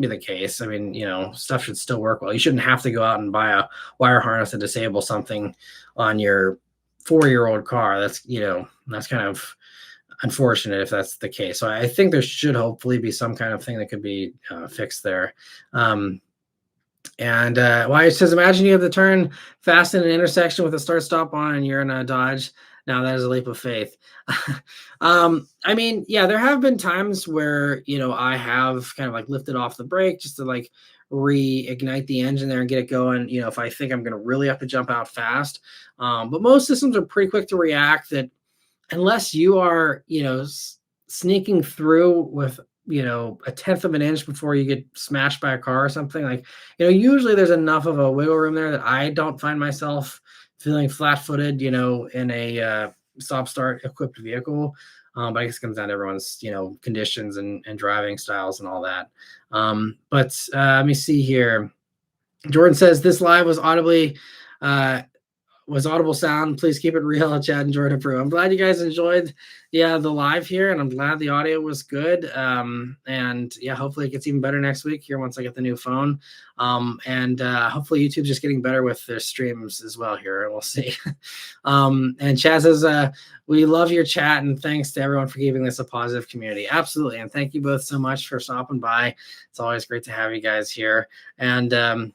be the case. I mean, stuff should still work well. You shouldn't have to go out and buy a wire harness and disable something on your 4-year-old car. That's kind of unfortunate if that's the case. So I think there should hopefully be some kind of thing that could be fixed there. And Wyatt says, imagine you have to turn fast in an intersection with a start stop on, and you're in a Dodge. Now that is a leap of faith. I mean, yeah, there have been times where, I have kind of like lifted off the brake just to like reignite the engine there and get it going, if I think I'm going to really have to jump out fast. But most systems are pretty quick to react, that unless you are, sneaking through with, a tenth of an inch before you get smashed by a car or something, like, usually there's enough of a wiggle room there that I don't find myself feeling flat-footed, in a stop-start equipped vehicle. But I guess it comes down to everyone's, conditions and driving styles and all that. But let me see here. Jordan says, this live was audible sound. Please keep it real. Chad and Jordan approve. I'm glad you guys enjoyed the live here, and I'm glad the audio was good. And yeah, hopefully it gets even better next week here once I get the new phone. And hopefully YouTube's just getting better with their streams as well here. We'll see. And Chad says, we love your chat, and thanks to everyone for keeping this a positive community. Absolutely. And thank you both so much for stopping by. It's always great to have you guys here. And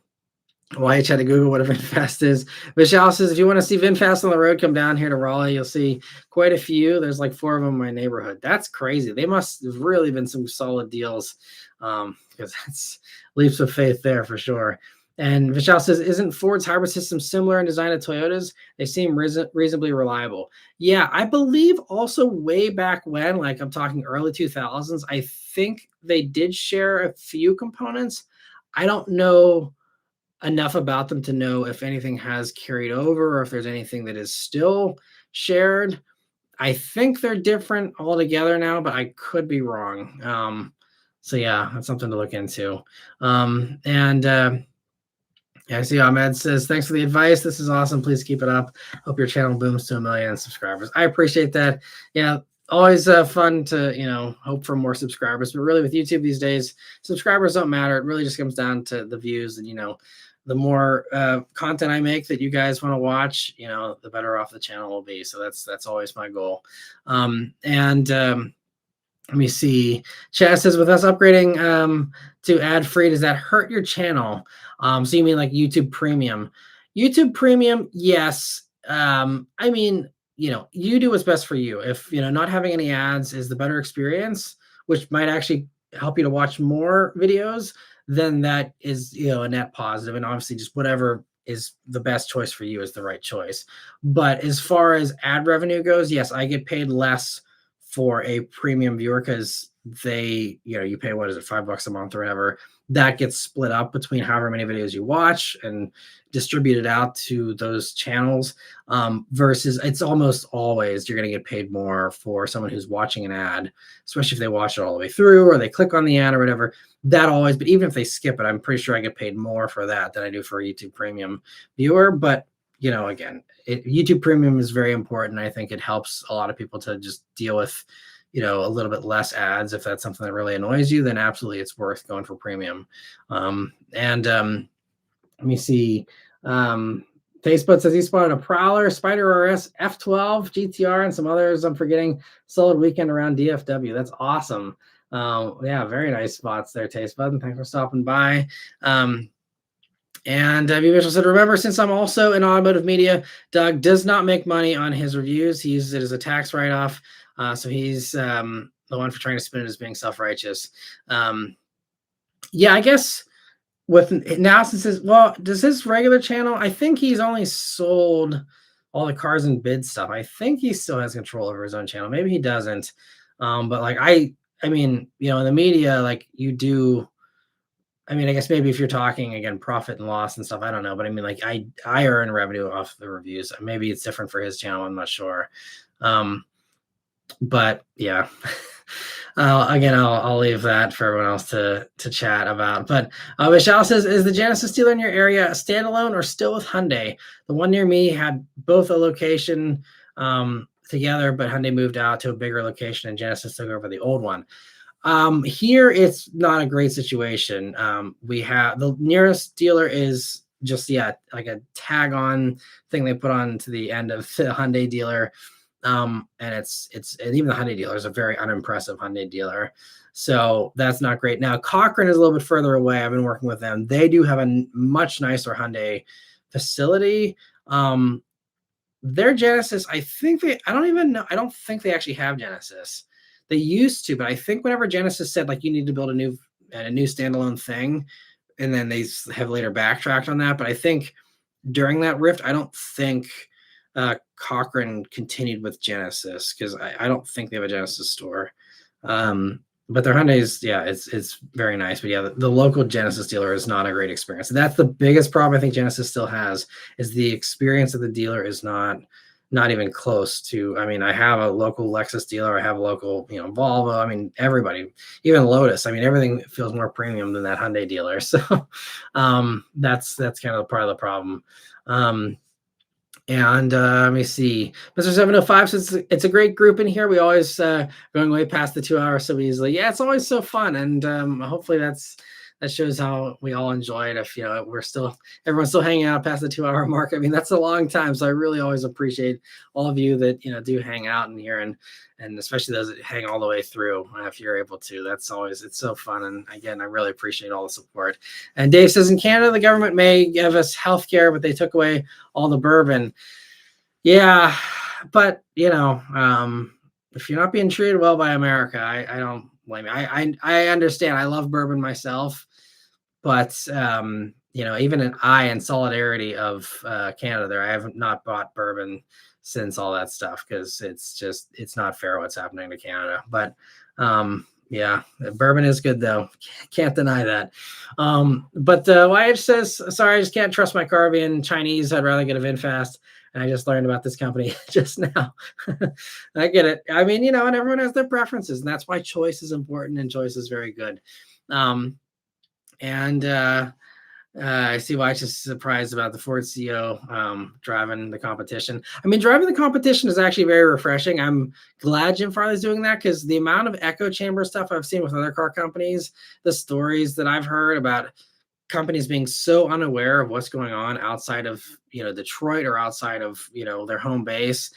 Wyatt had to Google what a VinFast is. Michelle says, if you want to see VinFast on the road, come down here to Raleigh. You'll see quite a few. There's like 4 of them in my neighborhood. That's crazy. They must have really been some solid deals, because that's leaps of faith there for sure. And Vishal says, isn't Ford's hybrid system similar in design to Toyota's? They seem reasonably reliable. Yeah, I believe also way back when, like I'm talking early 2000s, I think they did share a few components. I don't know enough about them to know if anything has carried over or if there's anything that is still shared. I think they're different altogether now, but I could be wrong. So yeah, that's something to look into. And yeah, I see Ahmed says, thanks for the advice. This is awesome. Please keep it up. Hope your channel booms to 1 million subscribers. I appreciate that. Yeah, always fun to, hope for more subscribers. But really with YouTube these days, subscribers don't matter. It really just comes down to the views. And, the more content I make that you guys want to watch, the better off the channel will be. So that's always my goal. Let me see. Chaz says, with us upgrading to ad free, does that hurt your channel? So you mean like YouTube Premium? YouTube Premium, yes. I mean, you do what's best for you. If not having any ads is the better experience, which might actually help you to watch more videos, then that is a net positive. And obviously, just whatever is the best choice for you is the right choice. But as far as ad revenue goes, yes, I get paid less for a premium viewer because you pay, what is it, $5 a month or whatever. That gets split up between however many videos you watch and distributed out to those channels. Versus it's almost always you're going to get paid more for someone who's watching an ad, especially if they watch it all the way through or they click on the ad or whatever. That always, but even if they skip it, I'm pretty sure I get paid more for that than I do for a YouTube Premium viewer. But again, YouTube Premium is very important. I think it helps a lot of people to just deal with, a little bit less ads. If that's something that really annoys you, then absolutely it's worth going for Premium. Let me see. Facebook says he spotted a Prowler, Spider RS, F12, GTR, and some others I'm forgetting. Solid weekend around DFW. That's awesome. Yeah, very nice spots there, Taste Bud. Thanks for stopping by. And Mitchell said, remember, since I'm also in automotive media, Doug does not make money on his reviews. He uses it as a tax write-off. So he's the one for trying to spin it as being self-righteous. Yeah, I guess with now since does his regular channel, I think he's only sold all the cars and bid stuff. I think he still has control over his own channel. Maybe he doesn't. But like I mean, in the media, like you do. I mean, I guess maybe if you're talking again, profit and loss and stuff, I don't know. But I mean, like I earn revenue off the reviews. Maybe it's different for his channel. I'm not sure. But yeah, again, I'll leave that for everyone else to chat about. But Michelle says, is the Genesis dealer in your area a standalone or still with Hyundai? The one near me had both a location together, but Hyundai moved out to a bigger location and Genesis took over the old one. Here it's not a great situation. We have the nearest dealer is just like a tag on thing they put on to the end of the Hyundai dealer. And it's and even the Hyundai dealer is a very unimpressive Hyundai dealer. So that's not great. Now Cochrane is a little bit further away. I've been working with them. They do have a much nicer Hyundai facility. Their Genesis, I don't even know. I don't think they actually have Genesis. They used to, but I think whenever Genesis said like you need to build a new standalone thing, and then they have later backtracked on that. But I think during that rift, I don't think Cochrane continued with Genesis because I don't think they have a Genesis store. But their Hyundai's, yeah, it's very nice. But yeah, the local Genesis dealer is not a great experience. And that's the biggest problem I think Genesis still has is the experience of the dealer is not even close to. I mean, I have a local Lexus dealer. I have a local, Volvo. I mean, everybody, even Lotus. I mean, everything feels more premium than that Hyundai dealer. So that's kind of part of the problem. And let me see. Mr. 705 says it's a great group in here. We always going way past the 2 hours so easily. Yeah, it's always so fun. And hopefully that shows how we all enjoy it. If everyone's still hanging out past the 2 hour mark. I mean, that's a long time. So I really always appreciate all of you that do hang out in here and especially those that hang all the way through if you're able to. It's so fun. And again, I really appreciate all the support. And Dave says in Canada, the government may give us health care, but they took away all the bourbon. Yeah, but if you're not being treated well by America, I don't blame you. I understand. I love bourbon myself, but even an eye in solidarity of Canada there. I have not bought bourbon since all that stuff because it's not fair what's happening to Canada. But yeah, bourbon is good though. Can't deny that. But YH says, sorry, I just can't trust my car being Chinese. I'd rather get a VinFast. And I just learned about this company just now. I get it. I mean, and everyone has their preferences, and that's why choice is important and choice is very good. And I see why she's surprised about the Ford CEO driving the competition. I mean, driving the competition is actually very refreshing. I'm glad Jim Farley's doing that because the amount of echo chamber stuff I've seen with other car companies, the stories that I've heard about companies being so unaware of what's going on outside of Detroit or outside of their home base,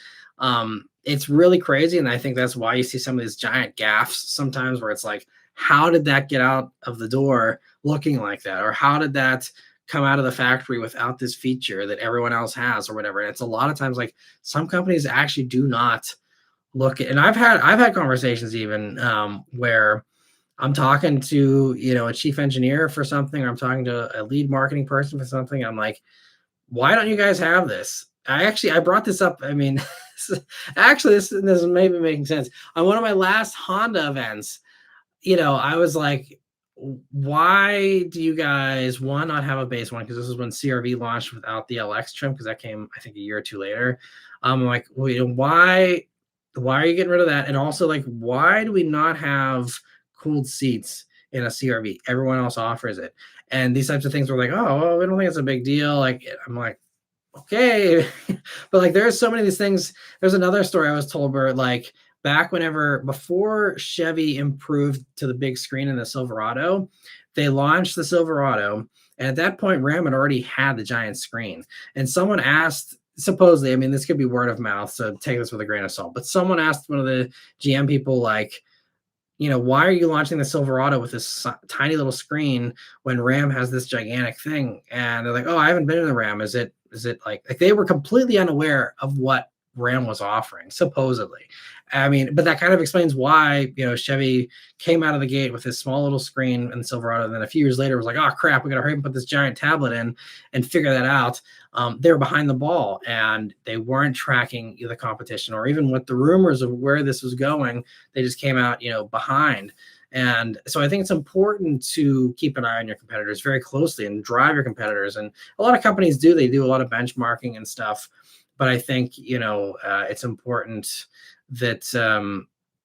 it's really crazy. And I think that's why you see some of these giant gaffes sometimes where it's like, how did that get out of the door looking like that? Or how did that come out of the factory without this feature that everyone else has or whatever? And it's a lot of times like some companies actually do not look at, and I've had conversations even where I'm talking to, a chief engineer for something, or I'm talking to a lead marketing person for something. I'm like, why don't you guys have this? I brought this up. I mean, actually, this may be making sense. On one of my last Honda events, I was like, why do you guys not have a base one? Because this is when CRV launched without the LX trim, because that came, I think, a year or two later. I'm like, well, why are you getting rid of that? And also, like, why do we not have cooled seats in a CRV? Everyone else offers it. And these types of things were like, oh, well, we don't think it's a big deal. Like, I'm like, okay. But like, there's so many of these things. There's another story I was told where like, before Chevy improved to the big screen in the Silverado, they launched the Silverado. And at that point, Ram had already had the giant screen. And someone asked, supposedly, I mean, this could be word of mouth, so take this with a grain of salt, but someone asked one of the GM people, like, why are you launching the Silverado with this tiny little screen when Ram has this gigantic thing? And they're like, oh, I haven't been in the Ram. Is it like they were completely unaware of what Ram was offering, supposedly. I mean, but that kind of explains why, Chevy came out of the gate with this small little screen in the Silverado. And then a few years later, it was like, oh, crap, we got to hurry and put this giant tablet in and figure that out. They were behind the ball and they weren't tracking the competition or even with the rumors of where this was going. They just came out, behind. And so I think it's important to keep an eye on your competitors very closely and drive your competitors. And a lot of companies do. They do a lot of benchmarking and stuff. But I think, it's important that,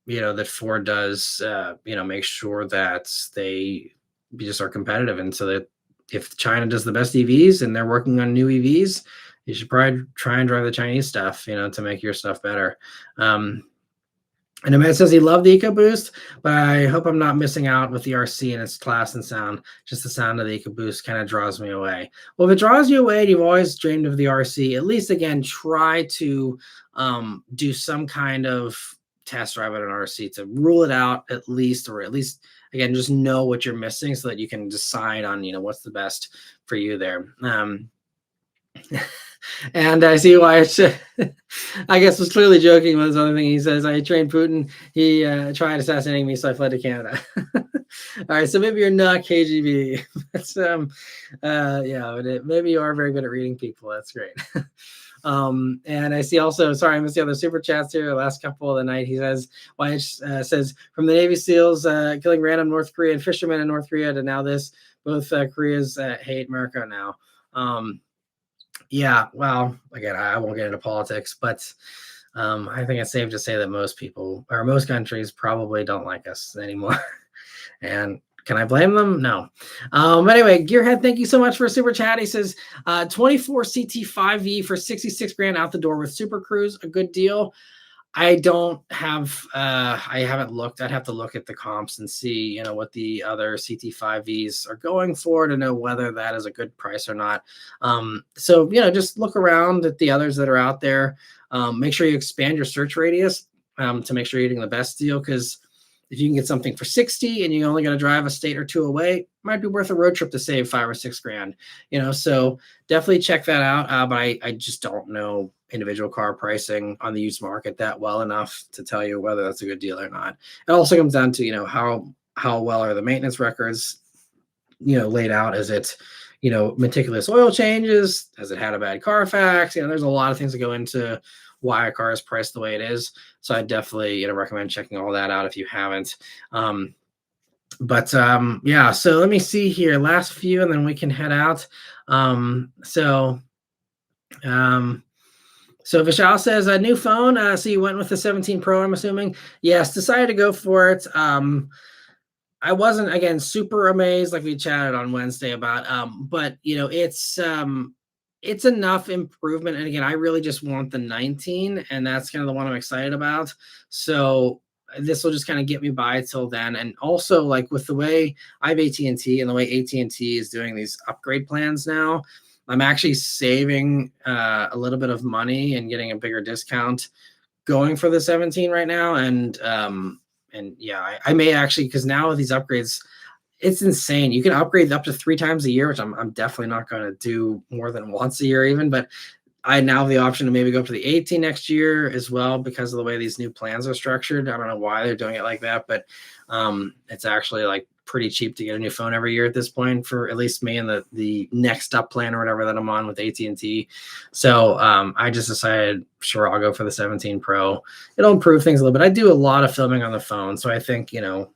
that Ford does, make sure that they just are competitive. And so that if China does the best EVs and they're working on new EVs, you should probably try and drive the Chinese stuff, to make your stuff better. And Ahmed says he loved the EcoBoost, but I hope I'm not missing out with the RC and its class and sound. Just the sound of the EcoBoost kind of draws me away. Well, if it draws you away and you've always dreamed of the RC, at least, again, try to do some kind of test drive at an RC to rule it out at least, or at least, again, just know what you're missing so that you can decide on, what's the best for you there. And I see why I guess was clearly joking with this other thing. He says, I trained Putin. He tried assassinating me, so I fled to Canada. All right, so maybe you're not KGB. But, yeah, but maybe you are very good at reading people. That's great. And I see also, sorry, I missed the other super chats here. The last couple of the night, he says, says, from the Navy SEALs killing random North Korean fishermen in North Korea to now this, both Koreas hate America now. Yeah, well, again, I won't get into politics, but I think it's safe to say that most people or most countries probably don't like us anymore. And can I blame them? No. Anyway, Gearhead, thank you so much for a super chat. He says 24 CT5V for 66 grand out the door with Super Cruise, a good deal. I don't have, I haven't looked. I'd have to look at the comps and see, what the other CT5Vs are going for to know whether that is a good price or not. So, just look around at the others that are out there. Make sure you expand your search radius to make sure you're getting the best deal. Because if you can get something for 60 and you only got to drive a state or two away, it might be worth a road trip to save 5 or 6 grand, so definitely check that out. But I just don't know individual car pricing on the used market that well enough to tell you whether that's a good deal or not. It also comes down to, how well are the maintenance records, laid out? Is it, meticulous oil changes? Has it had a bad Carfax? There's a lot of things that go into why a car is priced the way it is. So I definitely, recommend checking all that out if you haven't. Yeah, so let me see here, last few, and then we can head out. Um, so, um, so Vishal says a new phone. So you went with the 17 Pro, I'm assuming. Yes, decided to go for it. I wasn't, again, super amazed like we chatted on Wednesday about, but it's enough improvement. And again, I really just want the 19, and that's kind of the one I'm excited about. So this will just kind of get me by till then. And also, like, with the way I have AT&T and the way AT&T is doing these upgrade plans now, I'm actually saving a little bit of money and getting a bigger discount going for the 17 right now. And yeah, I may actually, because now with these upgrades, it's insane. You can upgrade up to 3 times a year, which I'm definitely not going to do more than once a year even. But I now have the option to maybe go up to the 18 next year as well, because of the way these new plans are structured. I don't know why they're doing it like that, but it's actually like pretty cheap to get a new phone every year at this point, for at least me and the next up plan or whatever that I'm on with AT&T. So I just decided, sure, I'll go for the 17 Pro. It'll improve things a little bit. I do a lot of filming on the phone, so I think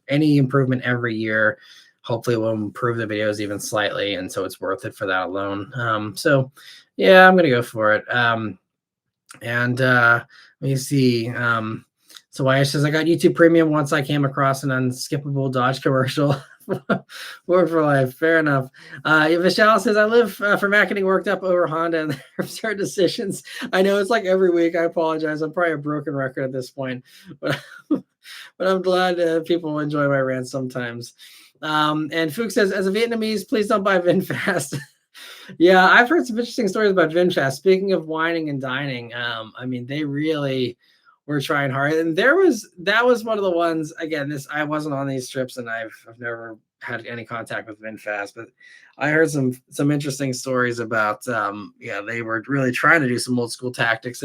any improvement every year hopefully will improve the videos even slightly, and so it's worth it for that alone. So yeah, I'm gonna go for it. And let me see. So Wyatt says, I got YouTube Premium once I came across an unskippable Dodge commercial. Word for life. Fair enough. Vishal says, I live for Mac getting worked up over Honda and their absurd decisions. I know it's like every week. I apologize. I'm probably a broken record at this point, but I'm glad people enjoy my rants sometimes. And Fook says, as a Vietnamese, please don't buy VinFast. Yeah, I've heard some interesting stories about VinFast. Speaking of whining and dining, I mean, they really were trying hard. And that was one of the ones, again, I wasn't on these trips, and I've never had any contact with VinFast, but I heard some interesting stories about they were really trying to do some old school tactics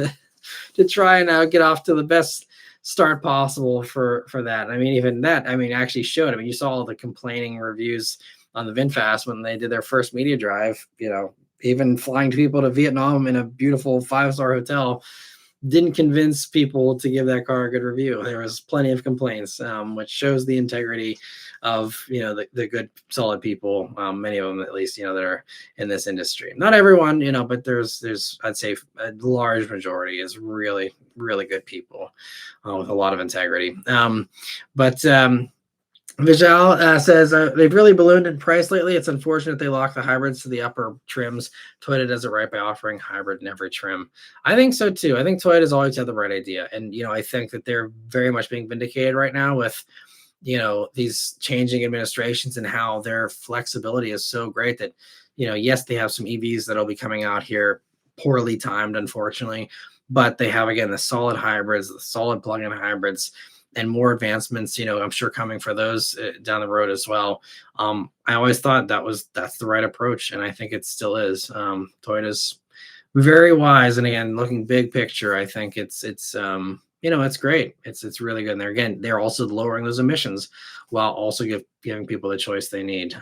to try and get off to the best start possible for that. I mean, even that, actually showed. I mean, you saw all the complaining reviews on the VinFast when they did their first media drive. Even flying people to Vietnam in a beautiful 5-star hotel didn't convince people to give that car a good review. There was plenty of complaints, which shows the integrity of the good, solid people, many of them at least, that are in this industry. Not everyone, but there's I'd say a large majority is really, really good people with a lot of integrity. Vijal says they've really ballooned in price lately. It's unfortunate they lock the hybrids to the upper trims. Toyota does it right by offering hybrid in every trim. I think so too. I think Toyota's always had the right idea, and I think that they're very much being vindicated right now with these changing administrations, and how their flexibility is so great that yes, they have some EVs that'll be coming out here, poorly timed, unfortunately, but they have, again, the solid hybrids, the solid plug-in hybrids, and more advancements, I'm sure, coming for those down the road as well. I always thought that's the right approach, and I think it still is. Toyota's very wise, and again, looking big picture, I think it's it's great. It's really good. And they're also lowering those emissions while also giving people the choice they need.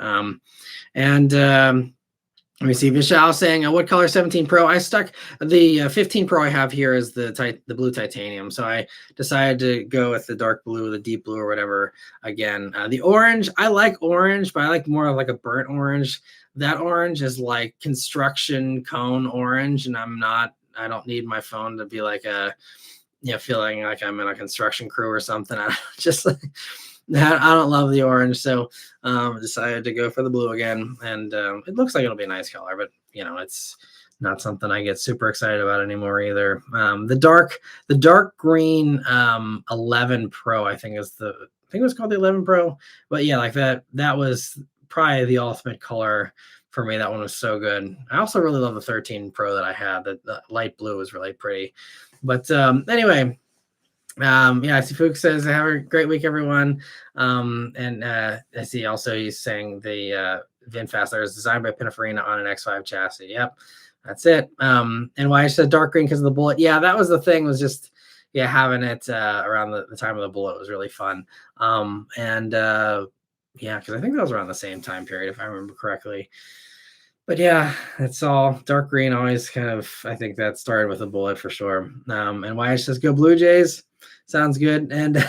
Let me see. Vishal saying, what color 17 Pro? I stuck the 15 Pro I have here is the blue titanium. So I decided to go with the dark blue, the deep blue, or whatever. Again, the orange, I like orange, but I like more of like a burnt orange. That orange is like construction cone orange, and I don't need my phone to be like feeling like I'm in a construction crew or something. I just like, I don't love the orange, so decided to go for the blue again. And it looks like it'll be a nice color, but it's not something I get super excited about anymore either. The dark green 11 Pro, I think it was called the 11 Pro, but yeah, like that was probably the ultimate color for me. That one was so good. I also really love the 13 Pro that I had. The light blue was really pretty. But anyway. I see Fook says, have a great week, everyone. And I see also he's saying the VinFast there is designed by Pininfarina on an X5 chassis. Yep, that's it. And why I said dark green because of the bullet. Yeah, that was the thing, was just having it around the time of the bullet was really fun. Because I think that was around the same time period, if I remember correctly. But yeah, it's all dark green. Always kind of, I think that started with a bullet for sure. And Wyatt says, "Go Blue Jays." Sounds good. And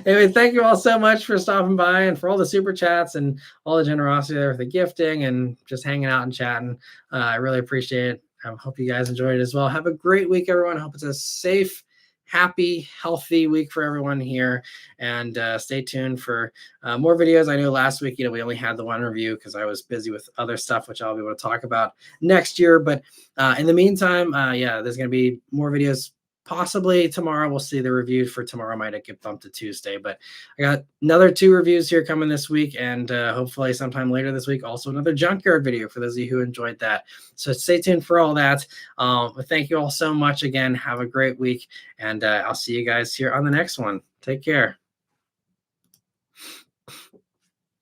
anyway, thank you all so much for stopping by and for all the super chats and all the generosity there with the gifting and just hanging out and chatting. I really appreciate it. I hope you guys enjoyed it as well. Have a great week, everyone. Hope it's a safe, happy, healthy week for everyone here. And stay tuned for more videos. I know last week, we only had the one review because I was busy with other stuff, which I'll be able to talk about next year. But in the meantime, yeah, there's going to be more videos. Possibly tomorrow. We'll see. The review for tomorrow might get bumped to Tuesday, but I got another 2 reviews here coming this week, and hopefully sometime later this week, also another junkyard video for those of you who enjoyed that. So stay tuned for all that. But thank you all so much again. Have a great week, and I'll see you guys here on the next one. Take care.